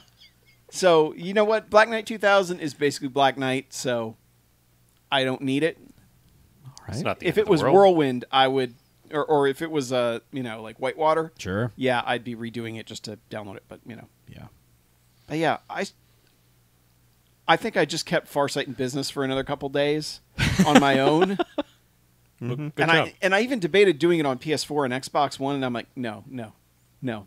B: So, you know what? Black Knight 2000 is basically Black Knight, so I don't need it.
C: All
D: It's
C: right.
D: not the
B: If
D: end
B: it
D: of the
B: was
D: world.
B: Whirlwind, I would, or if it was, like Whitewater,
C: Sure.
B: yeah, I'd be redoing it just to download it, but,
C: Yeah.
B: But yeah, I think I just kept Farsight in business for another couple days on my own.
A: Good
B: And
A: job.
B: I even debated doing it on PS4 and Xbox One, and I'm like, no.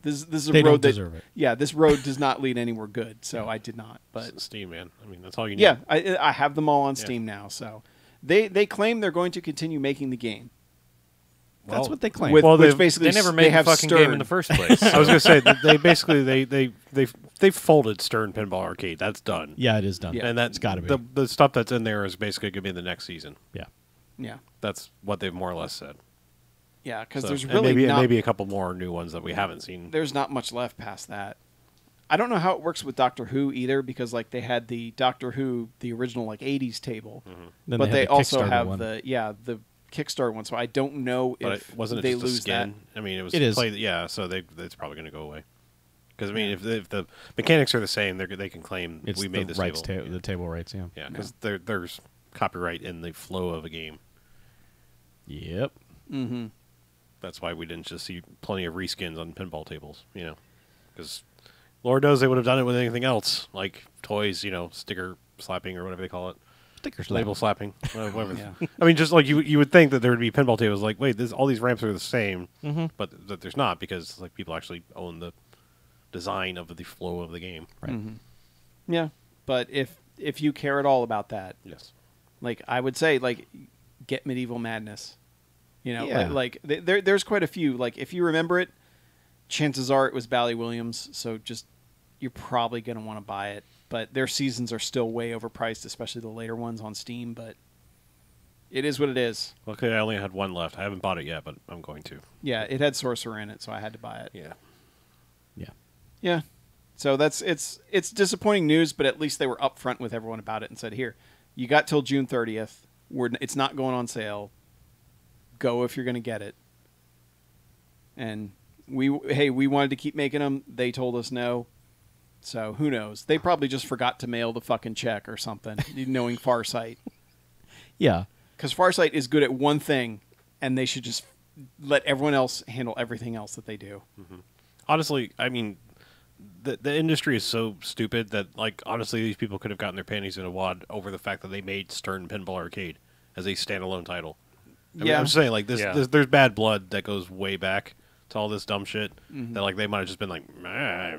B: This is a
C: They
B: road
C: don't
B: that
C: deserve it.
B: Yeah, this road does not lead anywhere good, so I did not. But
A: Steam, man. I mean, that's all you need.
B: yeah, I have them all on Steam now. So they claim they're going to continue making the game.
C: That's what they claim.
B: Which
A: they've-
B: basically
D: They never
B: they
D: made the
B: have
D: fucking
B: Stern.
D: game in the first place.
A: I was gonna say that they basically they folded Stern Pinball Arcade. That's done.
C: Yeah, it is done.
B: Yeah.
A: And that's
C: got to be.
A: the stuff that's in there is basically gonna be in the next season.
C: Yeah.
B: Yeah,
A: That's what they've more or less said.
B: yeah, because
A: So-
B: there's
A: and
B: really
A: maybe
B: not
A: maybe a couple more new ones that we haven't seen.
B: there's not much left past that. I don't know how it works with Doctor Who either, because like they had the Doctor Who, the original like '80s table,
C: Then
B: but
C: had
B: they
C: the
B: also
C: Kickstarter
B: have
C: one.
B: the Kickstarter one. So I don't know
A: But
B: if
A: it wasn't
B: they
A: it just a
B: lose
A: skin? I mean, it was
C: It is.
A: played. Yeah, so it's probably going to go away. Because I mean, if the mechanics are the same, they can claim
C: It's
A: we made
C: the
A: this
C: rights
A: table.
C: the table rights. Yeah.
A: Yeah, because there's copyright in the flow of a game.
C: Yep.
B: that. Mm-hmm.
A: That's why we didn't just see plenty of reskins on pinball tables. Because Lord knows they would have done it with anything else, like toys. Sticker slapping or whatever they call it.
C: Stickers.
A: Label slapping, whatever.
B: Yeah.
A: I mean, just like you would think that there would be pinball tables. Like, wait, all these ramps are the same, but that there's not because like people actually own the design of the flow of the game.
C: Right.
B: Yeah, but if you care at all about that,
A: Yes.
B: like I would say, like get Medieval Madness. You know,
C: Yeah.
B: there's quite a few. Like, if you remember it, chances are it was Bally Williams. So just you're probably going to want to buy it. But their seasons are still way overpriced, especially the later ones on Steam. But it is what it is.
A: Okay, I only had one left. I haven't bought it yet, but I'm going to.
B: Yeah, it had Sorcerer in it, so I had to buy it.
A: Yeah.
C: Yeah.
B: Yeah. So it's disappointing news, but at least they were upfront with everyone about it and said, "Here, you got till June 30th. It's not going on sale. Go if you're going to get it." And we wanted to keep making them. They told us no. So who knows? They probably just forgot to mail the fucking check or something, knowing Farsight.
C: Yeah.
B: Because Farsight is good at one thing, and they should just let everyone else handle everything else that they do.
A: Honestly, I mean, the industry is so stupid that, like, honestly, these people could have gotten their panties in a wad over the fact that they made Stern Pinball Arcade as a standalone title. I mean,
B: Yeah.
A: I'm just saying, like,
D: Yeah.
A: there's bad blood that goes way back to all this dumb shit that, like, they might have just been like, meh.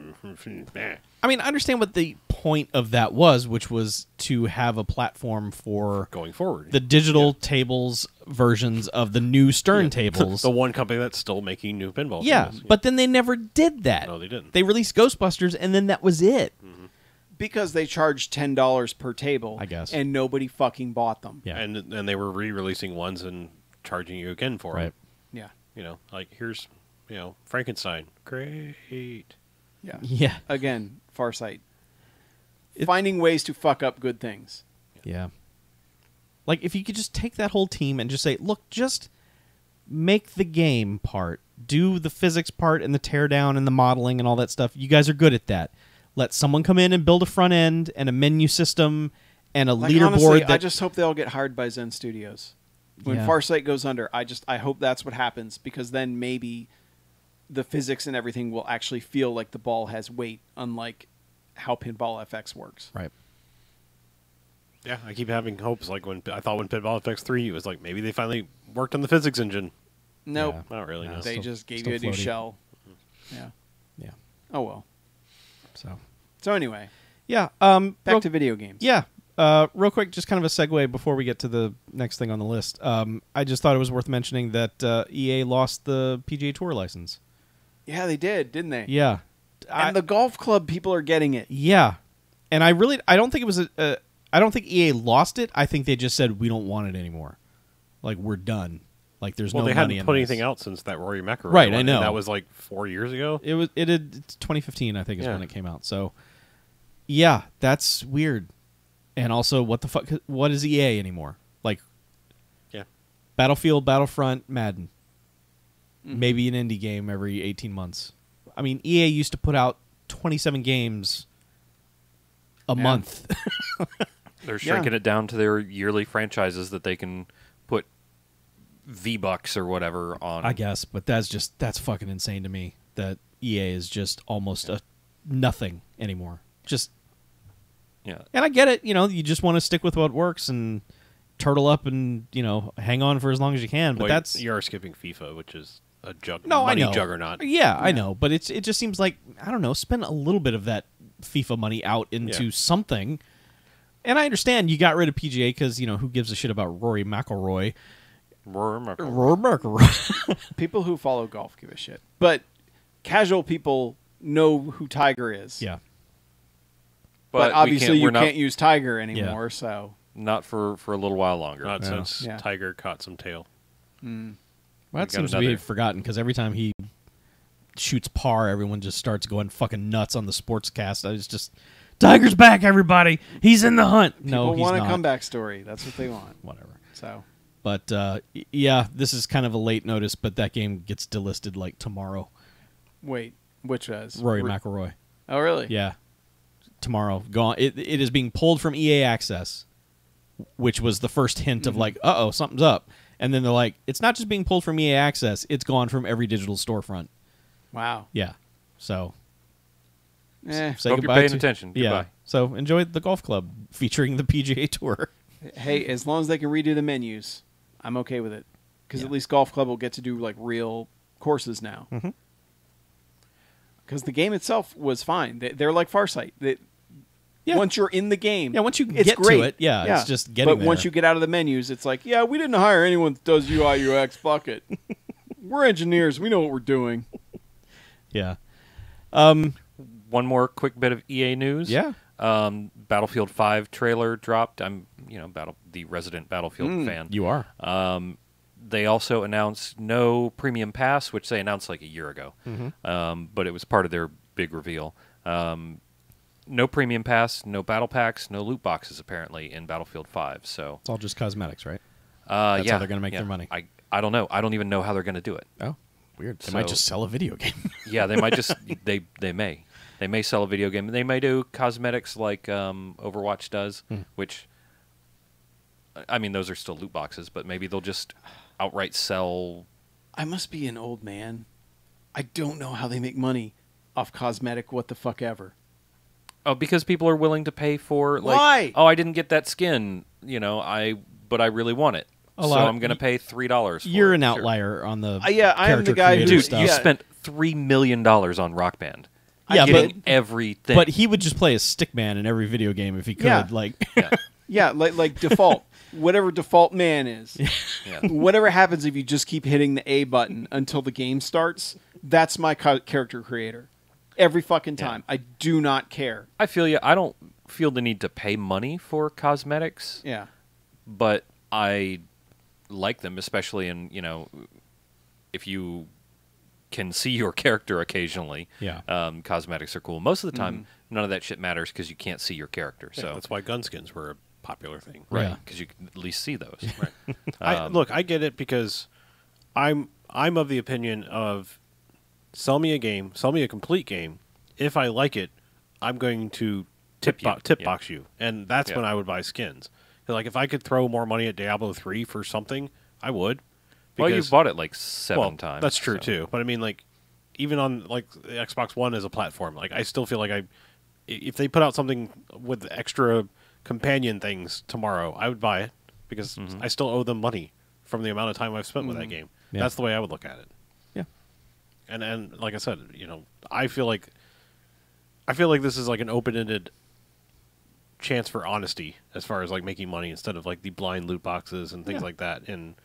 C: I mean, I understand what the point of that was, which was to have a platform for
A: Going forward.
C: the digital tables versions of the new Stern tables.
A: The one company that's still making new pinball
C: Yeah,
A: tables.
C: but then they never did that.
A: No, they didn't.
C: They released Ghostbusters, and then that was it.
B: Because they charged $10 per table,
C: I guess.
B: and nobody fucking bought them.
C: Yeah.
A: And they were re-releasing ones and charging you again for
C: Right.
A: them.
B: Yeah.
A: You know, like, here's, you know, Frankenstein. Great.
B: Yeah.
C: Yeah.
B: Again, Farsight. Finding ways to fuck up good things.
C: Yeah. Like, if you could just take that whole team and just say, look, just make the game part. Do the physics part and the teardown and the modeling and all that stuff. You guys are good at that. Let someone come in and build a front end and a menu system and a
B: Like,
C: leaderboard.
B: honestly, I
C: that
B: just hope they all get hired by Zen Studios. When
C: Yeah.
B: Farsight goes under, I hope that's what happens, because then maybe the physics and everything will actually feel like the ball has weight, unlike how Pinball FX works.
C: Right.
A: Yeah, I keep having hopes. Like, when I thought when Pinball FX 3, it was like, maybe they finally worked on the physics engine.
B: Nope.
C: Yeah.
A: Not really,
C: No.
A: no.
B: They
C: Still-
B: just gave
C: still
B: you a new
C: floaty.
B: shell. Yeah.
C: Yeah.
B: Oh, well.
C: So.
B: So anyway,
C: Yeah.
B: back to video games.
C: Yeah. Real quick, just kind of a segue before we get to the next thing on the list. I just thought it was worth mentioning that EA lost the PGA Tour license.
B: Yeah, they did, didn't they?
C: Yeah.
B: And the golf club people are getting it.
C: Yeah. And I don't think it was I don't think EA lost it. I think they just said we don't want it anymore. Like, we're done. Like, there's
A: Well,
C: no
A: they
C: money
A: hadn't
C: in
A: put
C: this.
A: anything out since that Rory McIlroy
C: Right,
A: one,
C: I know.
A: and that was like 4 years ago.
C: It's 2015, I think, is
A: Yeah.
C: when it came out. So, yeah, that's weird. And also, what the fuck? What is EA anymore? Like,
A: Yeah.
C: Battlefield, Battlefront, Madden.
B: Mm-hmm.
C: Maybe an indie game every 18 months. I mean, EA used to put out 27 games a
B: Yeah.
C: month.
D: They're shrinking it down to their yearly franchises that they can put V-Bucks or whatever on.
C: I guess, but that's fucking insane to me that EA is just almost a nothing anymore. Just,
D: Yeah.
C: and I get it, you just want to stick with what works and turtle up and, hang on for as long as you can, but
A: Well,
C: that's
A: you are skipping FIFA, which is a
C: no,
A: money
C: I know.
A: juggernaut.
C: Yeah, I know, but it just seems like, I don't know, spend a little bit of that FIFA money out into
A: Yeah.
C: something. And I understand you got rid of PGA because, who gives a shit about Rory McIlroy?
A: Rory McIlroy.
C: Rory McIlroy.
B: People who follow golf give a shit. But casual people know who Tiger is.
C: Yeah.
B: But
D: we
B: obviously you
D: we're not-
B: can't use Tiger anymore, so...
D: Not for a little while longer.
A: Not
C: Yeah.
A: since
B: Yeah.
A: Tiger caught some tail.
C: Well,
D: We
C: that
D: got
C: seems to be
D: another-
C: forgotten because every time he shoots par, everyone just starts going fucking nuts on the sportscast. It's just, Tiger's back, everybody. He's in the hunt. No,
B: People
C: he's
B: want
C: not.
B: a comeback story. That's what they want.
C: Whatever.
B: So,
C: But yeah, this is kind of a late notice, but that game gets delisted like tomorrow.
B: wait, which was?
C: Rory McIlroy.
B: Oh, really?
C: Yeah, tomorrow. Gone. It is being pulled from EA Access, which was the first hint of like, uh-oh, something's up. And then they're like, it's not just being pulled from EA Access, it's gone from every digital storefront.
B: Wow.
C: Yeah. So
B: Eh.
C: say
D: Hope you're
C: goodbye
D: paying
C: to-
D: attention.
C: Yeah.
D: Goodbye.
C: So enjoy the golf club featuring the PGA Tour.
B: Hey, as long as they can redo the menus, I'm okay with it. Because
C: Yeah.
B: at least Golf Club will get to do like real courses now.
C: Mhm.
B: Because the game itself was fine. They're like Farsight.
C: Yeah.
B: Once you're in the game.
C: Yeah, once you
B: it's
C: get
B: great.
C: to it, yeah, it's just getting
B: But
C: there.
B: once you get out of the menus, it's like, yeah, we didn't hire anyone that does UI UX. Fuck it. We're engineers. We know what we're doing.
C: Yeah.
D: One more quick bit of EA news.
C: Yeah.
D: Battlefield 5 trailer dropped. I'm, the resident Battlefield fan.
C: You are.
D: They also announced no premium pass, which they announced like a year ago. But it was part of their big reveal. No premium pass, no battle packs, no loot boxes apparently in Battlefield 5. So
C: It's all just cosmetics, right?
D: That's
C: how they're gonna make their money.
D: I don't know. I don't even know how they're going to do it.
C: Oh, weird. They might
D: So-
C: just sell a video game.
D: Yeah, they might just they may sell a video game. They may do cosmetics like Overwatch does, which I mean those are still loot boxes, but maybe they'll just outright sell.
B: I must be an old man. I don't know how they make money off cosmetic what the fuck ever.
D: Oh, because people are willing to pay for like,
B: Why?
D: oh, I didn't get that skin, but I really want it. So I'm going to pay $3 for
C: You're
D: it.
C: an
D: Sure.
C: outlier on the
B: Yeah, I am the
C: character
B: guy who-
C: creator
D: Dude,
C: stuff.
D: you
B: Yeah.
D: spent $3 million on Rock Band.
C: Yeah,
D: getting everything.
C: but he would just play a stickman in every video game if he could.
B: Yeah.
C: Like,
D: yeah.
B: Yeah, like default. Whatever default man is.
D: Yeah.
B: Whatever happens if you just keep hitting the A button until the game starts, that's my character creator. Every fucking time. I do not care.
D: I feel you. I don't feel the need to pay money for cosmetics,
B: Yeah.
D: but I like them, especially in, if you can see your character occasionally.
C: Yeah.
D: Cosmetics are cool. Most of the time, none of that shit matters because you can't see your character.
A: Yeah,
D: So
A: that's why gun skins were a popular thing.
D: right,
C: Yeah.
D: because you can at least see those.
A: Right. Look, I get it because I'm of the opinion of sell me a game, sell me a complete game. If I like it, I'm going to tip box you, and that's
D: Yeah.
A: when I would buy skins. Like if I could throw more money at Diablo 3 for something, I would.
D: Well,
A: Because-
D: you've bought it like seven times.
A: That's true
D: so.
A: too. But I mean, like, even on like the Xbox One as a platform, like I still feel like if they put out something with extra companion things tomorrow, I would buy it because I still owe them money from the amount of time I've spent with that game.
C: Yeah.
A: That's the way I would look at it.
C: yeah.
A: And like I said, I feel like this is like an open-ended chance for honesty as far as like making money instead of like the blind loot boxes and things like that, and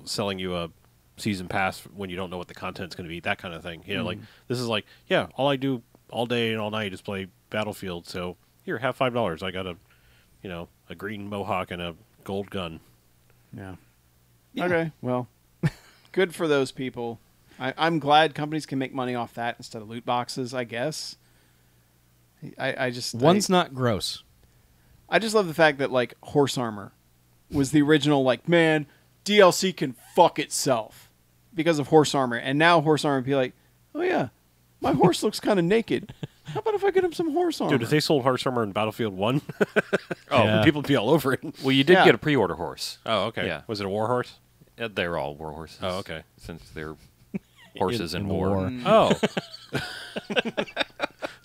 A: selling you a season pass when you don't know what the content's going to be, that kind of thing. Like this is like, yeah, all I do all day and all night is play Battlefield, so here, have $5. I got a green mohawk and a gold gun.
B: Yeah. Okay, well, good for those people. I'm glad companies can make money off that instead of loot boxes, I guess. I just...
C: One's not gross.
B: I just love the fact that, like, Horse Armor was the original, like, man, DLC can fuck itself because of Horse Armor. And now Horse Armor would be like, oh, yeah, my horse looks kind of naked. How about if I get him some horse armor?
A: Dude, if they sold Horse Armor in Battlefield 1,
C: Yeah.
A: people would be all over it.
D: Well, you did
B: Yeah.
D: get a pre-order horse.
A: Oh, okay.
D: Yeah.
A: Was it a war horse?
D: They're all war horses.
A: Oh, okay.
D: Since they're horses in,
C: in
D: war.
C: war.
A: Oh.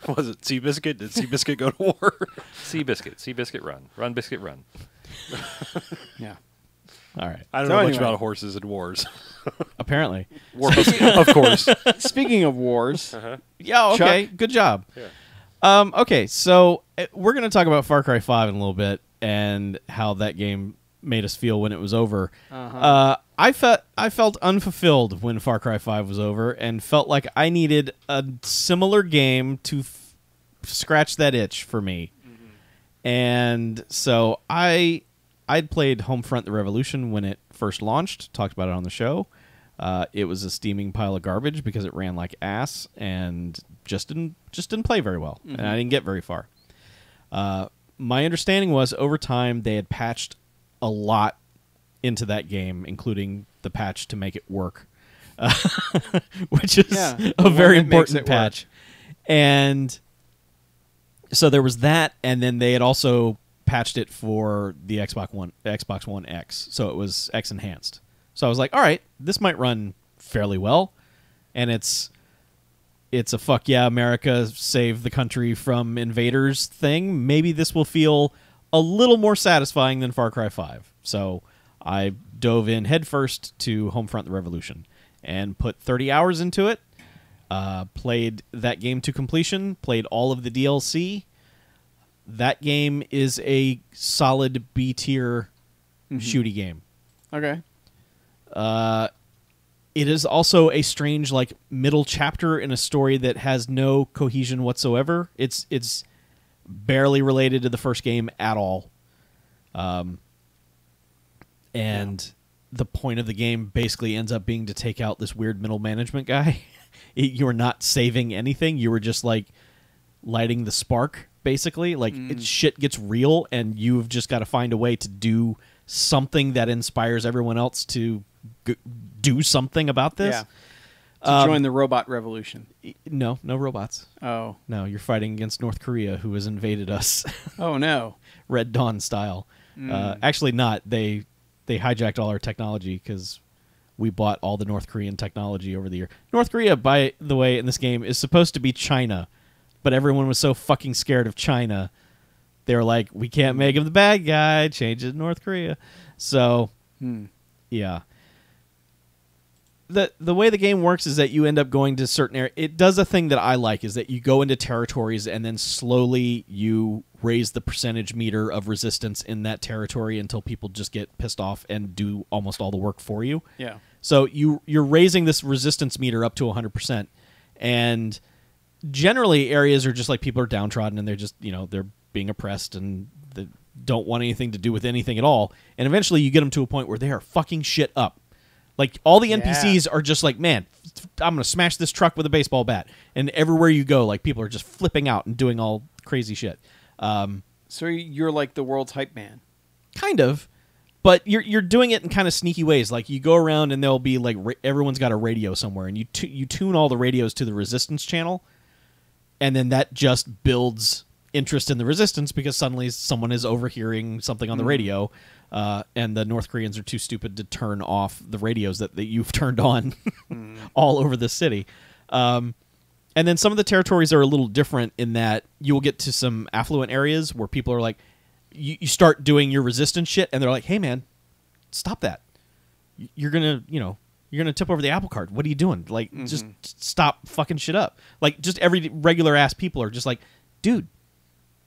A: Was it Seabiscuit? Did Seabiscuit go to war?
D: Seabiscuit, run. Run, Biscuit, run.
B: Yeah.
C: All right.
A: I don't
B: So
A: know
B: anyway.
A: much about horses and wars.
C: Apparently.
D: War Biscuit.
A: Of course.
B: Speaking of wars,
C: Yeah, okay. Good job. Okay, so we're going to talk about Far Cry 5 in a little bit and how that game made us feel when it was over. I felt unfulfilled when Far Cry 5 was over and felt like I needed a similar game to scratch that itch for me. And so I'd played Homefront: The Revolution when it first launched, talked about it on the show. It was a steaming pile of garbage because it ran like ass and just didn't play very well, and I didn't get very far. My understanding was over time they had patched a lot into that game, including the patch to make it work, which is
B: Yeah, the
C: a
B: one
C: very
B: that makes
C: important
B: it work.
C: patch. And so there was that, and then they had also patched it for the Xbox One X, so it was X enhanced. So I was like, all right, this might run fairly well, and it's a fuck yeah, America save the country from invaders thing. Maybe this will feel a little more satisfying than Far Cry 5. So I dove in headfirst to Homefront: The Revolution and put 30 hours into it. Played that game to completion. Played all of the DLC. that game is a solid B tier shooty game.
B: Okay.
C: It is also a strange like middle chapter in a story that has no cohesion whatsoever. It's barely related to the first game at all. And the point of the game basically ends up being to take out this weird middle management guy. You were not saving anything. You were just like lighting the spark, basically. Like shit gets real, and you've just got to find a way to do something that inspires everyone else to do something about this.
B: Yeah. To join the robot revolution.
C: No robots.
B: Oh.
C: No, you're fighting against North Korea, who has invaded us.
B: Oh, no.
C: Red Dawn style. Actually not. They hijacked all our technology because we bought all the North Korean technology over the year. North Korea, by the way, in this game is supposed to be China, but everyone was so fucking scared of China, they were like, we can't make him the bad guy, change it to North Korea. So, yeah. The way the game works is that you end up going to certain areas. It does a thing that I like, is that you go into territories and then slowly you raise the percentage meter of resistance in that territory until people just get pissed off and do almost all the work for you.
B: Yeah.
C: So you're raising this resistance meter up to 100%, and generally areas are just like people are downtrodden and they're just, they're being oppressed and they don't want anything to do with anything at all. And eventually you get them to a point where they are fucking shit up. Like, all the NPCs are just like, man, I'm going to smash this truck with a baseball bat. And everywhere you go, like, people are just flipping out and doing all crazy shit.
B: So you're like the world's hype man.
C: Kind of. But you're doing it in kind of sneaky ways. Like, you go around and there'll be, like, everyone's got a radio somewhere. And you tune all the radios to the resistance channel. And then that just builds interest in the resistance because suddenly someone is overhearing something on the radio. And the North Koreans are too stupid to turn off the radios that you've turned on all over the city. And then some of the territories are a little different in that you will get to some affluent areas where people are like, you start doing your resistance shit, and they're like, hey, man, stop that. You're going to tip over the apple cart. What are you doing? Like, just stop fucking shit up. Like, just every regular-ass people are just like, dude,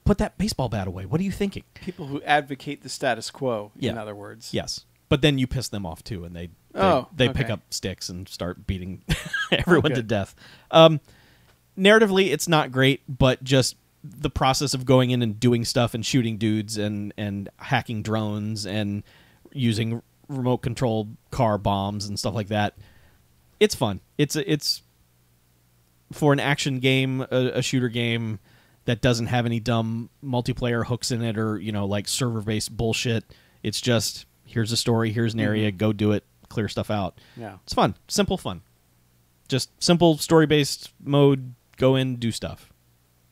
C: put that baseball bat away. What are you thinking?
B: People who advocate the status quo, in other words.
C: Yes. But then you piss them off, too, and they pick up sticks and start beating everyone to death. Narratively, it's not great, but just the process of going in and doing stuff and shooting dudes and hacking drones and using remote control car bombs and stuff like that, it's fun. It's for an action game, a shooter game that doesn't have any dumb multiplayer hooks in it or, like server-based bullshit. It's just, here's a story, here's an area, go do it, clear stuff out.
B: Yeah.
C: It's fun. Simple fun. Just simple story-based mode, go in, do stuff.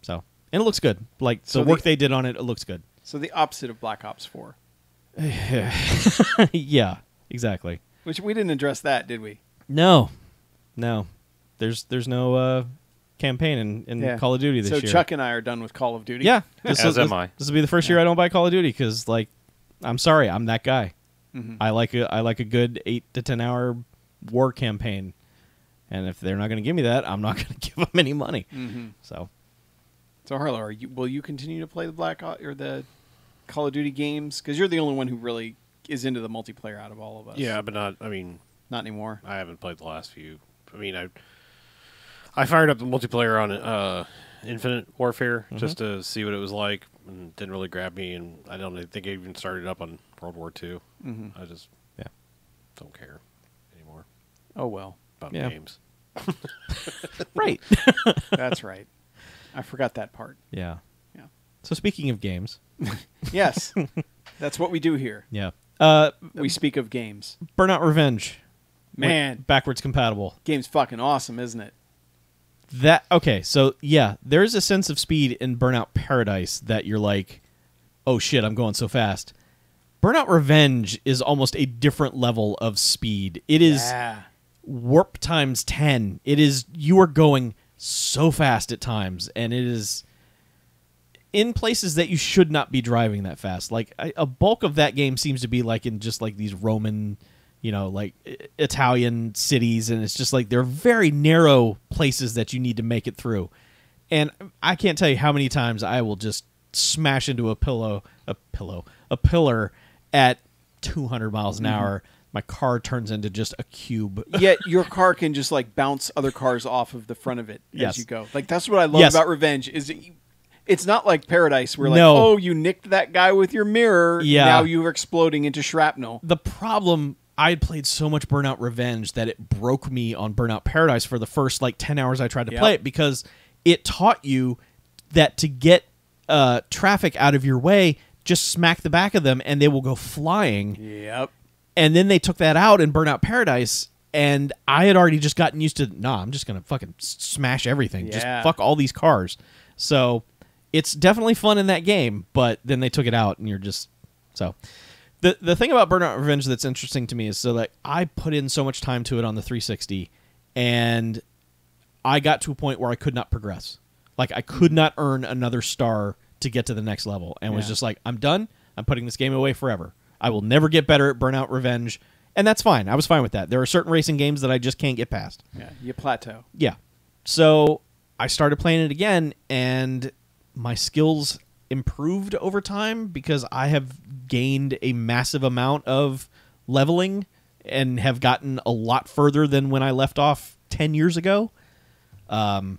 C: So, and it looks good. Like, the work they did on it looks good.
B: So the opposite of Black Ops 4.
C: Yeah, exactly.
B: Which we didn't address that, did we?
C: No. There's no campaign in Call of Duty this year.
B: So Chuck and I are done with Call of Duty.
C: Yeah.
D: As am I.
C: This will be the first year I don't buy Call of Duty because, like, I'm sorry, I'm that guy. I like a good 8 to 10 hour war campaign, and if they're not going to give me that, I'm not going to give them any money. So
B: Harlow, will you continue to play the Black Ops or the Call of Duty games? Because you're the only one who really is into the multiplayer out of all of us.
A: Yeah, but not
B: anymore.
A: I haven't played the last few. I mean, I fired up the multiplayer on Infinite Warfare just to see what it was like, and didn't really grab me, and I don't think I even started up on World War II. I just don't care anymore.
B: Oh, well.
A: About games.
C: Right.
B: That's right. I forgot that part.
C: Yeah. So speaking of games.
B: Yes. That's what we do here.
C: Yeah.
B: We speak of games.
C: Burnout Revenge.
B: Man.
C: Backwards compatible.
B: Game's fucking awesome, isn't it?
C: So there's a sense of speed in Burnout Paradise that you're like, oh shit, I'm going so fast. Burnout Revenge is almost a different level of speed. It is warp times 10. You are going so fast at times, and it is in places that you should not be driving that fast. Like, a bulk of that game seems to be like in just like these Roman, like Italian cities, and it's just like they're very narrow places that you need to make it through. And I can't tell you how many times I will just smash into a pillar at 200 miles an hour. My car turns into just a cube.
B: Yet your car can just like bounce other cars off of the front of it
C: Yes.
B: as you go. Like that's what I love
C: Yes.
B: about Revenge is it's not like Paradise where like,
C: No.
B: oh, you nicked that guy with your mirror.
C: Yeah.
B: Now you're exploding into shrapnel.
C: The problem, I had played so much Burnout Revenge that it broke me on Burnout Paradise for the first like 10 hours I tried to play it, because it taught you that to get traffic out of your way, just smack the back of them and they will go flying.
B: Yep.
C: And then they took that out in Burnout Paradise, and I had already just gotten used to, I'm just going to fucking smash everything. Just
B: Yeah.
C: fuck all these cars. So it's definitely fun in that game, but then they took it out, and you're just... So the thing about Burnout Revenge that's interesting to me is, so like I put in so much time to it on the 360, and I got to a point where I could not progress. Like I could not earn another star to get to the next level, and was
B: Yeah.
C: just like, I'm done. I'm putting this game away forever. I will never get better at Burnout Revenge, and that's fine. I was fine with that. There are certain racing games that I just can't get past.
B: Yeah. You plateau.
C: Yeah. So I started playing it again, and my skills improved over time because I have gained a massive amount of leveling and have gotten a lot further than when I left off 10 years ago. I've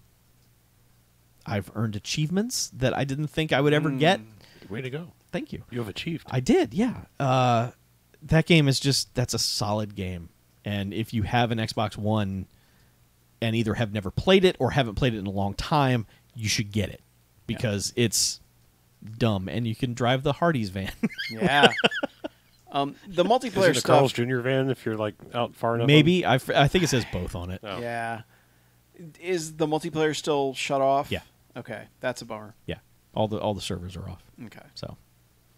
C: earned achievements that I didn't think I would ever get.
A: Way to go.
C: Thank you.
A: You have achieved.
C: I did, yeah. That game is just, that's a solid game. And if you have an Xbox One and either have never played it or haven't played it in a long time, you should get it because it's dumb and you can drive the Hardee's van.
B: Yeah. The multiplayer
A: Is it a
B: stuff.
A: Carl's Jr. van if you're like out far enough?
C: Maybe. I think it says both on it.
A: Oh.
B: Yeah. Is the multiplayer still shut off?
C: Yeah.
B: Okay, that's a bummer.
C: Yeah. All the servers are off.
B: Okay.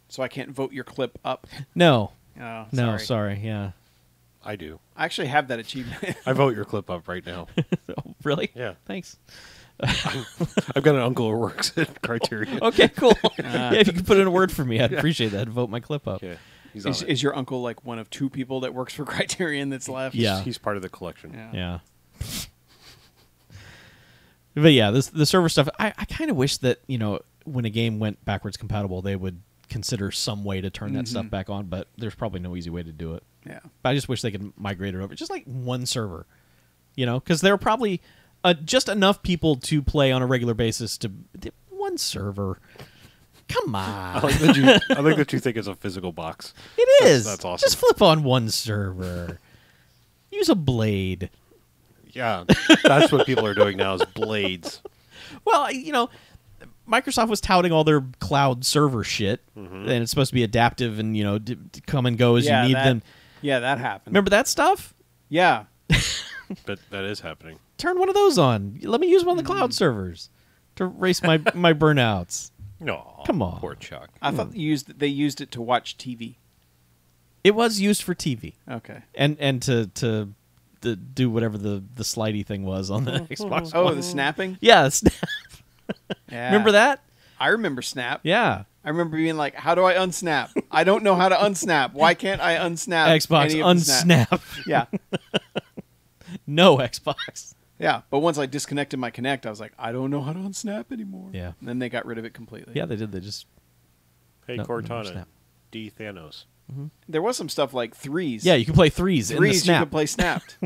C: So
B: I can't vote your clip up.
C: no.
B: Oh,
C: No,
B: sorry.
C: sorry. Yeah.
A: I do.
B: I actually have that achievement.
A: I vote your clip up right now.
C: Oh, really?
A: Yeah.
C: Thanks.
A: I've got an uncle who works at Criterion.
C: Okay, cool. Yeah, if you could put in a word for me, I'd appreciate that. Vote my clip up.
A: Yeah. He's on it.
B: Is your uncle like one of two people that works for Criterion that's left?
C: Yeah.
A: He's part of the collection.
C: Yeah. But yeah, the server stuff, I kind of wish that, when a game went backwards compatible, they would consider some way to turn that stuff back on, but there's probably no easy way to do it.
B: Yeah.
C: But I just wish they could migrate it over. Just like one server, because there are probably just enough people to play on a regular basis to... One server. Come
A: I
C: on.
A: like that you think it's a physical box.
C: It is.
A: That's awesome.
C: Just flip on one server. Use a blade.
A: Yeah, that's what people are doing now is blades.
C: Well, Microsoft was touting all their cloud server shit, and it's supposed to be adaptive and, come and go as you need them.
B: Yeah, that happened.
C: Remember that stuff?
B: Yeah.
A: But that is happening.
C: Turn one of those on. Let me use one of the cloud servers to race my burnouts.
D: No,
C: Come on.
D: poor Chuck.
B: I thought they used it to watch TV.
C: It was used for TV
B: Okay.
C: and to do whatever the slidey thing was on the Xbox
B: Oh,
C: One.
B: the snapping?
C: Yeah, Snap.
B: Yeah.
C: Remember that?
B: I remember Snap.
C: Yeah.
B: I remember being like, how do I unsnap? I don't know how to unsnap. Why can't I unsnap?
C: Xbox
B: any of the snap?
C: unsnap.
B: Yeah.
C: No Xbox.
B: Yeah. But once I disconnected my Kinect, I was like, I don't know how to unsnap anymore.
C: Yeah.
B: And then they got rid of it completely.
C: Yeah, they did. They just...
A: Hey,
C: No,
A: Cortana,
C: snap.
A: D. Thanos.
B: There was some stuff like threes.
C: Yeah, you can play threes in the
B: Threes you
C: Snap.
B: could play snapped.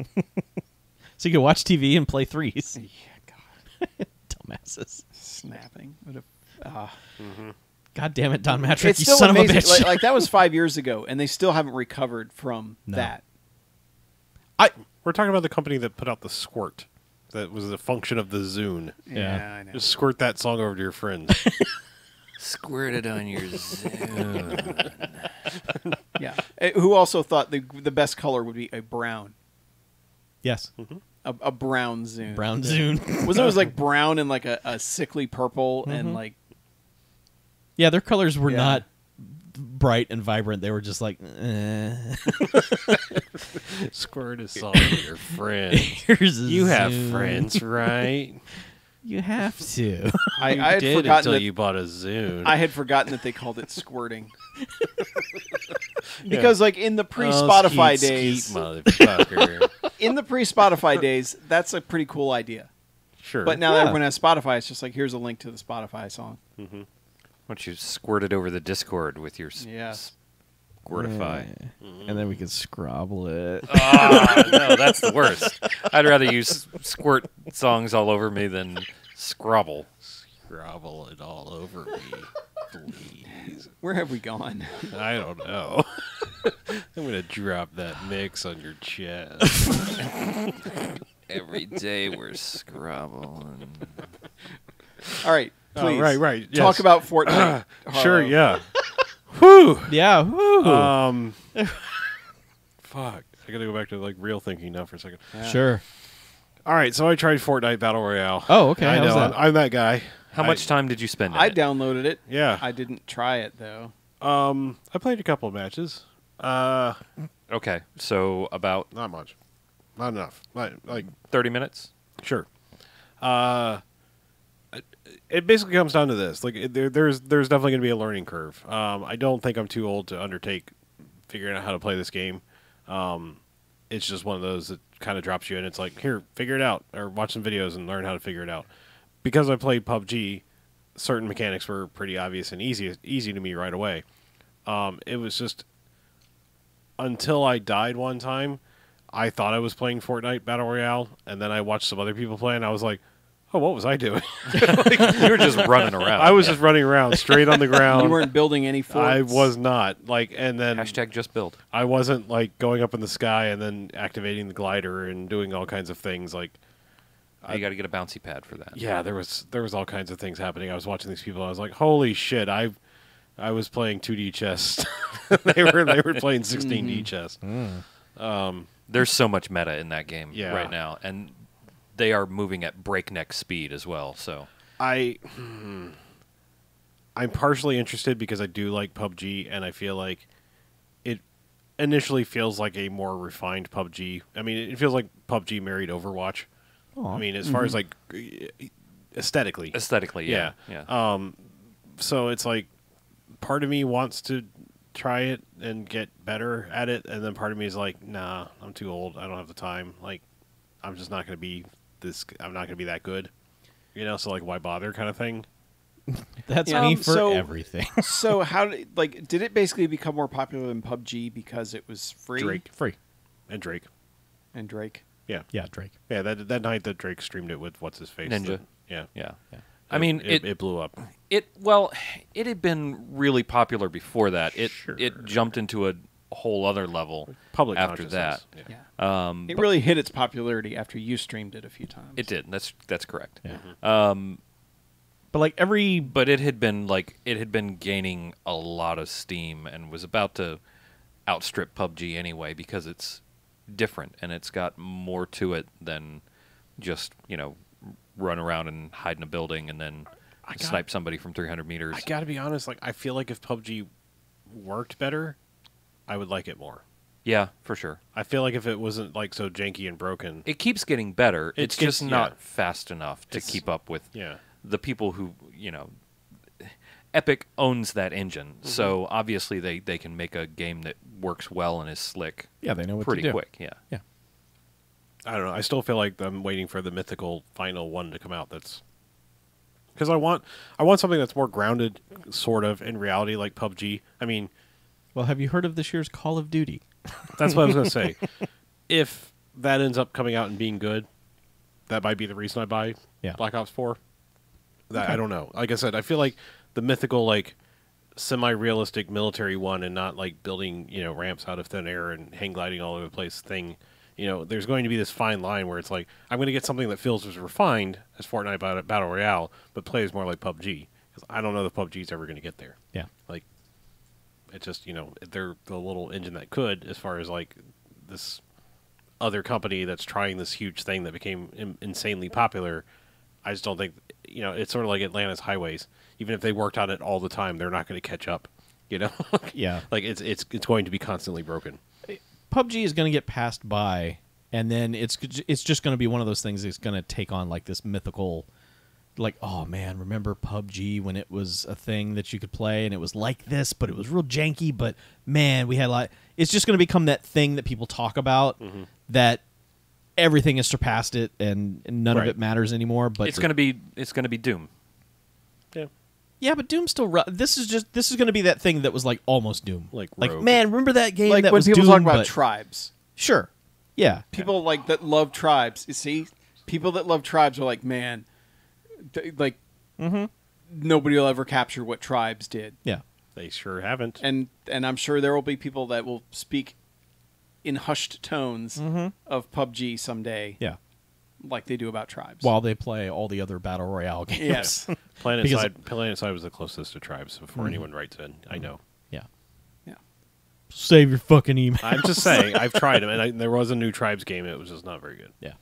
C: So you can watch TV and play threes.
B: Yeah, God.
C: Dumbasses.
B: Snapping.
C: God damn it, Don Matrick,
B: It's
C: you
B: still
C: son
B: amazing.
C: of a bitch.
B: Like that was 5 years ago, and they still haven't recovered from
C: No.
B: that.
A: We're talking about the company that put out the Squirt. That was the function of the Zune.
C: Yeah.
B: I know.
A: Just squirt that song over to your friends.
D: Squirt it on your Zune.
B: Yeah. Who also thought the best color would be a brown.
C: Yes.
B: A brown Zune.
C: Brown Zune.
B: Was it was like brown and like a sickly purple and like
C: Yeah, their colors were
B: Yeah.
C: not bright and vibrant. They were just like,
A: Squirt a song to your friends.
C: here's a
A: You have
C: Zune.
A: friends, right?
C: You have to.
B: I
A: You
B: had
A: did
B: forgotten
A: until
B: that
A: you bought a Zune.
B: I had forgotten that they called it squirting. Because like in the
A: Oh,
B: pre-Spotify
A: skeet,
B: days,
A: skeet, motherfucker.
B: in the pre-Spotify days, that's a pretty cool idea.
A: Sure.
B: But now
C: Yeah.
B: that everyone has Spotify, it's just like here's a link to the Spotify song.
D: don't you squirt it over the Discord with your
B: Yes.
D: Squirtify?
C: And then we can scrabble it.
D: Ah, no, that's the worst. I'd rather you squirt songs all over me than Scrabble.
A: Grovel it all over me, please.
B: Where have we gone?
A: I don't know. I'm gonna drop that mix on your chest.
D: Every day we're Scrabbling.
B: All right, please.
A: Right.
B: Talk
A: yes.
B: about Fortnite.
A: Sure,
B: Harlow.
A: yeah. Whew.
C: Yeah. Woo.
A: Fuck. I gotta go back to like real thinking now for a second.
B: Yeah.
C: Sure.
A: All right, so I tried Fortnite Battle Royale.
C: Oh, okay.
A: I
C: How's
A: know.
C: that?
A: I'm that guy.
D: How much time did you spend in
B: I
D: it?
B: downloaded it.
A: Yeah.
B: I didn't try it though.
A: I played a couple of matches.
D: Okay, so about
A: Not much. Not enough. Like
D: 30 minutes?
A: sure. It basically comes down to this. Like there's definitely going to be a learning curve. I don't think I'm too old to undertake figuring out how to play this game. It's just one of those that kind of drops you in. It's like, here, figure it out, or watch some videos and learn how to figure it out. Because I played PUBG, certain mechanics were pretty obvious and easy to me right away. It was just until I died one time, I thought I was playing Fortnite Battle Royale, and then I watched some other people play, and I was like, oh, what was I doing?
D: You were just running around.
A: I was just running around straight on the ground.
B: You weren't building any forts.
A: I was not. And then
D: Hashtag just build.
A: I wasn't going up in the sky and then activating the glider and doing all kinds of things.
D: You got to get a bouncy pad for that.
A: Yeah, there was all kinds of things happening. I was watching these people. I was like, holy shit! I was playing 2D chess. they were playing 16D chess.
D: There's so much meta in that game
A: Yeah.
D: right now, and they are moving at breakneck speed as well. So
A: I'm partially interested because I do like PUBG, and I feel like it initially feels like a more refined PUBG. I mean, it feels like PUBG married Overwatch.
C: Aw.
A: I mean, as far as aesthetically.
D: aesthetically, yeah.
A: So it's like part of me wants to try it and get better at it, and then part of me is like, nah, I'm too old. I don't have the time. Like, I'm just not going to be I'm not going to be that good. So like, why bother kind of thing.
C: That's
B: Yeah.
C: me for
B: So-
C: everything.
B: So how did it basically become more popular than PUBG because it was free?
A: Drake.
C: Free.
A: And Drake.
B: And Drake.
A: Yeah.
C: Yeah, Drake.
A: Yeah, that night that Drake streamed it with what's his face?
D: Ninja.
A: Yeah.
D: Yeah. I mean,
A: it blew up.
D: it had been really popular before that. It jumped into a whole other level
A: Public
D: after that.
A: consciousness.
B: Yeah. It really hit its popularity after you streamed it a few times.
D: It did. That's correct.
C: Yeah. But like every
D: But it had been gaining a lot of steam and was about to outstrip PUBG anyway because it's different and it's got more to it than just run around and hide in a building and then snipe somebody from 300 meters.
A: I got to be honest. I feel like if PUBG worked better, I would like it more.
D: Yeah, for sure.
A: I feel like if it wasn't so janky and broken.
D: It keeps getting better. It's just
A: yeah.
D: not fast enough to
A: It's-
D: keep up with
A: Yeah.
D: the people who, Epic owns that engine. So obviously they can make a game that works well and is slick
C: yeah, they know what
D: pretty
C: to do.
D: quick. Yeah.
C: Yeah.
A: I don't know. I still feel like I'm waiting for the mythical final one to come out. That's because I want something that's more grounded, sort of in reality, like PUBG. I mean,
C: Well, have you heard of this year's Call of Duty?
A: that's what I was going to say. If that ends up coming out and being good, that might be the reason I buy
C: Yeah.
A: Black Ops 4. I don't know. Like I said, I feel like the mythical, semi-realistic military one, and not building ramps out of thin air and hang gliding all over the place thing. There's going to be this fine line where it's like, I'm going to get something that feels as refined as Fortnite Battle Royale, but plays more like PUBG. Because I don't know if PUBG's ever going to get there.
C: Yeah.
A: It's just, they're the little engine that could, as far as this other company that's trying this huge thing that became insanely popular. I just don't think, it's sort of like Atlanta's highways. Even if they worked on it all the time, they're not going to catch up.
C: Yeah.
A: It's going to be constantly broken.
C: PUBG is going to get passed by, and then it's just going to be one of those things that's going to take on this mythical, oh man, remember PUBG when it was a thing that you could play and it was like this, but it was real janky, but man, we had it's just going to become that thing that people talk about that everything has surpassed it and none of
A: Right.
C: it matters anymore. But
D: It's going to be Doom.
A: Yeah.
C: Yeah, but Doom still. This is going to be that thing that was like almost Doom.
A: Like
C: like
A: Rogue.
C: man, remember that game
B: Like
C: that
B: when
C: was
B: people
C: Doom,
B: talk about
C: but-
B: tribes.
C: Sure. Yeah.
B: People like that love tribes. You see, people that love tribes are like, man, like nobody will ever capture what tribes did.
C: Yeah.
A: They sure haven't.
B: And I'm sure there will be people that will speak in hushed tones of PUBG someday,
C: Yeah.
B: like they do about tribes.
C: While they play all the other battle royale games.
B: yes,
C: Because-
A: PlanetSide was the closest to tribes before anyone writes in. I know.
C: Yeah.
B: yeah.
C: Save your fucking email.
A: I'm just saying. I've tried them, and there was a new tribes game. It was just not very good.
C: Yeah.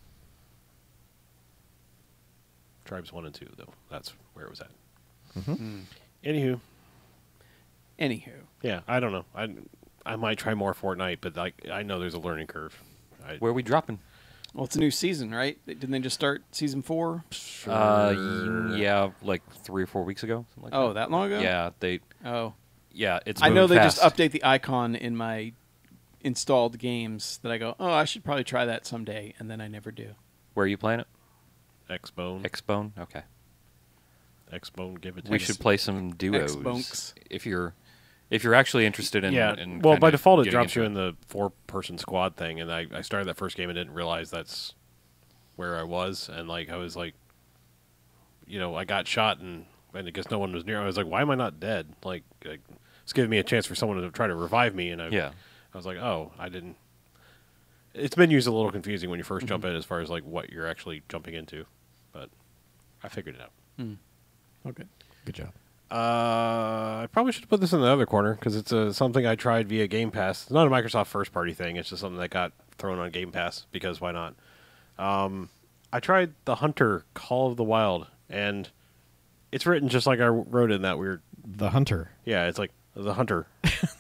A: Tribes 1 and 2, though. That's where it was at. Anywho, yeah, I don't know. I might try more Fortnite, but like I know there's a learning curve.
D: Where are we dropping?
B: Well, it's a new season, right? Didn't they just start season 4?
D: Yeah, like 3 or 4 weeks ago. Something like
B: Oh, that long ago?
D: Yeah, they.
B: Oh,
D: Yeah, it's.
B: I know
D: moved
B: they
D: fast.
B: just update the icon in my installed games that I go, oh, I should probably try that someday, and then I never do.
D: Where are you playing it?
A: Xbone,
D: Xbone. Okay.
A: Xbone, give it to
D: We
A: us.
D: should play some duos
B: Xbunks.
D: if you're actually interested in.
A: Yeah.
D: in
A: Well, by
D: kinda
A: default, it
D: getting
A: drops
D: into
A: you in the 4-person squad thing, and I started that first game and didn't realize that's where I was, and like I was like, I got shot and I guess no one was near. I was like, why am I not dead? Like it's giving me a chance for someone to try to revive me, and I was like, oh, I didn't. Its menu's a little confusing when you first jump in, as far as like what you're actually jumping into, but I figured it out.
B: Okay.
C: Good job.
A: I probably should have put this in the other corner because it's something I tried via Game Pass. It's not a Microsoft first-party thing. It's just something that got thrown on Game Pass because why not? I tried the Hunter Call of the Wild, and it's written just like I wrote in that weird.
C: The Hunter.
A: Yeah, it's like the Hunter.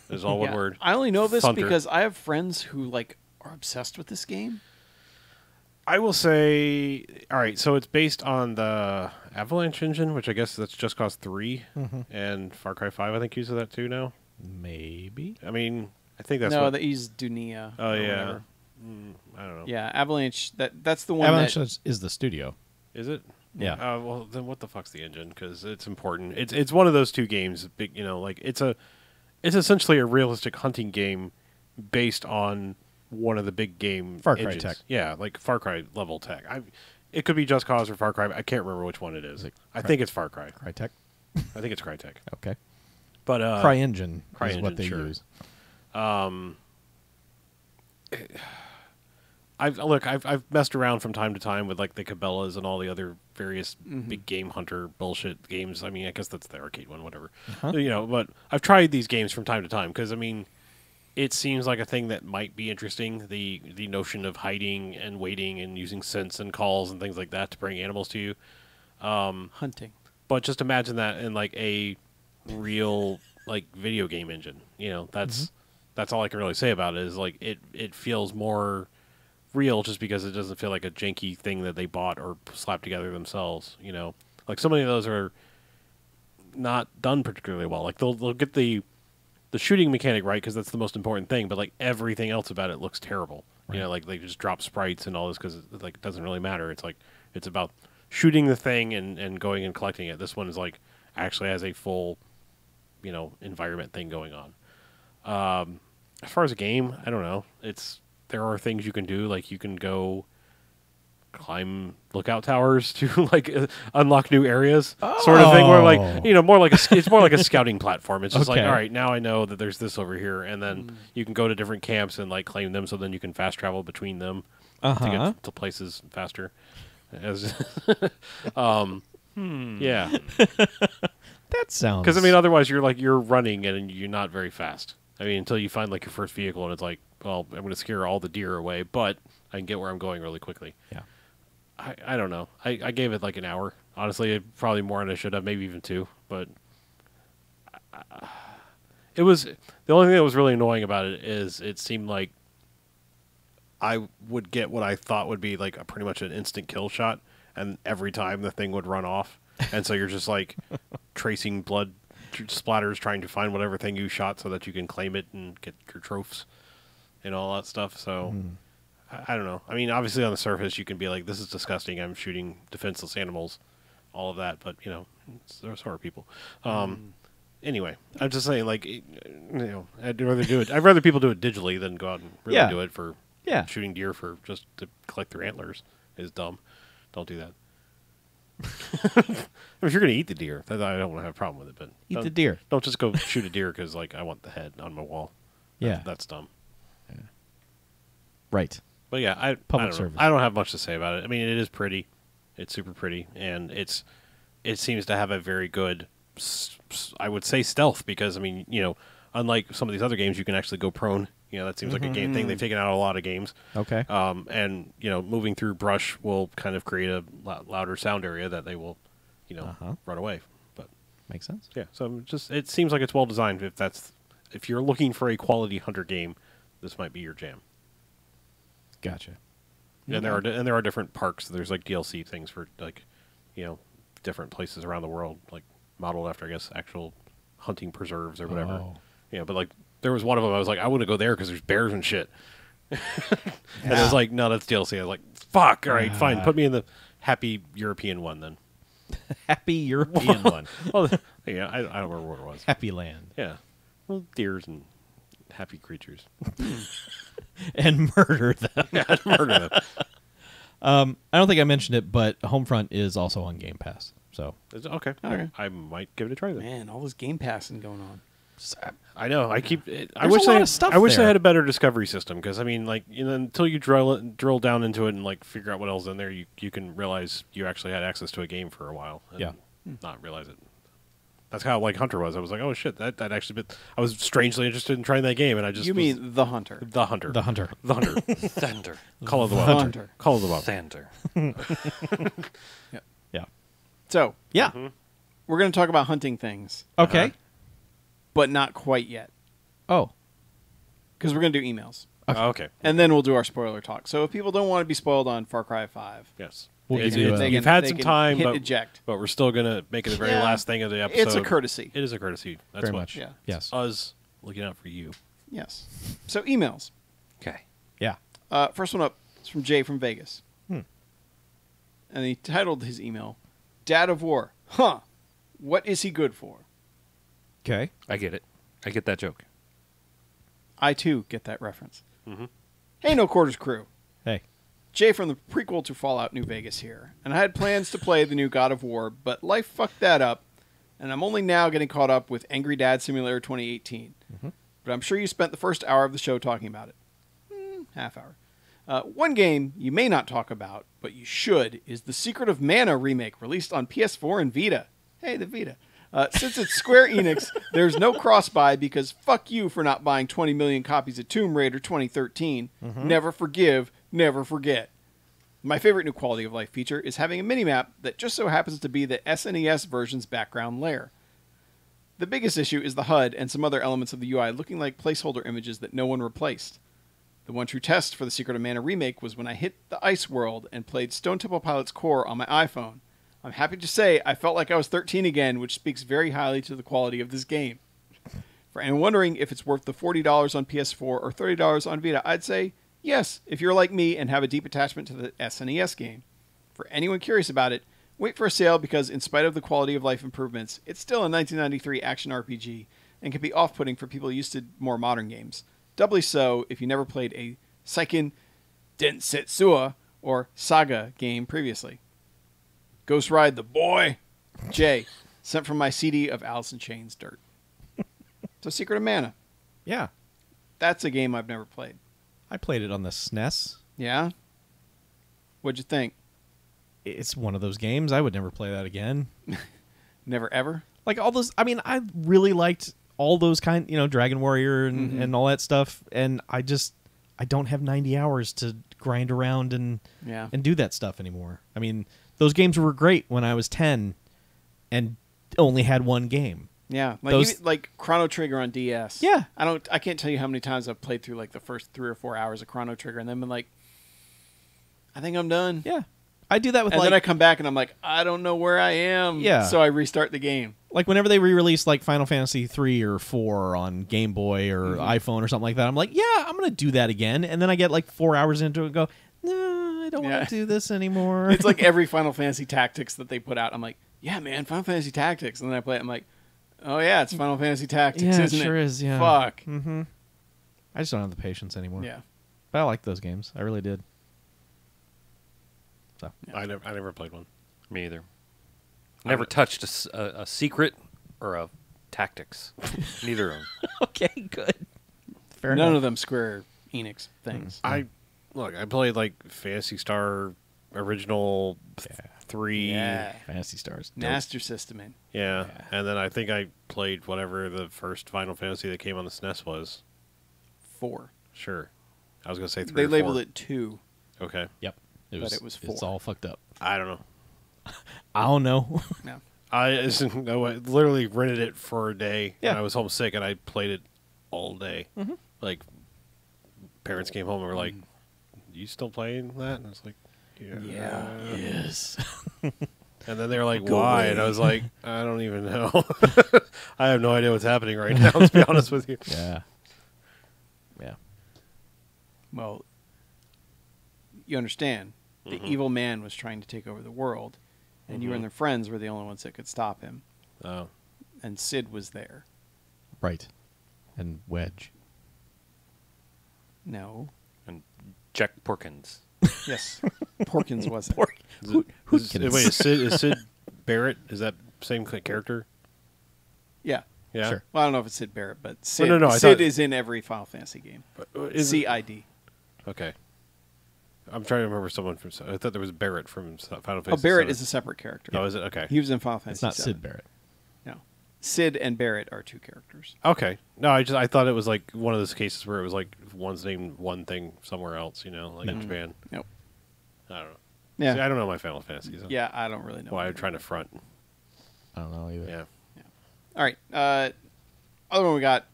A: Is all one
B: Yeah.
A: word.
B: I only know this
A: Thunder.
B: because I have friends who like are obsessed with this game.
A: I will say, all right. So it's based on the Avalanche engine, which I guess that's Just Cause 3, and Far Cry 5. I think uses that too now.
C: Maybe.
A: I mean, I think that's
B: no,
A: what.
B: that he's Dunia.
A: Oh
B: or
A: yeah.
B: whatever.
A: I don't know.
B: Yeah, Avalanche. That's the one.
C: Avalanche
B: that,
C: is the studio.
A: Is it?
C: Yeah.
A: Well, then what the fuck's the engine? Because it's important. It's one of those two games. Big, like it's essentially a realistic hunting game based on one of the big game
C: Far Cry
A: engines.
C: tech.
A: Yeah, like Far Cry level tech. It could be Just Cause or Far Cry. I can't remember which one it is. I think it's Far Cry.
C: Crytek.
A: I think it's Crytek.
C: Okay.
A: But
C: CryEngine is
A: CryEngine,
C: what they
A: sure.
C: use.
A: I've messed around from time to time with like the Cabela's and all the other various big game hunter bullshit games. I mean, I guess that's the arcade one, whatever. But I've tried these games from time to time because I mean, it seems like a thing that might be interesting. The notion of hiding and waiting and using scents and calls and things like that to bring animals to you.
B: hunting.
A: But just imagine that in like a real like video game engine. That's all I can really say about it. Is like it feels more real just because it doesn't feel like a janky thing that they bought or slapped together themselves. Like so many of those are not done particularly well. Like they'll get the shooting mechanic right because that's the most important thing, but like everything else about it looks terrible.
C: Right.
A: Like they just drop sprites and all this because like it doesn't really matter. It's like it's about shooting the thing and going and collecting it. This one is like actually has a full environment thing going on. As far as a game, I don't know. There are things you can do, like you can go climb lookout towers to like unlock new areas, sort of thing. Where like more like it's more like a scouting platform. It's just like,
C: Okay.
A: all right, now I know that there's this over here, and then you can go to different camps and like claim them, so then you can fast travel between them to get to places faster. Yeah,
C: That sounds.
A: because I mean, otherwise you're running and you're not very fast. I mean, until you find like your first vehicle, and it's like, well, I'm going to scare all the deer away, but I can get where I'm going really quickly.
C: Yeah.
A: I don't know. I gave it like an hour. Honestly, probably more than I should have, maybe even 2. But it was the only thing that was really annoying about it is it seemed like I would get what I thought would be like pretty much an instant kill shot, and every time the thing would run off, and so you're just like tracing blood splatters, trying to find whatever thing you shot so that you can claim it and get your trophies and all that stuff. So I don't know. I mean, obviously on the surface you can be like, this is disgusting. I'm shooting defenseless animals. all of that, but there's horror people. Anyway, I'm just saying, like, I'd rather do it. I'd rather people do it digitally than go out and really do it for shooting deer for just to collect their antlers. Is dumb. Don't do that. If you're going to eat the deer, I don't have a problem with it. But
C: Eat the deer.
A: Don't just go shoot a deer because, like, I want the head on my wall. That's dumb.
C: Yeah. Right.
A: But yeah, I don't
C: service.
A: know. I don't have much to say about it. I mean, it is pretty. It's super pretty, and it seems to have a very good, I would say, stealth, because I mean, unlike some of these other games, you can actually go prone. That seems like a game thing they've taken out of a lot of games.
C: Okay.
A: And moving through brush will kind of create a louder sound area that they will, run away. But
C: makes sense.
A: Yeah. So it seems like it's well designed. If you're looking for a quality hunter game, this might be your jam.
C: Gotcha.
A: And there are different parks. There's like DLC things for like, different places around the world, like modeled after, I guess, actual hunting preserves or whatever.
C: Oh.
A: But like there was one of them. I was like, I want to go there because there's bears and shit. And it was like, no, that's DLC. I was like, fuck. All right, fine. Put me in the happy European one then.
C: Happy European one.
A: Well, yeah, I don't remember what it was.
C: Happy Land.
A: Yeah, well, deers and happy creatures.
C: And murder them.
A: Yeah, murder them.
C: I don't think I mentioned it, but Homefront is also on Game Pass. So
A: Okay. I might give it a try then.
B: Man, all this Game Passing going on.
A: I know. I wish
C: a lot of stuff
A: I wish they
C: there.
A: had a better discovery system, because I mean, like, until you drill down into it and like figure out what else is in there, you can realize you actually had access to a game for a while. And not realize it. That's how like Hunter was. I was like, oh shit, that actually. I was strangely interested in trying that game, and I just.
B: You mean The Hunter?
A: The Hunter?
C: The Hunter.
A: The Hunter.
D: Thunder.
A: Call of the
B: The
A: Wild.
B: Hunter.
A: Call of the Wild.
D: Thunder.
C: Yeah.
B: So,
C: Yeah.
B: we're going to talk about hunting things,
C: Okay.
B: but not quite yet,
C: Oh.
B: because we're going to do emails.
A: Oh, okay.
B: And then we'll do our spoiler talk. So if people don't want to be spoiled on Far Cry 5,
A: Yes.
C: We'll
A: It's-
C: give you
A: it's-
C: a-
A: you've had
B: they
A: some
B: can
A: time,
B: hit
A: but
B: eject.
A: we're still gonna make it the very
B: Yeah.
A: last thing of the episode.
B: It's a courtesy.
A: It is a courtesy. That's
C: Very
A: what.
C: much.
B: Yeah.
C: Yes.
A: Us looking out for you.
B: Yes. So emails.
D: Okay.
C: Yeah.
B: First one up is from Jay from Vegas. And he titled his email, Dad of War. Huh. What is he good for?
C: Okay.
D: I get it. I get that joke.
B: I, too, get that reference. Hey, No Quarters crew.
C: Hey.
B: Jay from the prequel to Fallout New Vegas here. And I had plans to play the new God of War, but life fucked that up, and I'm only now getting caught up with Angry Dad Simulator 2018. But I'm sure you spent the first hour of the show talking about it. Half hour. One game you may not talk about, but you should, is the Secret of Mana remake released on PS4 and Vita. Hey, the Vita. Since it's Square Enix, there's no cross-buy because fuck you for not buying 20 million copies of Tomb Raider 2013. Never forgive, never forget. My favorite new quality of life feature is having a minimap that just so happens to be the SNES version's background layer. The biggest issue is the HUD and some other elements of the UI looking like placeholder images that no one replaced. The one true test for the Secret of Mana remake was when I hit the Ice World and played Stone Temple Pilots Core on my iPhone. I'm happy to say I felt like I was 13 again, which speaks very highly to the quality of this game. For anyone wondering if it's worth the $40 on PS4 or $30 on Vita, I'd say yes, if you're like me and have a deep attachment to the SNES game. For anyone curious about it, wait for a sale because in spite of the quality of life improvements, it's still a 1993 action RPG and can be off-putting for people used to more modern games. Doubly so if you never played a Seiken Densetsu or Saga game previously. Ghost Ride the boy. Jay, sent from my CD of Alice in Chains Dirt. So Secret of Mana.
C: Yeah.
B: That's a game I've never played.
C: I played it on the SNES.
B: Yeah? What'd you think?
C: It's one of those games. I would never play that again.
B: Never ever?
C: Like all those. I mean, I really liked all those Dragon Warrior and all that stuff. And I don't have 90 hours to grind around and do that stuff anymore. I mean, those games were great when I was 10 and only had one game.
B: Yeah, like Chrono Trigger on DS.
C: Yeah.
B: I can't tell you how many times I've played through like the first 3 or 4 hours of Chrono Trigger and then been like, I think I'm done.
C: Yeah. I do that with
B: and then I come back and I'm like, I don't know where I am.
C: Yeah.
B: So I restart the game.
C: Like whenever they re-release like Final Fantasy 3 or 4 on Game Boy or iPhone or something like that, I'm like, yeah, I'm going to do that again. And then I get like 4 hours into it and go, no, I don't
B: Yeah.
C: want to do this anymore.
B: It's like every Final Fantasy Tactics that they put out. I'm like, yeah, man, Final Fantasy Tactics. And then I play it. I'm like, oh, yeah, it's Final Fantasy Tactics,
C: yeah, it
B: isn't
C: sure
B: it?
C: is. Yeah.
B: Fuck.
C: Mm-hmm. I just don't have the patience anymore.
B: Yeah.
C: But I like those games. I really did. So
B: Yeah.
A: I never played one.
D: Me either. Never touched a secret or a tactics. Neither of them.
C: okay, good. Fair
B: None
C: enough.
B: of them Square Enix things.
A: I played like Fantasy Star original 3.
B: Yeah.
C: Fantasy Stars. Dope.
B: Master System in.
A: Yeah. And then I think I played whatever the first Final Fantasy that came on the SNES was.
B: 4.
A: Sure. I was going to say 3
B: They
A: or
B: labeled
A: 4.
B: it 2.
A: Okay.
C: Yep.
B: But it was
C: It's
B: 4.
C: all fucked up.
A: I don't know.
C: I don't know.
B: No.
A: I literally rented it for a day.
C: Yeah.
A: And I was homesick and I played it all day.
C: Mm-hmm.
A: Like, parents came home and were like, you still playing that? And I was like, yeah.
C: Yes.
A: And then they were like,
B: Go
A: why?
B: away.
A: And I was like, I don't even know. I have no idea what's happening right now, let's be honest with you.
C: Yeah. Yeah.
B: Well, you understand. The evil man was trying to take over the world, and you and their friends were the only ones that could stop him.
A: Oh.
B: And Sid was there.
C: Right. And Wedge.
B: No.
D: And Jack Porkins.
B: Yes. Porkins wasn't.
C: Hoodkins.
A: Is Sid Barrett? Is that same character?
B: Yeah.
A: Yeah.
C: Sure.
B: Well, I don't know if it's Sid Barrett, but Sid,
A: no, I
B: Sid
A: thought-
B: is in every Final Fantasy game. CID.
A: Okay. I'm trying to remember someone from. I thought there was Barrett from Final Fantasy.
B: Oh, Barrett
A: 7.
B: is a separate character.
A: Oh, is it? Okay.
B: He was in Final Fantasy
C: It's not
B: 7.
C: Sid Barrett.
B: No. Sid and Barrett are two characters.
A: Okay. No, I thought it was like one of those cases where it was like one's named one thing somewhere else, like in Japan.
B: Nope.
A: I don't know.
B: Yeah.
A: See, I don't know my Final Fantasies.
B: Yeah, I don't really know.
A: Why I'm trying to front.
C: I don't know either.
A: Yeah.
B: All right. Other one we got.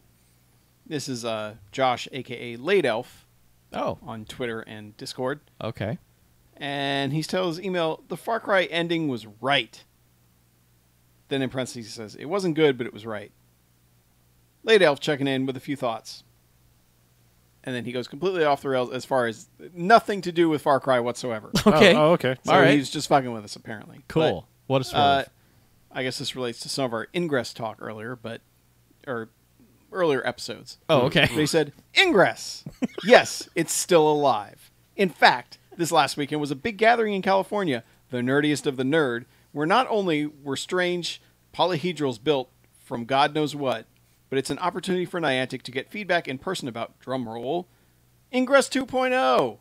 B: This is Josh, a.k.a. Late Elf,
C: Oh,
B: on Twitter and Discord.
C: okay.
B: And he tells his email, the Far Cry ending was right. Then in parentheses he says, it wasn't good, but it was right. Late Elf checking in with a few thoughts. And then he goes completely off the rails as far as nothing to do with Far Cry whatsoever.
C: Okay.
A: Oh, okay.
B: So
C: All right.
B: he's just fucking with us, apparently.
C: Cool. What a
B: But,
C: swerve.
B: I guess this relates to some of our Ingress talk earlier, or earlier episodes.
C: Oh, okay.
B: They said, Ingress! Yes, it's still alive. In fact, this last weekend was a big gathering in California, the nerdiest of the nerd, where not only were strange polyhedrals built from God knows what, but it's an opportunity for Niantic to get feedback in person about, drumroll, Ingress 2.0.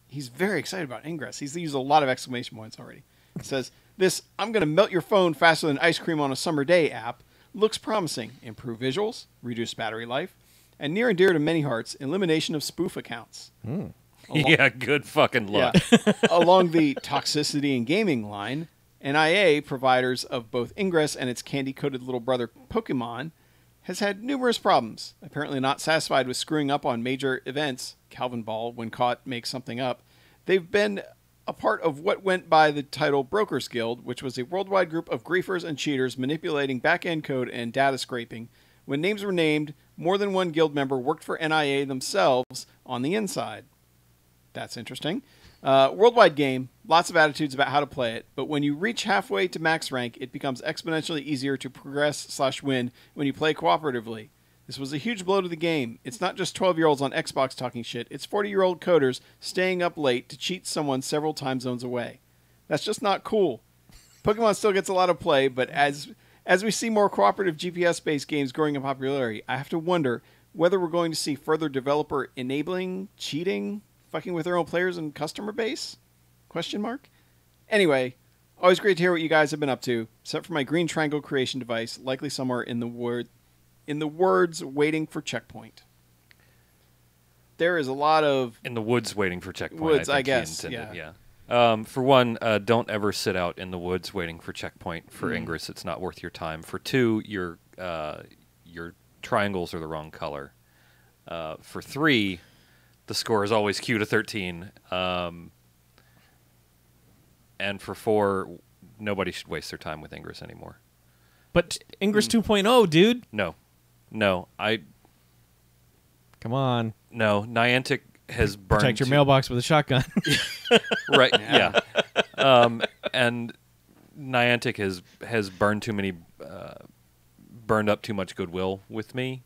B: He's very excited about Ingress. He's used a lot of exclamation points already. He says, this I'm going to melt your phone faster than ice cream on a summer day app looks promising. Improved visuals, reduced battery life, and near and dear to many hearts, elimination of spoof accounts.
D: Yeah, good fucking luck.
B: Yeah. Along the toxicity in gaming line, NIA, providers of both Ingress and its candy-coated little brother Pokemon, has had numerous problems. Apparently not satisfied with screwing up on major events, Calvin Ball, when caught, makes something up. They've been a part of what went by the title Brokers Guild, which was a worldwide group of griefers and cheaters manipulating back-end code and data scraping. When names were named, more than one guild member worked for NIA themselves on the inside. That's interesting. Worldwide game, lots of attitudes about how to play it, but when you reach halfway to max rank, it becomes exponentially easier to progress/win when you play cooperatively. This was a huge blow to the game. It's not just 12-year-olds on Xbox talking shit, it's 40-year-old coders staying up late to cheat someone several time zones away. That's just not cool. Pokemon still gets a lot of play, but as we see more cooperative GPS-based games growing in popularity, I have to wonder whether we're going to see further developer enabling, cheating, fucking with their own players and customer base? Question mark? Anyway, always great to hear what you guys have been up to, except for my green triangle creation device, likely somewhere in the words waiting for checkpoint. There is a lot of
D: In the woods waiting for checkpoint.
B: Woods,
D: I
B: I
D: think he
B: guess,
D: intended,
B: yeah.
D: For one, don't ever sit out in the woods waiting for checkpoint. For Ingress, it's not worth your time. For two, your triangles are the wrong color. For three, the score is always Q to 13. And for four, nobody should waste their time with Ingress anymore.
C: But Ingress 2.0, dude.
D: No,
C: Come on.
D: Niantic has burned
C: Protect your mailbox with a shotgun.
D: Right. Yeah. And Niantic has burned up too much goodwill with me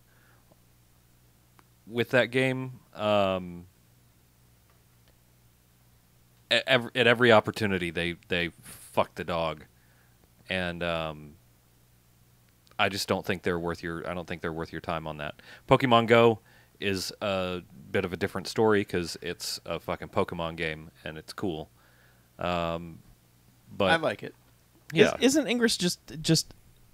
D: with that game. At every opportunity, they fuck the dog, and I just don't think they're worth your. I don't think they're worth your time on that. Pokemon Go is a bit of a different story because it's a fucking Pokemon game and it's cool. But
B: I like it.
D: yeah,
C: Isn't Ingress just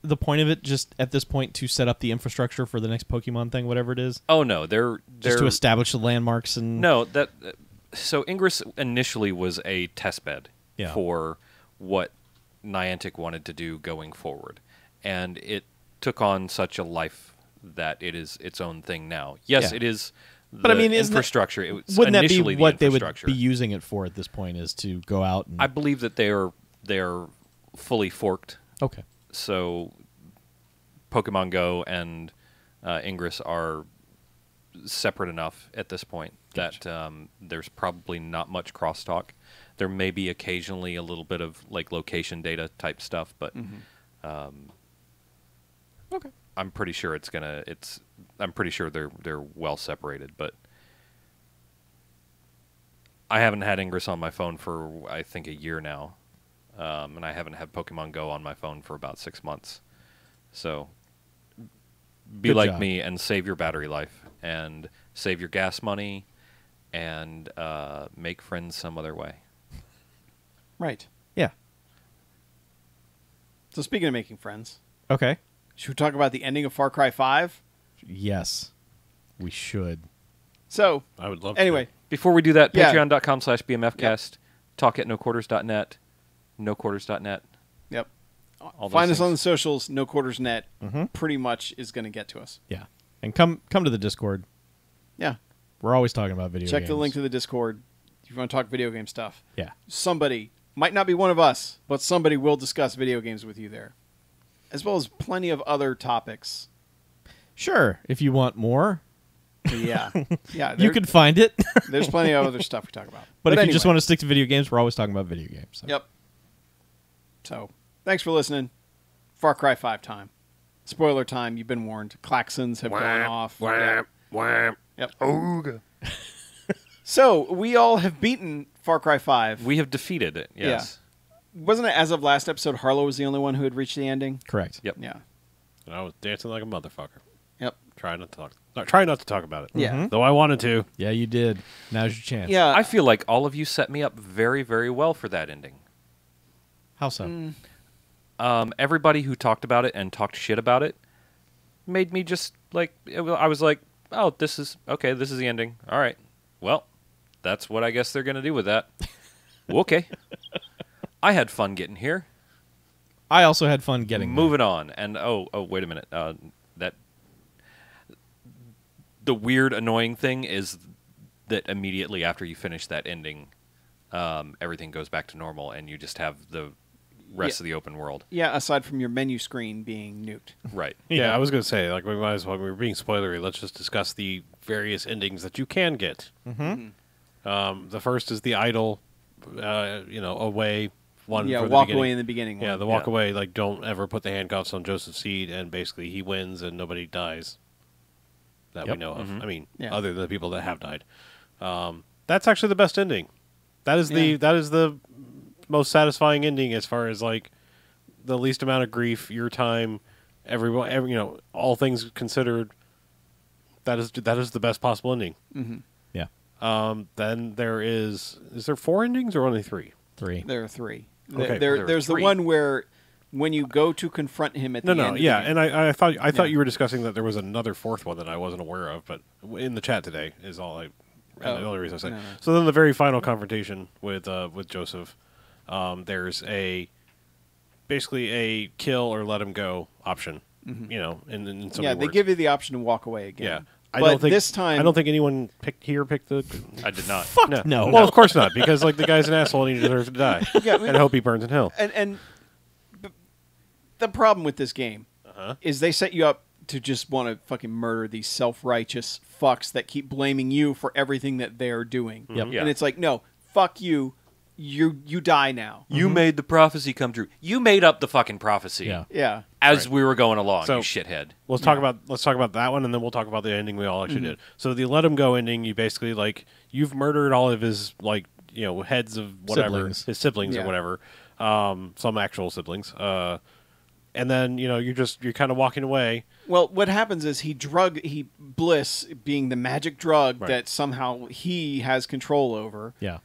C: the point of it? Just at this point to set up the infrastructure for the next Pokemon thing, whatever it is.
D: oh no, they're
C: Just to establish the landmarks and
D: no that. So Ingress initially was a test bed
C: Yeah.
D: for what Niantic wanted to do going forward, and it took on such a life that it is its own thing now. Yes,
C: Yeah.
D: it is.
C: But I mean, isn't
D: infrastructure. It was
C: wouldn't that be
D: initially the
C: what they would
D: infrastructure.
C: be using it for at this point? Is to go out and
D: I believe that they are fully forked.
C: okay.
D: So Pokemon Go and Ingress are separate enough at this point that there's probably not much crosstalk. There may be occasionally a little bit of like location data type stuff, but
C: Okay.
D: I'm pretty sure I'm pretty sure they're well separated, but I haven't had Ingress on my phone for I think a year now, and I haven't had Pokemon Go on my phone for about 6 months. So be
C: Good
D: like
C: job.
D: me and save your battery life and save your gas money and make friends some other way.
B: Right.
C: Yeah.
B: So speaking of making friends,
C: Okay.
B: should we talk about the ending of Far Cry 5?
C: Yes, we should.
B: So,
A: I would love
B: anyway,
D: Before we do that,
B: Yeah.
D: patreon.com/bmfcast, talk at noquarters.net, noquarters.net.
B: yep.
D: All those
B: Find us on the
D: things.
B: socials. No Quarters Net
C: Mm-hmm.
B: pretty much is going to get to us.
C: Yeah, and come to the Discord.
B: Yeah.
C: We're always talking about video
B: Check
C: games.
B: the link to the Discord if you want to talk video game stuff.
C: Yeah.
B: Somebody, might not be one of us, but somebody will discuss video games with you there, as well as plenty of other topics.
C: Sure, if you want more,
B: Yeah. Yeah.
C: you can find it.
B: There's plenty of other stuff we talk about.
C: but if you just
B: anyway.
C: want to stick to video games, we're always talking about video games. So.
B: Yep. So, thanks for listening. Far Cry 5 time. Spoiler time. You've been warned. Klaxons have gone off. Yeah. Yep.
A: Ooga.
B: So, we all have beaten Far Cry 5.
D: We have defeated it, yes.
B: Wasn't it as of last episode, Harlow was the only one who had reached the ending?
C: Correct.
D: Yep.
B: Yeah.
A: And I was dancing like a motherfucker.
B: Yep.
A: Try not to talk about it.
B: Yeah.
A: Though I wanted to.
C: Yeah, you did. Now's your chance.
B: Yeah.
D: I feel like all of you set me up very, very well for that ending.
C: How so?
D: Everybody who talked about it and talked shit about it made me just like, I was like, oh, this is the ending. All right. Well, that's what I guess they're going to do with that. Okay. I had fun getting here.
C: I also had fun getting there.
D: Moving on. And oh, wait a minute. That the weird, annoying thing is that immediately after you finish that ending, everything goes back to normal, and you just have the rest of the open world.
B: Yeah, aside from your menu screen being nuked.
D: Right.
A: Yeah, I was going to say, like, we might as well, we were being spoilery. Let's just discuss the various endings that you can get.
C: Mm-hmm.
A: The first is the idle, away one.
B: Yeah,
A: for the
B: walk
A: beginning.
B: away in the beginning
A: Yeah,
B: one.
A: the walk away, like, don't ever put the handcuffs on Joseph Seed, and basically he wins and nobody dies that we
C: Yep.
A: know of.
D: Mhm.
A: I mean,
B: Yeah.
A: other than the people that have died. That's actually the best ending. That is
B: Yeah.
A: that is the most satisfying ending as far as, like, the least amount of grief, your time, all things considered. That is the best possible ending.
B: Mm-hmm.
C: Yeah.
A: Then there is there 4 endings or only 3?
C: 3.
B: There are 3.
A: Okay.
B: There's the
D: 3.
B: one where when you go to confront him at the end.
A: Yeah,
B: of the
A: and I thought
B: Yeah.
A: you were discussing that there was another 4th one that I wasn't aware of, but in the chat today is all I. The only reason I said.
B: no.
A: So then the very final confrontation with Joseph, there's basically a kill or let him go option.
B: Mhm.
A: In some
B: Yeah,
A: words.
B: they give you the option to walk away again.
A: Yeah,
B: But this time,
A: I don't think anyone picked the.
D: I did not.
C: Fuck no.
A: Well, of course not, because like the guy's an asshole and he deserves to die.
B: Yeah,
A: and I hope he burns in hell.
B: and the problem with this game is they set you up to just want to fucking murder these self-righteous fucks that keep blaming you for everything that they're doing.
C: Yep.
D: Yeah.
B: And it's like, no, fuck you. you die now.
D: You made the prophecy come true. You made up the fucking prophecy.
C: Yeah.
B: Yeah.
D: As we were going along,
A: So-
D: you shithead.
A: Let's talk about that one, and then we'll talk about the ending we all actually did. So the let him go ending, you basically like you've murdered all of his like heads of whatever
C: Siblings.
A: his siblings
B: Yeah.
A: or whatever, some actual siblings, and then you're kind of walking away.
B: Well, what happens is Bliss, being the magic drug
A: Right.
B: that somehow he has control over,
C: Yeah.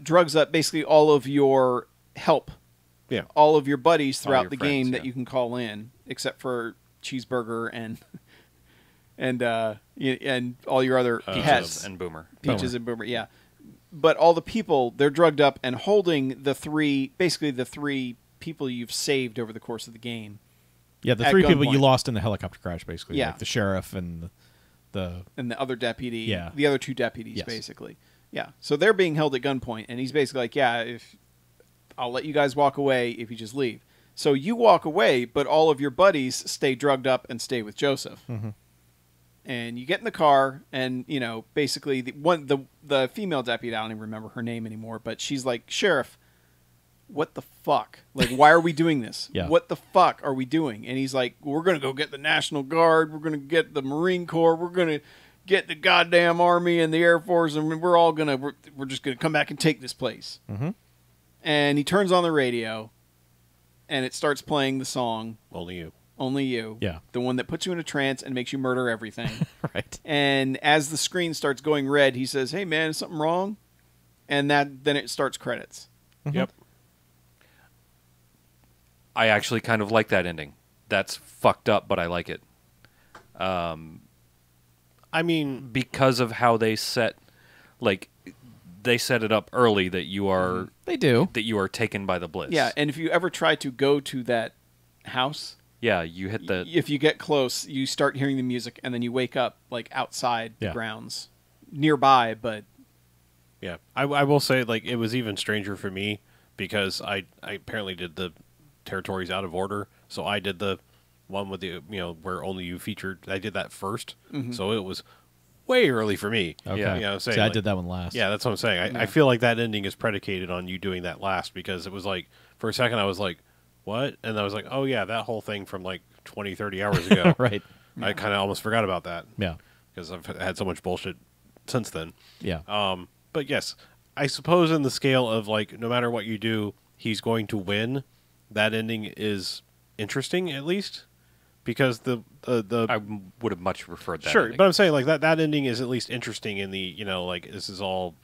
B: drugs up basically all of your help,
A: Yeah,
B: all of your buddies
D: All
B: throughout
D: your
B: the
D: friends,
B: game
D: yeah.
B: that you can call in, except for Cheeseburger and all your other pets
D: And Boomer.
B: Peaches and Boomer, yeah. But all the people, they're drugged up and holding the three people you've saved over the course of the game.
C: Yeah, the
B: At
C: 3 people you
B: gunpoint.
C: lost in the helicopter crash, basically.
B: Yeah.
C: Like the sheriff and the
B: And the other deputy,
C: Yeah.
B: the other two deputies,
C: Yes.
B: basically. Yeah. So they're being held at gunpoint, and he's basically like, yeah, if I'll let you guys walk away if you just leave. So you walk away, but all of your buddies stay drugged up and stay with Joseph.
C: Mhm.
B: And you get in the car, and basically the female deputy, I don't even remember her name anymore, but she's like, Sheriff, what the fuck? Like, why are we doing this?
C: Yeah.
B: What the fuck are we doing? And he's like, we're gonna go get the National Guard, we're gonna get the Marine Corps, we're gonna get the goddamn Army and the Air Force, and we're just gonna come back and take this place.
C: Mhm.
B: And he turns on the radio, and it starts playing the song
A: only you.
B: Only You.
C: Yeah.
B: The one that puts you in a trance and makes you murder everything.
C: right.
B: And as the screen starts going red, he says, hey man, is something wrong? And then it starts credits.
A: Yep.
D: I actually kind of like that ending. That's fucked up, but I like it.
A: I mean,
D: Because of how they set it up early that you are
C: They do.
D: taken by the bliss.
B: Yeah, and if you ever try to go to that house,
D: Yeah, you hit the
B: if you get close, you start hearing the music, and then you wake up like outside the
C: Yeah.
B: grounds, nearby. But
A: yeah, I will say like it was even stranger for me because I apparently did the territories out of order. So I did the one with the where only you featured. I did that 1st, so it was way early for me.
C: Okay.
D: Yeah.
A: You know, saying,
C: See, I
A: like-
C: did that one last.
A: Yeah, that's what I'm saying. I feel like that ending is predicated on you doing that last because it was like for a second I was like, what? And I was like, oh yeah, that whole thing from like 20, 30 hours ago.
C: right.
A: I kind of almost forgot about that
C: Yeah.
A: because I've had so much bullshit since then.
C: Yeah.
A: But yes, I suppose in the scale of like no matter what you do, he's going to win. That ending is interesting at least because the
D: I would have much preferred that.
A: sure,
D: ending.
A: but I'm saying like that ending is at least interesting in the like this is all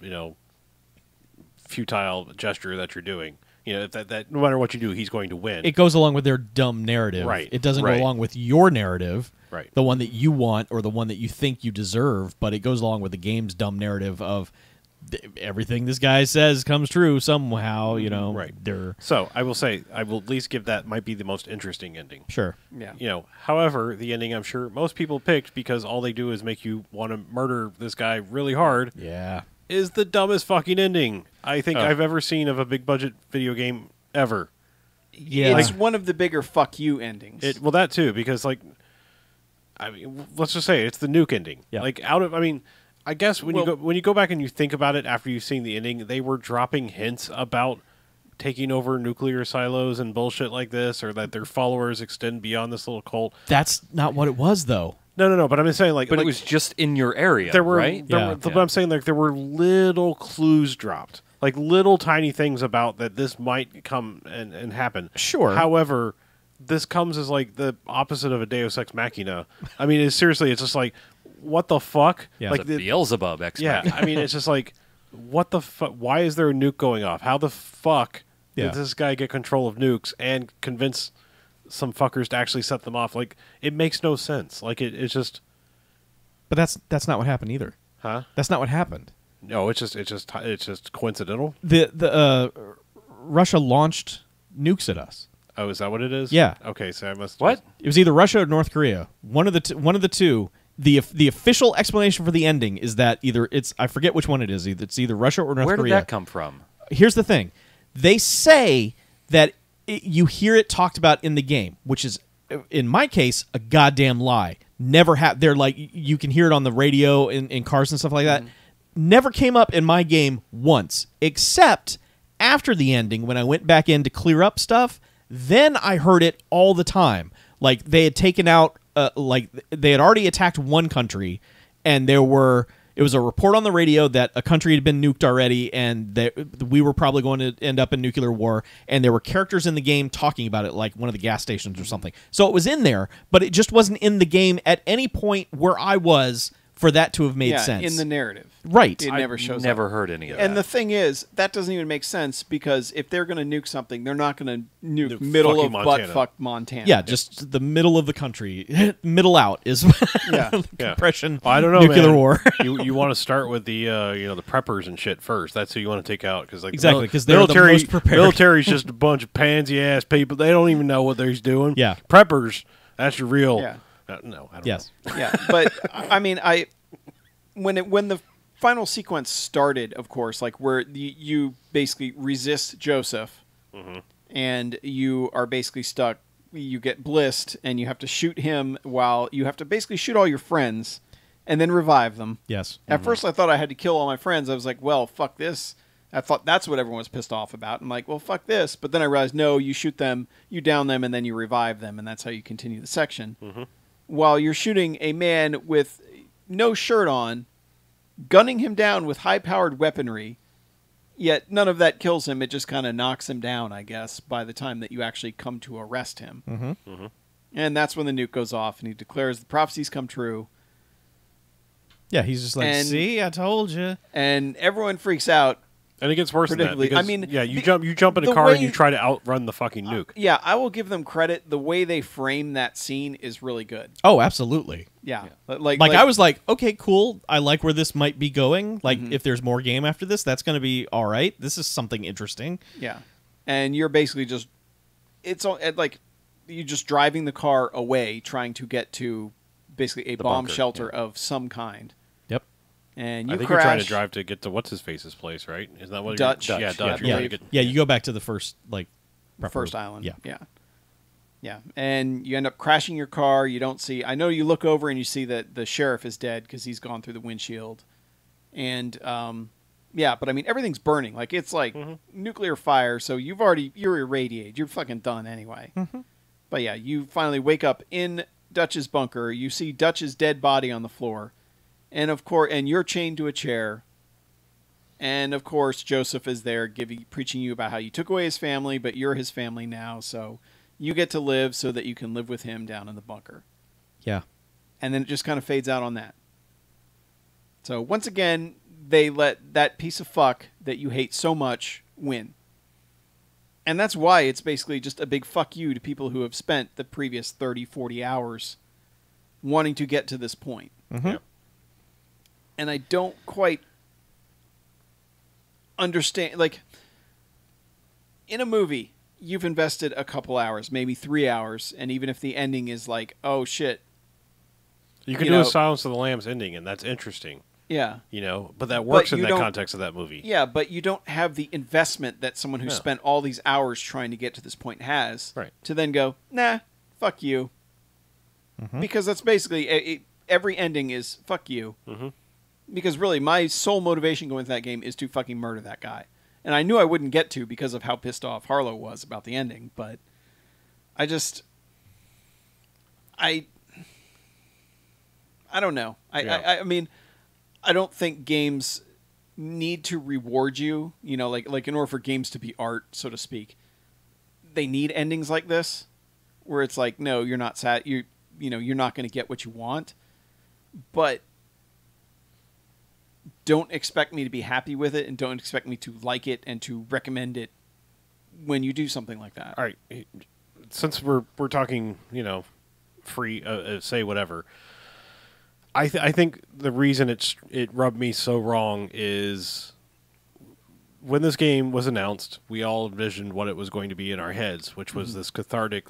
A: futile gesture that you're doing. That no matter what you do, he's going to win.
C: It goes along with their dumb narrative.
A: Right.
C: It doesn't
D: Right.
C: go along with your narrative,
A: Right.
C: the one that you want or the one that you think you deserve, but it goes along with the game's dumb narrative of everything this guy says comes true somehow,
A: Right.
C: They're
A: So I will say I will at least give that might be the most interesting ending.
C: sure.
B: yeah,
A: However, the ending I'm sure most people picked because all they do is make you want to murder this guy really hard
C: Yeah.
A: is the dumbest fucking ending I think I've ever seen of a big budget video game ever.
C: Yeah.
B: it's one of the bigger "fuck you" endings.
A: Well, that too because like, I mean, let's just say it's the nuke ending.
C: Yeah.
A: Like I guess when you go back and you think about it after you've seen the ending, they were dropping hints about taking over nuclear silos and bullshit like this, or that their followers extend beyond this little cult.
C: That's not what it was though.
A: No. But I'm just saying, like,
D: but
A: like,
D: it was just in your area,
A: there were,
D: right?
A: there
C: Yeah.
A: were- But I'm saying, like, there were little clues dropped, like little tiny things about that this might come and happen.
C: Sure.
A: However, this comes as like the opposite of a Deus Ex Machina. I mean, seriously, it's just like, what the fuck?
C: Yeah.
A: Like
D: It's a Beelzebub X
A: yeah,
D: Machina.
A: I mean, it's just like, what the fuck? Why is there a nuke going off? How the fuck
C: Yeah.
A: did this guy get control of nukes and convince some fuckers to actually set them off? Like, it makes no sense. Like, it's just,
C: But that's not what happened either.
A: huh?
C: That's not what happened.
A: No, it's just coincidental.
C: The Russia launched nukes at us.
A: Oh, is that what it is?
C: Yeah.
A: Okay, so I must.
D: What?
C: It was either Russia or North Korea. One of the two. The official explanation for the ending is that either it's I forget which one it is. It's either Russia or North
D: Where
C: Korea.
D: did that come from?
C: Here's the thing. They say that you hear it talked about in the game, which is, in my case, a goddamn lie. Never they're like, you can hear it on the radio in cars and stuff like that. Never came up in my game once, except After the ending, when I went back in to clear up stuff, then I heard it all the time. Like they had taken out, like they had already attacked one country, and it was a report on the radio that a country had been nuked already, and that we were probably going to end up in nuclear war. And there were characters in the game talking about it, like one of the gas stations or something. So it was in there, but it just wasn't in the game at any point where I was for that to have made sense.
B: In the narrative.
C: Right.
B: It never shows
D: Never
B: up.
D: heard any of that.
B: And the thing is, that doesn't even make sense because if they're going to nuke something, they're not going to nuke middle
A: fucking
B: of
A: Montana.
B: butt-fuck Montana.
C: Yeah, just the middle of the country. Middle out is
B: Yeah.
C: compression.
A: Well, I don't know,
C: nuclear
A: man.
C: war.
A: you want to start with the the preppers and shit first. That's who you want to take out because
C: Exactly, 'cause they're the most prepared.
A: Military's just a bunch of pansy ass people. They don't even know what they're doing.
C: Yeah.
A: Preppers. That's your real.
B: Yeah.
A: No, I don't
C: Yes.
B: Yeah, but I mean, when the final sequence started, of course, like where you basically resist Joseph, and you are basically stuck. You get blissed, and you have to shoot him while you have to basically shoot all your friends, and then revive them.
C: Yes.
B: At first, I thought I had to kill all my friends. I was like, well, fuck this. I thought that's what everyone was pissed off about. I'm like, well, fuck this. But then I realized, no, you shoot them, you down them, and then you revive them, and that's how you continue the section. While you're shooting a man with no shirt on, gunning him down with high-powered weaponry, yet none of that kills him. It just kind of knocks him down, I guess, by the time that you actually come to arrest him. And that's when the nuke goes off, and he declares the prophecies come true.
C: Yeah, he's just like,
B: And-
C: see, I told you.
B: And everyone freaks out.
A: And it gets worse than that.
B: Predictably.
A: Because,
B: I mean,
A: yeah, you
B: the-
A: jump in a
B: the
A: car
B: way-
A: and you try to outrun the fucking nuke.
B: Yeah, I will give them credit. The way they frame that scene is really good.
C: Oh, absolutely.
B: Yeah.
C: Like I was like, okay, cool. I like where this might be going. Like, if there's more game after this, that's going to be all right. This is something interesting.
B: Yeah. And you're basically just, it's all like, you're just driving the car away, trying to get to basically a
D: The
B: bomb
D: bunker,
B: shelter of some kind.
C: Yep.
B: And you
A: I think
B: crash.
A: you're trying to drive to get to what's his face's place, right? Isn't that what
B: Dutch.
A: You're, yeah,
B: Dutch,
A: Dutch.
B: yeah,
A: You're
C: Yeah,
A: trying to get,
C: yeah. You go back to the first, like,
B: The
C: prepper-
B: first island.
C: Yeah.
B: Yeah. Yeah. And you end up crashing your car. You don't see, I know you look over and you see that the sheriff is dead because he's gone through the windshield. And, yeah, but I mean, everything's burning. Like, it's like nuclear fire. So you're irradiated. You're fucking done anyway. But yeah, you finally wake up in Dutch's bunker. You see Dutch's dead body on the floor. And of course, and you're chained to a chair. And of course, Joseph is there preaching you about how you took away his family, but you're his family now. So you get to live so that you can live with him down in the bunker.
C: Yeah.
B: And then it just kind of fades out on that. So once again, they let that piece of fuck that you hate so much win. And that's why it's basically just a big fuck you to people who have spent the previous 30, 40 hours wanting to get to this point.
A: Yeah.
B: And I don't quite understand. Like, in a movie, you've invested a couple hours, maybe 3 hours, and even if the ending is like, oh shit,
A: You can
B: You
A: do
B: know-
A: a Silence of the Lambs ending, and that's interesting.
B: yeah.
A: But that works in
B: you
A: that
B: don't-
A: context of that movie.
B: Yeah, but you don't have the investment that someone who
A: No.
B: spent all these hours trying to get to this point has.
A: Right.
B: To then go, nah, fuck you. Because that's basically every ending is fuck you. Because really, my sole motivation going to that game is to fucking murder that guy. And I knew I wouldn't get to because of how pissed off Harlow was about the ending. But I don't know.
A: Yeah.
B: I mean, I don't think games need to reward you. You know, like in order for games to be art, so to speak, they need endings like this, where it's like, no, you're not you're not going to get what you want, but don't expect me to be happy with it, and don't expect me to like it and to recommend it when you do something like that.
A: All right. Since we're talking, free, say whatever. I think the reason it rubbed me so wrong is when this game was announced, we all envisioned what it was going to be in our heads, which was this cathartic,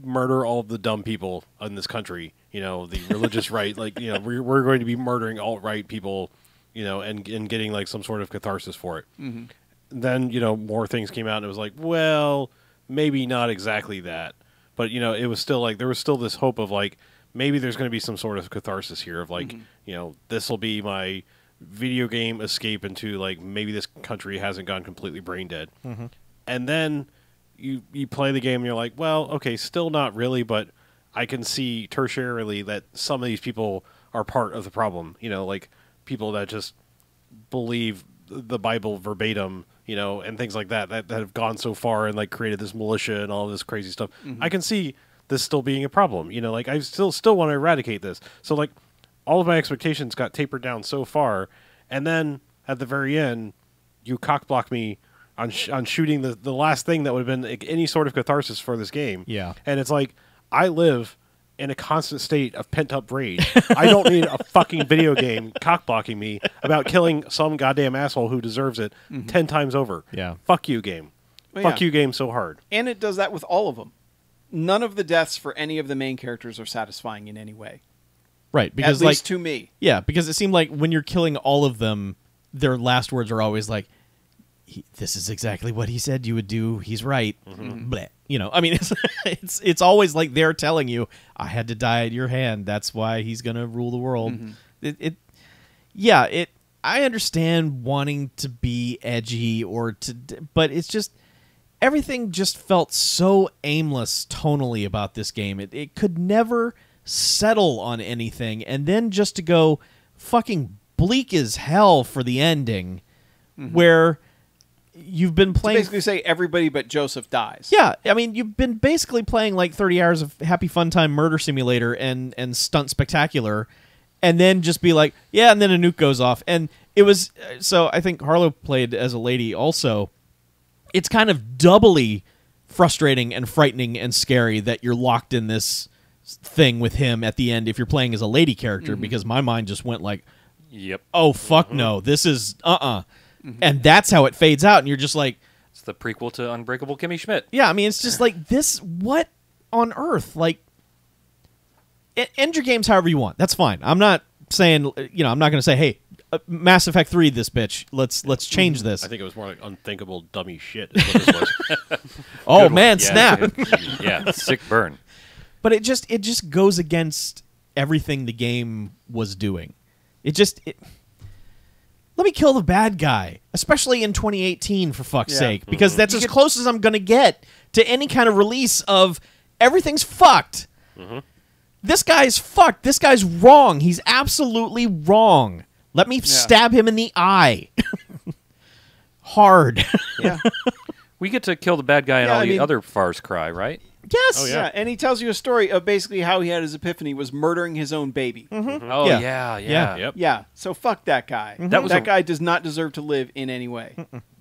A: murder all of the dumb people in this country, the religious right, we're going to be murdering alt-right people, and getting like some sort of catharsis for it. Then, more things came out and it was like, well, maybe not exactly that. But, it was still like, there was still this hope of like, maybe there's going to be some sort of catharsis here of like, this will be my video game escape into like maybe this country hasn't gone completely brain dead, and then you play the game and you're like, well, okay, still not really, but I can see tertiarily that some of these people are part of the problem. You know, like people that just believe the Bible verbatim, you know, and things like that have gone so far and like created this militia and all this crazy stuff. I can see this still being a problem. You know, like I still want to eradicate this. So like all of my expectations got tapered down so far, and then at the very end, you cockblock me on shooting the last thing that would have been like, any sort of catharsis for this game.
C: Yeah.
A: And it's like I live in a constant state of pent-up rage. I don't need a fucking video game cockblocking me about killing some goddamn asshole who deserves it 10 times over.
C: Yeah.
A: Fuck you, game.
B: Well,
A: Fuck
B: yeah.
A: you, game, so hard.
B: And it does that with all of them. None of the deaths for any of the main characters are satisfying in any way.
C: Right, because
B: At least
C: like
B: to me.
C: yeah, because it seemed like when you're killing all of them, their last words are always like, "This is exactly what he said you would do. He's right." Bleh. You know, I mean, it's always like they're telling you, "I had to die at your hand. That's why he's gonna rule the world." I understand wanting to be edgy but it's just everything just felt so aimless tonally about this game. It could never settle on anything, and then just to go fucking bleak as hell for the ending, where you've been
B: To
C: playing.
B: basically say everybody but Joseph dies.
C: Yeah, I mean, you've been basically playing like 30 hours of Happy Fun Time Murder Simulator and Stunt Spectacular, and then just be like, yeah, and then a nuke goes off. And it was, so I think Harlow played as a lady also. It's kind of doubly frustrating and frightening and scary that you're locked in this thing with him at the end if you're playing as a lady character, because my mind just went like,
D: Yep.
C: oh, fuck no, this is, And that's how it fades out, and you're just like,
D: It's the prequel to Unbreakable Kimmy Schmidt.
C: yeah, I mean, it's just like this. What on earth? Like, end your games however you want. That's fine. I'm not saying, you know, I'm not going to say, hey, Mass Effect 3, this bitch. Let's change this.
A: I think it was more like unthinkable dummy shit is what this was.
C: Oh man, snap!
D: Yeah, sick burn.
C: But it just goes against everything the game was doing. Let me kill the bad guy, especially in 2018, for fuck's sake, because that's as close as I'm going to get to any kind of release of everything's fucked. This guy's fucked. This guy's wrong. He's absolutely wrong. Let me stab him in the eye. Hard.
B: Yeah.
D: We get to kill the bad guy in
B: Yeah,
D: all
B: I
D: the
B: mean-
D: other Far Cry, right?
C: Yes.
A: Oh,
B: Yeah, and he tells you a story of basically how he had his epiphany was murdering his own baby.
D: Oh,
C: Yeah.
D: yeah.
A: Yep.
B: Yeah, so fuck that guy.
D: That was
B: that
D: a-
B: guy does not deserve to live in any way.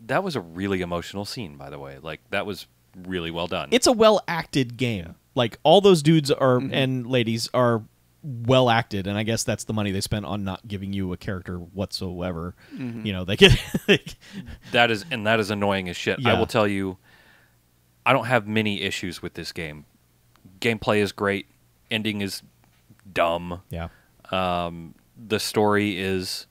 D: That was a really emotional scene, by the way. Like, that was really well done.
C: It's a well acted game. Like all those dudes are and ladies are well acted, and I guess that's the money they spent on not giving you a character whatsoever. You know, they get
D: That is annoying as shit. I
C: Yeah.
D: will tell you, I don't have many issues with this game. Gameplay is great. Ending is dumb.
C: yeah.
D: The story is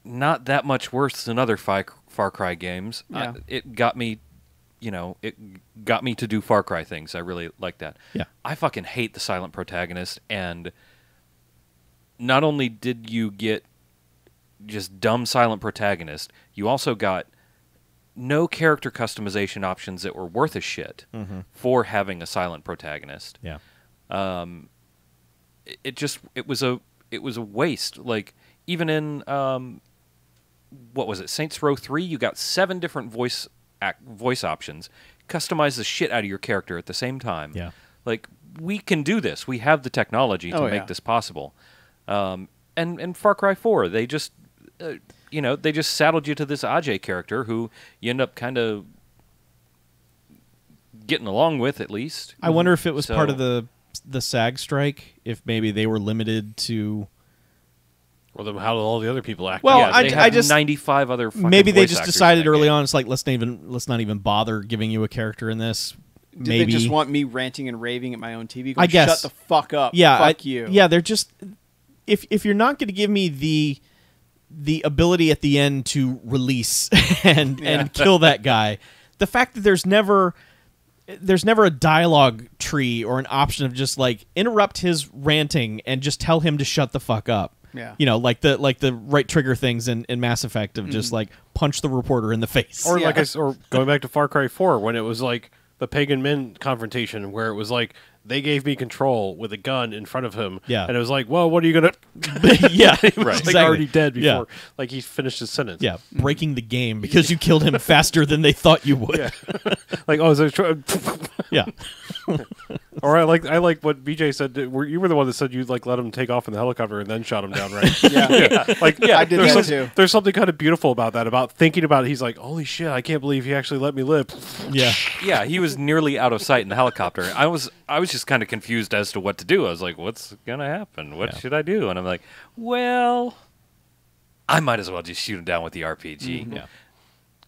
D: not that much worse than other Far Cry games.
B: Yeah.
D: It got me, it got me to do Far Cry things. I really like that.
C: Yeah.
D: I fucking hate the silent protagonist, and not only did you get just dumb silent protagonist, you also got no character customization options that were worth a shit for having a silent protagonist.
C: Yeah.
D: It was a waste. Like, even in what was it, Saints Row 3, you got 7 different voice options. Customize the shit out of your character at the same time.
C: Yeah.
D: Like, we can do this. We have the technology to
B: Oh, yeah.
D: make this possible. And Far Cry 4, they just they just saddled you to this Ajay character who you end up kind of getting along with, at least.
C: I wonder if it was part of
D: So-
C: the SAG strike, if maybe they were limited to
A: Or how do all the other people act?
C: Well,
D: yeah,
C: I
D: they have
C: just-
D: 95 other fucking
C: maybe they
D: voice
C: just
D: actors
C: decided
D: in that
C: early
D: game.
C: on it's like let's not even bother giving you a character in this.
B: Did
C: Maybe
B: they just want me ranting and raving at my own TV? Going,
C: I guess.
B: Shut the fuck up.
C: yeah,
B: Fuck you.
C: Yeah, they're just if you're not going to give me the ability at the end to release and kill that guy, the fact that there's never a dialogue tree or an option of just like interrupt his ranting and just tell him to shut the fuck up.
B: Yeah.
C: You know, like the right trigger things in Mass Effect of just like punch the reporter in the face.
A: Or
B: Yeah.
A: or going back to Far Cry 4 when it was like the Pagan Min confrontation where it was like they gave me control with a gun in front of him.
C: Yeah.
A: And it was like, well, what are you going to...
C: Yeah,
A: He was
C: right.
A: like
C: Exactly.
A: already dead before
C: Yeah.
A: like he finished his sentence.
C: Yeah, breaking the game because you killed him faster than they thought you would.
A: Yeah. Like, oh, is there...
C: Yeah.
A: Or I like what BJ said. You were the one that said you like let him take off in the helicopter and then shot him down, right?
B: Yeah.
A: Like
B: I did
A: there's
B: that
A: some-
B: too.
A: There's something kind of beautiful about that. About thinking about it. He's like, holy shit, I can't believe he actually let me live.
C: Yeah.
D: Yeah, he was nearly out of sight in the helicopter. I was just kind of confused as to what to do. I was like, what's gonna happen? What
C: Yeah.
D: should I do? And I'm like, well, I might as well just shoot him down with the RPG.
C: Yeah.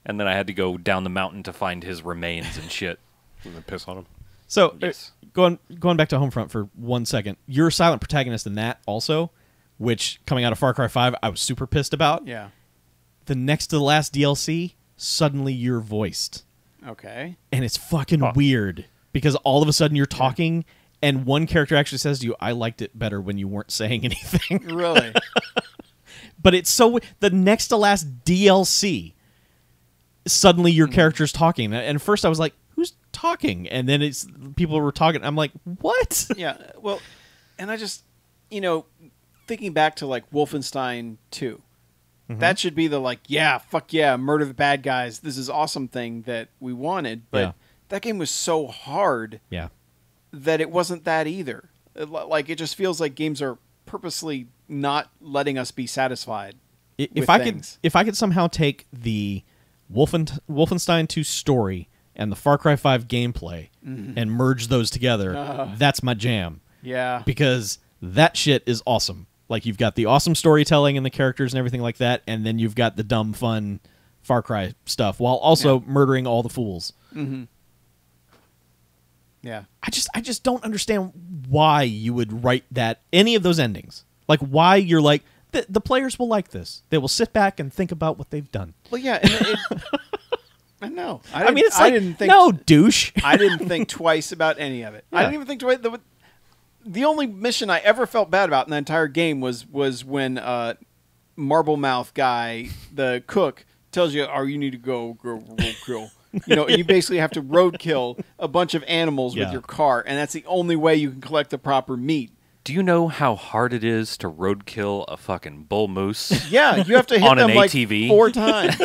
D: And then I had to go down the mountain to find his remains and shit.
A: And then piss on him.
C: So
D: Yes.
C: going back to Homefront for 1 second, you're a silent protagonist in that also, which coming out of Far Cry 5, I was super pissed about.
B: Yeah.
C: The next to the last DLC, suddenly you're voiced,
B: Okay.
C: and it's fucking weird because all of a sudden you're talking, and one character actually says to you, "I liked it better when you weren't saying anything."
B: Really?
C: But it's so the next to last DLC, suddenly your character's talking, and at first I was like, "Who's talking?" And then it's people were talking. I'm like, "What?"
B: Yeah. Well, and I just, thinking back to like Wolfenstein 2, that should be the like, yeah, fuck yeah, murder the bad guys. This is awesome thing that we wanted. But
C: Yeah.
B: that game was so hard
C: Yeah.
B: that it wasn't that either. Like it just feels like games are purposely not letting us be satisfied.
C: If
B: with
C: I
B: things.
C: could somehow take the Wolfenstein 2 story and the Far Cry 5 gameplay and merge those together, that's my jam.
B: Yeah.
C: Because that shit is awesome. Like you've got the awesome storytelling and the characters and everything like that, and then you've got the dumb fun Far Cry stuff while also murdering all the fools.
B: Yeah.
C: I just don't understand why you would write that any of those endings. Like why you're like the players will like this. They will sit back and think about what they've done.
B: Well, yeah. And I know.
C: I mean, it's like
B: didn't think,
C: no douche.
B: I didn't think twice about any of it. I
C: Yeah.
B: didn't even think twice. The only mission I ever felt bad about in the entire game was when Marble Mouth guy, the cook, tells you, "Oh, you need to go kill." And you basically have to roadkill a bunch of animals with
C: Yeah.
B: your car, and that's the only way you can collect the proper meat.
D: Do you know how hard it is to roadkill a fucking bull moose?
B: Yeah, you have to hit
D: On
B: them
D: an
B: like
D: ATV?
B: 4 times.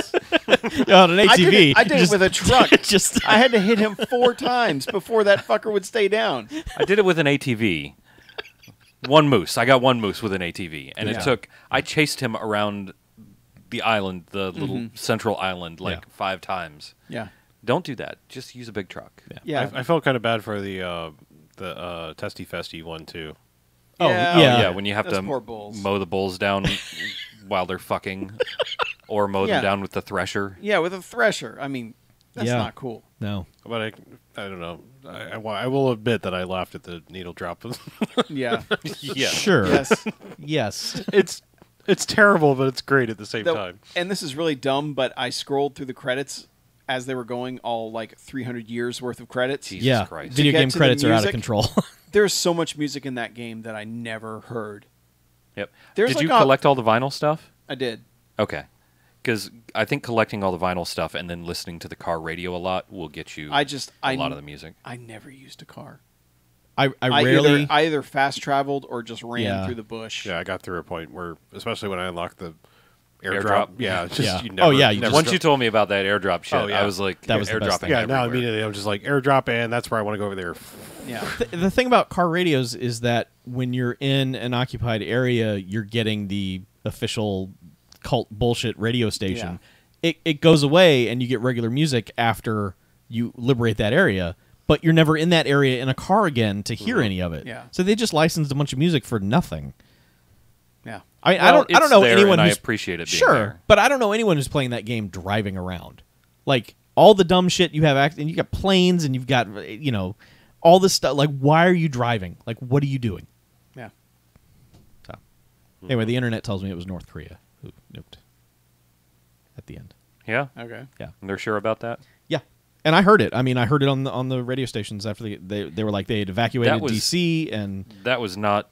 C: On an ATV.
B: I did it with a truck.
C: Just
B: I had to hit him 4 times before that fucker would stay down.
D: I did it with an ATV. One moose. I got one moose with an ATV. And
C: Yeah.
D: I chased him around the island, the little central island, like
C: Yeah.
D: 5 times.
B: Yeah.
D: Don't do that. Just use a big truck.
B: Yeah.
A: I felt kind of bad for the Testy Festy one too.
C: Oh,
B: Yeah.
D: Oh,
C: yeah.
D: yeah, when you have
B: Those
D: to
B: poor bulls.
D: mow the bulls down while they're fucking, or mow
B: Yeah.
D: them down with the thresher.
B: Yeah, with a thresher. I mean, that's
C: Yeah.
B: not cool.
C: No.
A: But I don't know. I will admit that I laughed at the needle drop.
B: Yeah.
D: Yeah.
C: Sure.
B: Yes.
C: Yes.
A: It's terrible, but it's great at the same
B: Though-
A: time.
B: and this is really dumb, but I scrolled through the credits as they were going, all like 300 years worth of credits.
D: Jesus
C: Yeah.
D: Christ.
C: Video
B: To get
C: game
B: to the
C: credits are out of
B: music-
C: control.
B: There's so much music in that game that I never heard.
D: Yep.
B: There's
D: Did
B: like
D: you
B: a-
D: collect all the vinyl stuff?
B: I did.
D: Okay. Because I think collecting all the vinyl stuff and then listening to the car radio a lot will get you a lot of the music.
B: I never used a car.
C: I rarely.
B: I either fast traveled or just ran
C: Yeah.
B: through the bush.
A: Yeah, I got through a point where, especially when I unlocked the
D: Airdrop?
A: airdrop. Yeah, it's just
C: Yeah.
A: you
C: Oh,
A: never,
C: yeah, you
A: never
C: just
D: Once you told me about that airdrop shit,
A: Oh, yeah.
D: I was like,
C: That was the best
D: airdropping
C: thing.
A: yeah. Now
D: everywhere.
A: immediately I'm just like airdrop, and that's where I want to go over there.
B: Yeah.
C: The thing about car radios is that when you're in an occupied area, you're getting the official cult bullshit radio station. It goes away and you get regular music after you liberate that area, but you're never in that area in a car again to hear any of it.
B: Yeah.
C: So they just licensed a bunch of music for nothing.
B: Yeah.
C: I
D: Well,
C: don't
D: it's
C: know
D: there,
C: anyone
D: and I
C: who's
D: appreciate it being
C: sure,
D: there.
C: but I don't know anyone who's playing that game driving around. Like all the dumb shit you have, and you got planes, and you've got all this stuff. Like, why are you driving? Like, what are you doing?
B: Yeah.
C: So, anyway, the internet tells me it was North Korea who nuked at the end.
D: Yeah?
B: Okay.
C: Yeah,
D: They're sure about that?
C: yeah, and I heard it. I mean, I heard it on the radio stations after they were like they had evacuated
D: That was-
C: DC and
D: That was not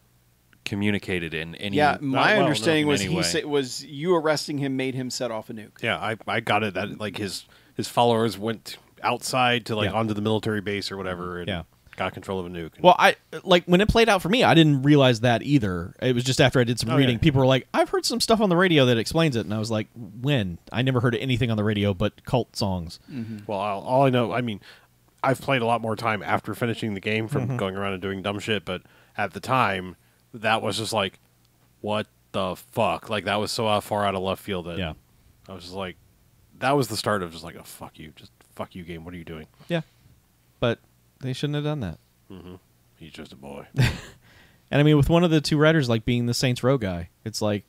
D: communicated in any.
B: Yeah, my
A: well,
B: understanding
A: no,
B: was
D: in any way.
B: was you arresting him made him set off a nuke.
A: Yeah, I got it that like his followers went outside to like
C: Yeah.
A: onto the military base or whatever and
C: Yeah.
A: got control of a nuke. And
C: Well, I like when it played out for me, I didn't realize that either. It was just after I did some
A: Oh,
C: reading.
A: yeah.
C: People were like, "I've heard some stuff on the radio that explains it," and I was like, "When? I never heard anything on the radio but cult songs."
A: well, all I know, I mean, I've played a lot more time after finishing the game from going around and doing dumb shit, but at the time, that was just like, what the fuck? Like, that was so far out of left field that
C: Yeah.
A: I was just like, that was the start of just like, oh, fuck you. Just fuck you, game. What are you doing?
C: Yeah, but they shouldn't have done that.
A: He's just a boy.
C: And I mean, with one of the two writers like being the Saints Row guy, it's like,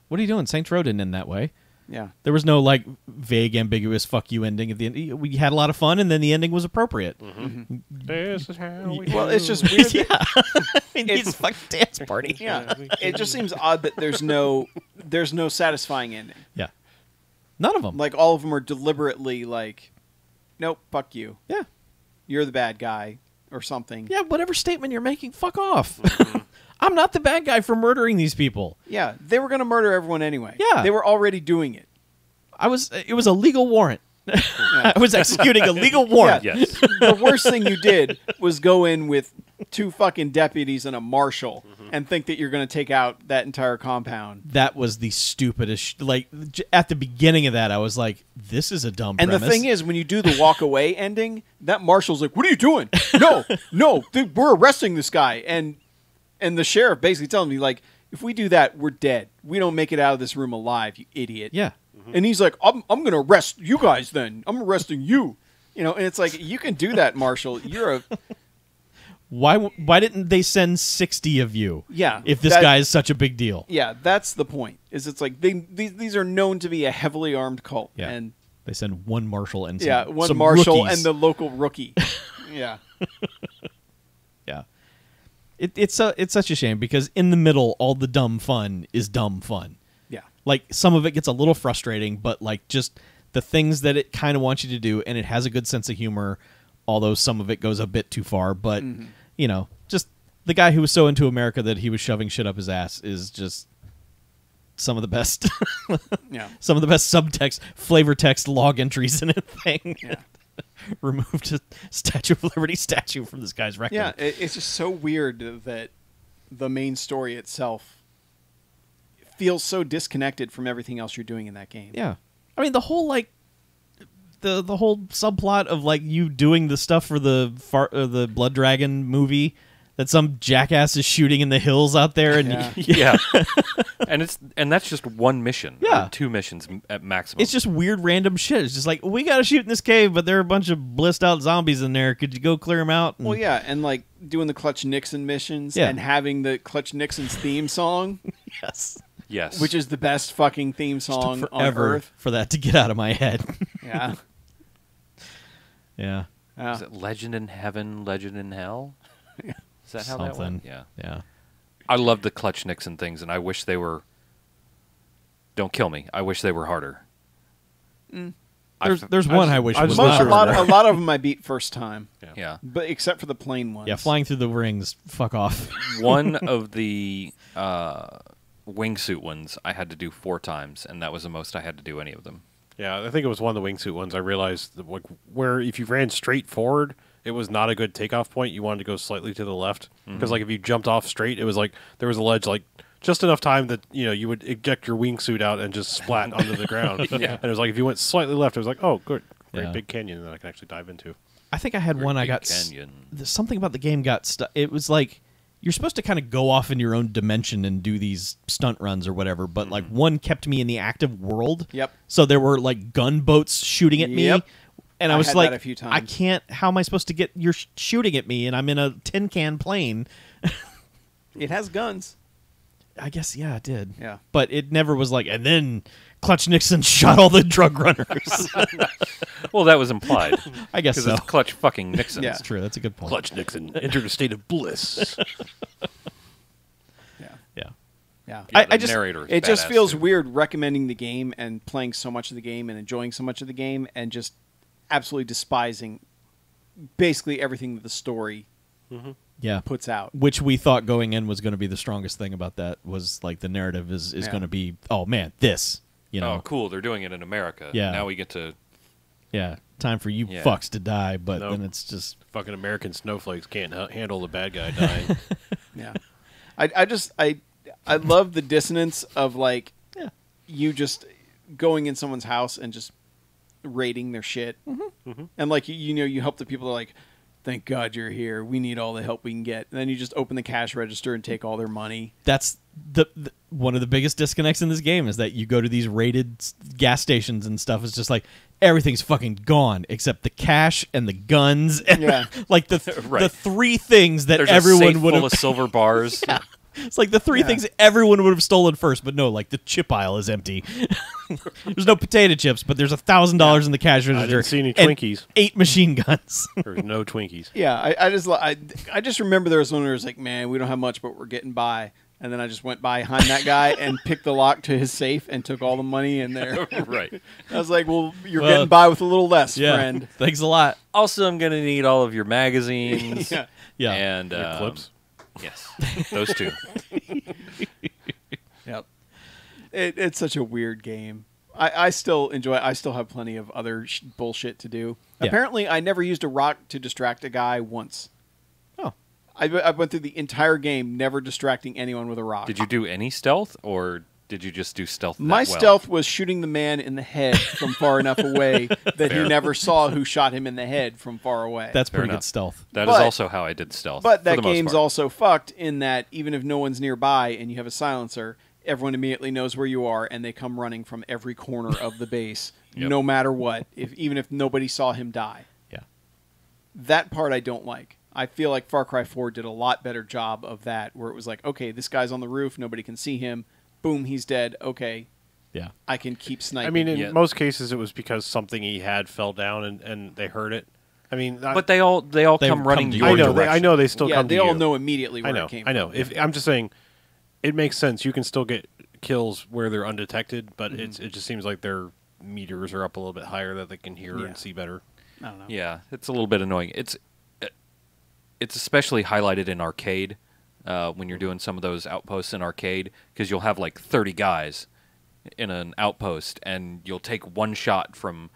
C: what are you doing? Saints Row didn't end that way.
B: Yeah.
C: There was no like vague, ambiguous "fuck you" ending at the end. We had a lot of fun, and then the ending was appropriate.
A: This is how we
B: Well,
A: do
B: it's just
A: it.
B: weird.
C: Yeah,
B: That,
C: I mean, it's a fucking dance party.
B: yeah, it just seems odd that there's no satisfying ending.
C: Yeah, none of them.
B: Like all of them are deliberately like, nope, fuck you.
C: Yeah,
B: You're the bad guy or something.
C: yeah. Whatever statement you're making, fuck off. I'm not the bad guy for murdering these people.
B: Yeah, they were going to murder everyone anyway.
C: Yeah.
B: They were already doing it.
C: It was a legal warrant. I was executing a legal warrant.
B: Yeah.
D: Yes.
B: The worst thing you did was go in with 2 fucking deputies and a marshal and think that you're going to take out that entire compound.
C: That was the stupidest. At the beginning of that, I was like, "This is a dumb."
B: And
C: premise.
B: the thing is, when you do the walk away ending, that marshal's like, "What are you doing? No, we're arresting this guy." And the sheriff basically telling me, like, if we do that, we're dead. We don't make it out of this room alive, you idiot.
C: yeah,
B: And he's like, I'm going to arrest you guys then. I'm arresting you. You know, and it's like, you can do that, Marshall. You're a...
C: why didn't they send 60 of you?
B: Yeah,
C: if this
B: that-
C: guy is such a big deal.
B: Yeah, that's the point. Is it's like, these are known to be a heavily armed cult.
C: Yeah,
B: And,
C: they send one marshal and
B: yeah,
C: some,
B: one
C: some
B: marshal
C: rookies.
B: and the local rookie. Yeah.
C: Yeah. It's such a shame because in the middle, all the dumb fun is dumb fun.
B: Yeah.
C: Like some of it gets a little frustrating, but like just the things that it kind of wants you to do, and it has a good sense of humor, although some of it goes a bit too far. But you know, just the guy who was so into America that he was shoving shit up his ass is just some of the best,
B: Yeah.
C: some of the best subtext, flavor text, log entries in a thing.
B: Yeah.
C: Removed a Statue of Liberty statue from this guy's record.
B: Yeah, it's just so weird that the main story itself feels so disconnected from everything else you're doing in that game.
C: Yeah. I mean, the whole like the whole subplot of like you doing the stuff for the Blood Dragon movie that some jackass is shooting in the hills out there, and
B: Yeah.
D: Yeah. and that's just one mission.
C: Yeah.
D: Or 2 missions at maximum.
C: it's just weird random shit. It's just like, we got to shoot in this cave, but there are a bunch of blissed out zombies in there. Could you go clear them out? And-
B: Well, yeah, and like doing the Clutch Nixon missions
C: Yeah.
B: and having the Clutch Nixon's theme song,
C: yes.
D: yes.
B: which is the best fucking theme song on
C: Forever
B: earth.
C: for that to get out of my head.
B: Yeah.
C: Yeah.
D: Is it Legend in Heaven, Legend in Hell? Is that how that
C: Something.
D: went? Yeah.
C: Yeah.
D: I love the Clutch Nixon things, and I wish they were. Don't kill me. I wish they were harder.
C: There's one I wish
A: I
C: was
A: just-
C: not.
B: A lot of them I beat first time,
D: Yeah.
B: but except for the plain ones.
C: Yeah, flying through the rings. Fuck off.
D: One of the wingsuit ones I had to do 4 times, and that was the most I had to do any of them.
A: Yeah, I think it was one of the wingsuit ones. I realized that, like, where if you ran straight forward, it was not a good takeoff point. You wanted to go slightly to the left because, like, if you jumped off straight, it was like there was a ledge, like just enough time that you would eject your wingsuit out and just splat onto the ground.
D: Yeah.
A: And it was like if you went slightly left, it was like, oh, good, great
C: Yeah.
A: big canyon that I can actually dive into.
C: I think I had one I
D: Big
C: got
D: Canyon.
C: something about the game got stuck. It was like you're supposed to kind of go off in your own dimension and do these stunt runs or whatever, but like one kept me in the active world.
B: Yep.
C: So there were like gunboats shooting at me.
B: Yep.
C: And I
B: I
C: was
B: had
C: like,
B: that a few times.
C: I can't. How am I supposed to get? You're shooting at me, and I'm in a tin can plane.
B: It has guns.
C: I guess, yeah, it did.
B: Yeah.
C: But it never was like, and then Clutch Nixon shot all the drug runners.
D: Well, that was implied.
C: I guess
D: Because
C: so.
D: it's Clutch fucking Nixon.
B: Yeah.
C: That's true. That's a good point.
A: Clutch Nixon entered a state of bliss.
B: Yeah.
C: Yeah.
B: Yeah.
D: Yeah,
C: I
D: the
C: just-
D: narrator is
B: It just
D: badass,
B: feels
D: too.
B: weird recommending the game and playing so much of the game and enjoying so much of the game and just absolutely despising basically everything that the story
C: Yeah.
B: puts out.
C: Which we thought going in was going to be the strongest thing about that was like the narrative is
B: Yeah.
C: going to be, oh man, this, you know.
D: Oh, cool! They're doing it in America.
C: Yeah.
D: Now we get to.
C: Yeah, time for you
D: Yeah.
C: fucks to die, but
A: Nope.
C: then it's just
A: Fucking American snowflakes can't handle the bad guy dying.
B: Yeah, I love the dissonance of like
C: yeah.
B: you just going in someone's house and just raiding their shit, and like you help the people that are like, thank God you're here. We need all the help we can get. And then you just open the cash register and take all their money.
C: That's the one of the biggest disconnects in this game is that you go to these rated gas stations and stuff. It's just like everything's fucking gone except the cash and the guns and
B: Yeah.
C: like the
D: Right.
C: three things that
D: There's a
C: everyone
D: safe
C: would
D: full
C: have.
D: of silver bars.
C: It's like the three
B: Yeah.
C: things everyone would have stolen first, but no, like the chip aisle is empty. There's no potato chips, but there's $1,000 in the cash register.
A: I didn't see any
C: and
A: Twinkies.
C: 8 machine guns.
A: There's no Twinkies.
B: Yeah, I just remember there was one where it was like, man, we don't have much, but we're getting by. And then I just went behind that guy and picked the lock to his safe and took all the money in there.
D: Right.
B: I was like, well, you're
C: Well,
B: getting by with a little less,
C: Yeah,
B: friend.
C: thanks a lot.
D: Also, I'm gonna need all of your magazines.
B: Yeah.
C: Yeah,
D: And
A: Your clips.
D: Yes, those two.
B: Yep. It's such a weird game. I still enjoy it. I still have plenty of other bullshit to do.
C: Yeah.
B: Apparently, I never used a rock to distract a guy once.
C: Oh,
B: I went through the entire game never distracting anyone with a rock.
D: Did you do any stealth, or did you just do stealth?
B: My
D: that well?
B: stealth was shooting the man in the head from far enough away that
D: Fair.
B: he never saw who shot him in the head from far away.
C: that's
D: Fair
C: pretty
D: enough.
C: good stealth.
D: That is
B: But-
D: also how I did stealth.
B: But
D: for
B: that
D: the most
B: game's
D: part.
B: also fucked in that even if no one's nearby and you have a silencer, everyone immediately knows where you are and they come running from every corner of the base,
D: Yep.
B: no matter what, even if nobody saw him die.
C: Yeah.
B: That part I don't like. I feel like Far Cry 4 did a lot better job of that, where it was like, okay, this guy's on the roof, nobody can see him, boom, he's dead, okay,
C: Yeah.
B: I can keep sniping.
A: I mean, in
D: Yeah.
A: most cases, it was because something he had fell down and they heard it. I mean,
D: But they all
C: They
D: come running
C: come to
D: your
C: you.
A: I know.
D: direction.
A: I know they still
B: yeah,
A: come to
B: they
A: you.
B: all know immediately where
A: I know.
B: it came
A: I know.
B: from.
A: If I'm just saying, it makes sense. You can still get kills where they're undetected, but
B: Mm-hmm.
A: it just seems like their meters are up a little bit higher that they can hear
B: Yeah.
A: and see better.
B: I don't know.
D: Yeah, it's a little bit annoying. It's especially highlighted in arcade when you're doing some of those outposts in arcade because you'll have like 30 guys in an outpost and you'll take one shot from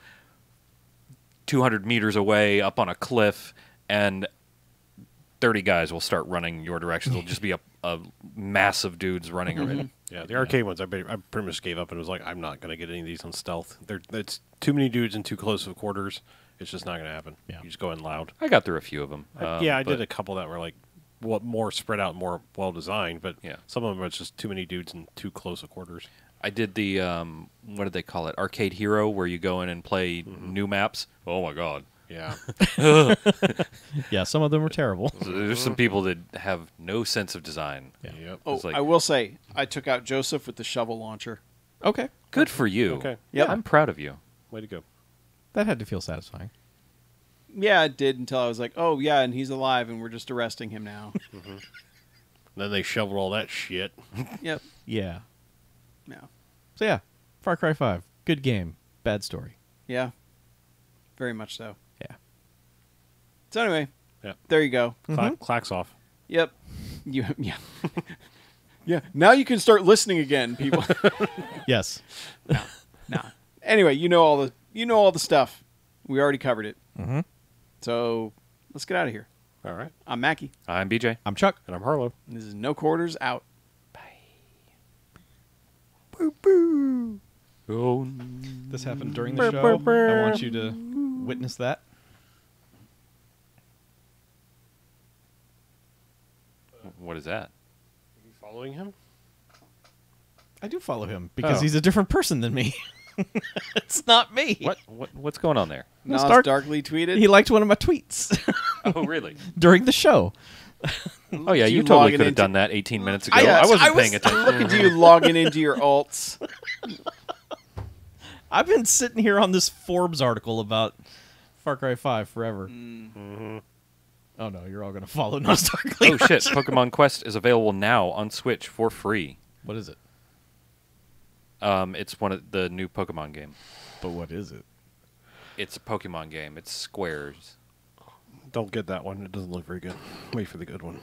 D: 200 meters away up on a cliff and 30 guys will start running your direction. There'll just be a mass of dudes running around.
A: Yeah, the arcade ones, I pretty much gave up and was like, I'm not going to get any of these on stealth. It's too many dudes in too close of quarters. It's just not going to happen.
C: Yeah.
A: You just go in loud.
D: I got through a few of them.
A: Yeah, I did a couple that were like more spread out, more well designed, but
D: Yeah.
A: some of them it's just too many dudes in too close of quarters.
D: I did the what did they call it? Arcade Hero, where you go in and play new maps. Oh my god!
A: Yeah.
C: Yeah, some of them were terrible.
D: So there's some people that have no sense of design.
C: Yeah.
A: Yep.
B: Oh,
D: It's like-
B: I will say, I took out Joseph with the shovel launcher.
C: Okay.
D: Good for you.
A: Okay.
B: Yep.
D: I'm proud of you.
A: Way to go.
C: That had to feel satisfying.
B: Yeah, it did until I was like, oh, yeah, and he's alive, and we're just arresting him now.
A: Then they shoveled all that shit.
B: Yep.
C: Yeah.
B: No.
C: So yeah, Far Cry 5. Good game. Bad story.
B: Yeah. Very much so.
C: Yeah.
B: So anyway,
A: Yeah.
B: there you go.
A: Clacks off.
B: Yep. Yeah. Yeah. Now you can start listening again, people.
C: Yes.
B: Nah. Anyway, you know all the stuff. We already covered it.
C: Mm-hmm.
B: So let's get out of here.
A: All right.
B: I'm Mackie.
D: I'm BJ.
C: I'm Chuck.
A: And I'm Harlow.
B: And this is No Quarters Out.
D: Oh,
C: This happened during the show. I want you to witness that.
D: what is that?
A: Are you following him?
C: I do follow him because
A: Oh.
C: he's a different person than me. It's not me.
D: What's going on there?
C: Let's
B: Nas
C: start-
B: darkly tweeted.
C: He liked one of my tweets
D: Oh, really?
C: during the show.
D: Oh, yeah.
B: You
D: You totally
B: logging
D: could have
B: into-
D: done that 18 minutes ago.
C: I-
D: I wasn't
C: I was-
D: paying attention.
B: Look at you logging into your alts.
C: I've been sitting here on this Forbes article about Far Cry 5 forever. Oh no, you're all going to follow Nos Darkly.
D: Oh shit! Pokemon Quest is available now on Switch for free.
C: What is it?
D: It's one of the new Pokemon game.
C: But what is it?
D: It's a Pokemon game. It's squares.
A: Don't get that one. It doesn't look very good. Wait for the good one.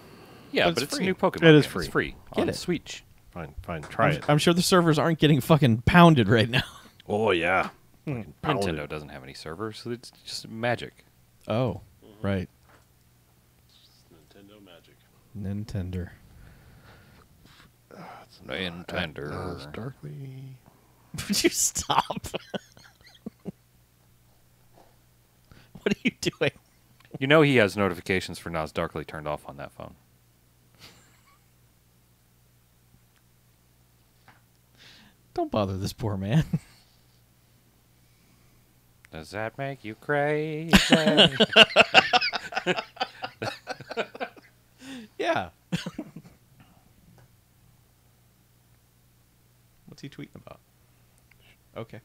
D: Yeah,
C: But
D: but
C: it's
D: it's a
C: free.
D: new Pokemon.
A: It is
D: game.
A: free.
D: It's free.
C: Get
D: on
C: it.
D: Switch.
A: Fine. Try it.
C: I'm sure the servers aren't getting fucking pounded right now.
A: Oh yeah. Fucking pound
D: Nintendo
A: it.
D: doesn't have any servers, so it's just magic.
C: Oh, right.
A: Nintendo magic.
C: Nintendo.
D: Nintendo.
A: Darkly.
C: Would you stop? What are you doing?
D: You know he has notifications for Nas Darkly turned off on that phone.
C: Don't bother this poor man.
D: Does that make you crazy?
C: Yeah. What's he tweeting about? Okay.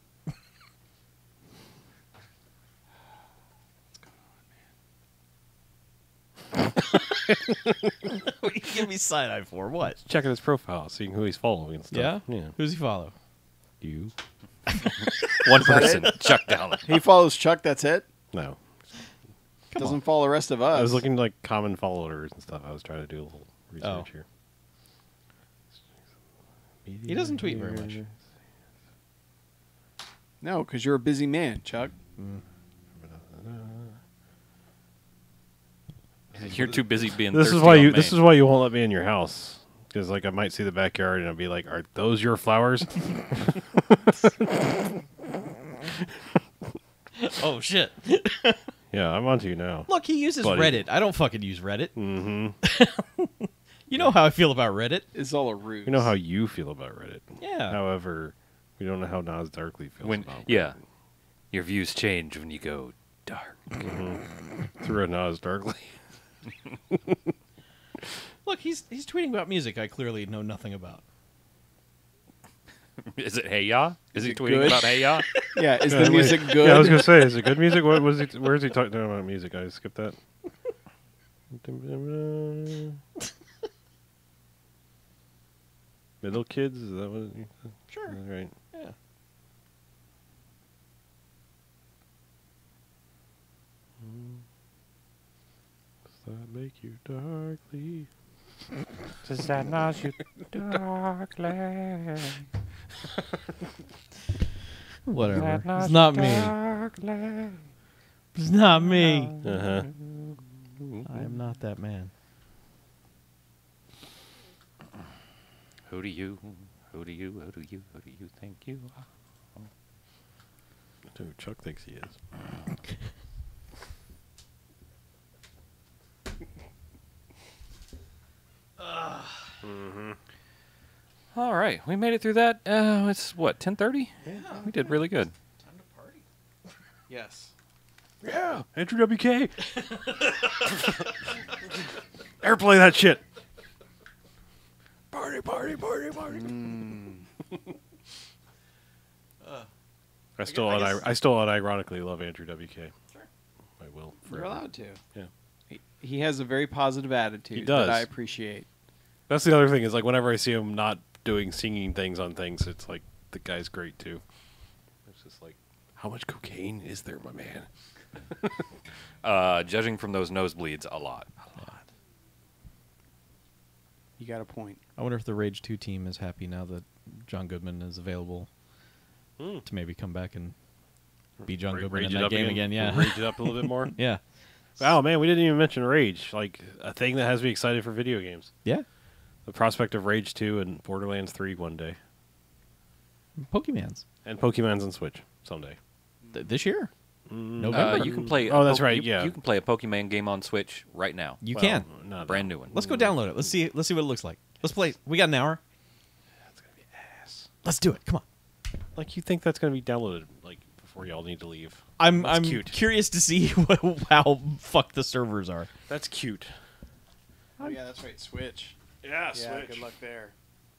C: What are you giving me side eye for? What?
A: Checking his profile, seeing who he's following and
C: Yeah?
A: stuff. Yeah.
C: Who's he follow?
A: You?
D: One person, Chuck Dowling.
B: He follows Chuck. That's it.
A: No.
B: Doesn't follow the rest of us.
A: I was looking like common followers and stuff. I was trying to do a little research here.
C: He doesn't tweet very much.
B: No, because you're a busy man, Chuck.
D: You're too busy being.
A: This
D: thirsty
A: is why
D: on
A: you.
D: Maine.
A: This is why you won't let me in your house. Because like I might see the backyard and I'll be like, "Are those your flowers?"
C: Oh, shit.
A: Yeah, I'm onto you now.
C: Look, he uses
A: Buddy.
C: Reddit. I don't fucking use Reddit.
A: Mm-hmm.
C: You know how I feel about Reddit.
B: It's all a ruse.
A: We know how you feel about Reddit.
C: Yeah.
A: However, we don't know how Nas Darkly feels
D: when
A: about
D: yeah, your views change when you go dark.
A: through a Nas Darkly.
C: Look, he's tweeting about music I clearly know nothing about.
D: Is it Hey Ya? Is he
B: it
D: tweeting
B: good?
D: about Hey Ya?
B: Yeah, is
A: Yeah,
B: the music
A: wait.
B: good?
A: Yeah, I was gonna say, is it good music? What was he? Where is he talking about music? I skipped that. Middle kids? Is that what? You said?
C: Sure.
A: Right.
C: Yeah.
A: Does that make you darkly?
D: Does that not you darkly?
C: Whatever. It's not me. It's not me.
A: Uh huh.
C: I am not that man.
D: Who do you think you are?
A: Dude, Chuck thinks he is.
D: All right, we made it through that. It's what 10:30.
C: Yeah.
D: We did really good.
C: Time to party.
B: Yes.
A: Yeah, Andrew WK. Airplay that shit. Party. I still unironically love Andrew WK.
C: Sure.
A: I will.
B: You're
A: Forever.
B: allowed to.
A: Yeah.
B: He has a very positive attitude
A: He does.
B: that I appreciate.
A: That's the other thing is like whenever I see him not doing singing things on things, it's like the guy's great too. It's just like, how much cocaine is there, my man?
D: Judging from those nosebleeds, a lot.
B: You got a point.
C: I wonder if the Rage 2 team is happy now that John Goodman is available to maybe come back and be John Goodman
A: Rage
C: in
A: it
C: that
A: up
C: game again. Yeah.
A: Rage it up a little bit more.
C: Yeah.
A: Oh man, we didn't even mention Rage, like a thing that has me excited for video games.
C: Yeah.
A: The prospect of Rage 2 and Borderlands 3 one day,
C: Pokemans.
A: and Pokemon's on Switch someday.
C: This year. November.
D: You can play.
A: Oh, that's right, yeah.
D: You can play a Pokemon game on Switch right now.
C: You
A: Well,
C: can.
A: not
D: Brand new one.
C: Let's go download it. Let's see what it looks like. Let's play. We got an hour.
A: That's gonna be ass.
C: Let's do it. Come on.
A: Like you think that's gonna be downloaded like before y'all need to leave?
C: I'm
A: That's cute.
C: curious to see how fucked the servers are.
A: That's cute.
B: Oh yeah, that's right. Switch.
A: Yeah,
B: Yeah, good luck there.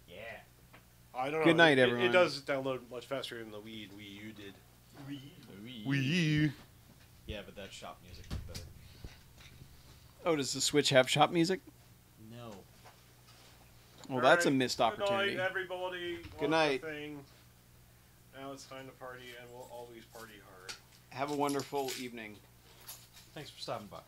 A: Yeah. I don't know.
B: Good night,
A: It
B: everyone.
A: does download much faster than the Wii U did.
C: Wii. Yeah, but that shop music is better.
B: Oh, does the Switch have shop music?
C: No.
B: Well, that's a missed opportunity.
A: Good night, everybody.
B: Good night.
A: Now it's time to party, and we'll always party hard.
B: Have a wonderful evening.
C: Thanks for stopping by.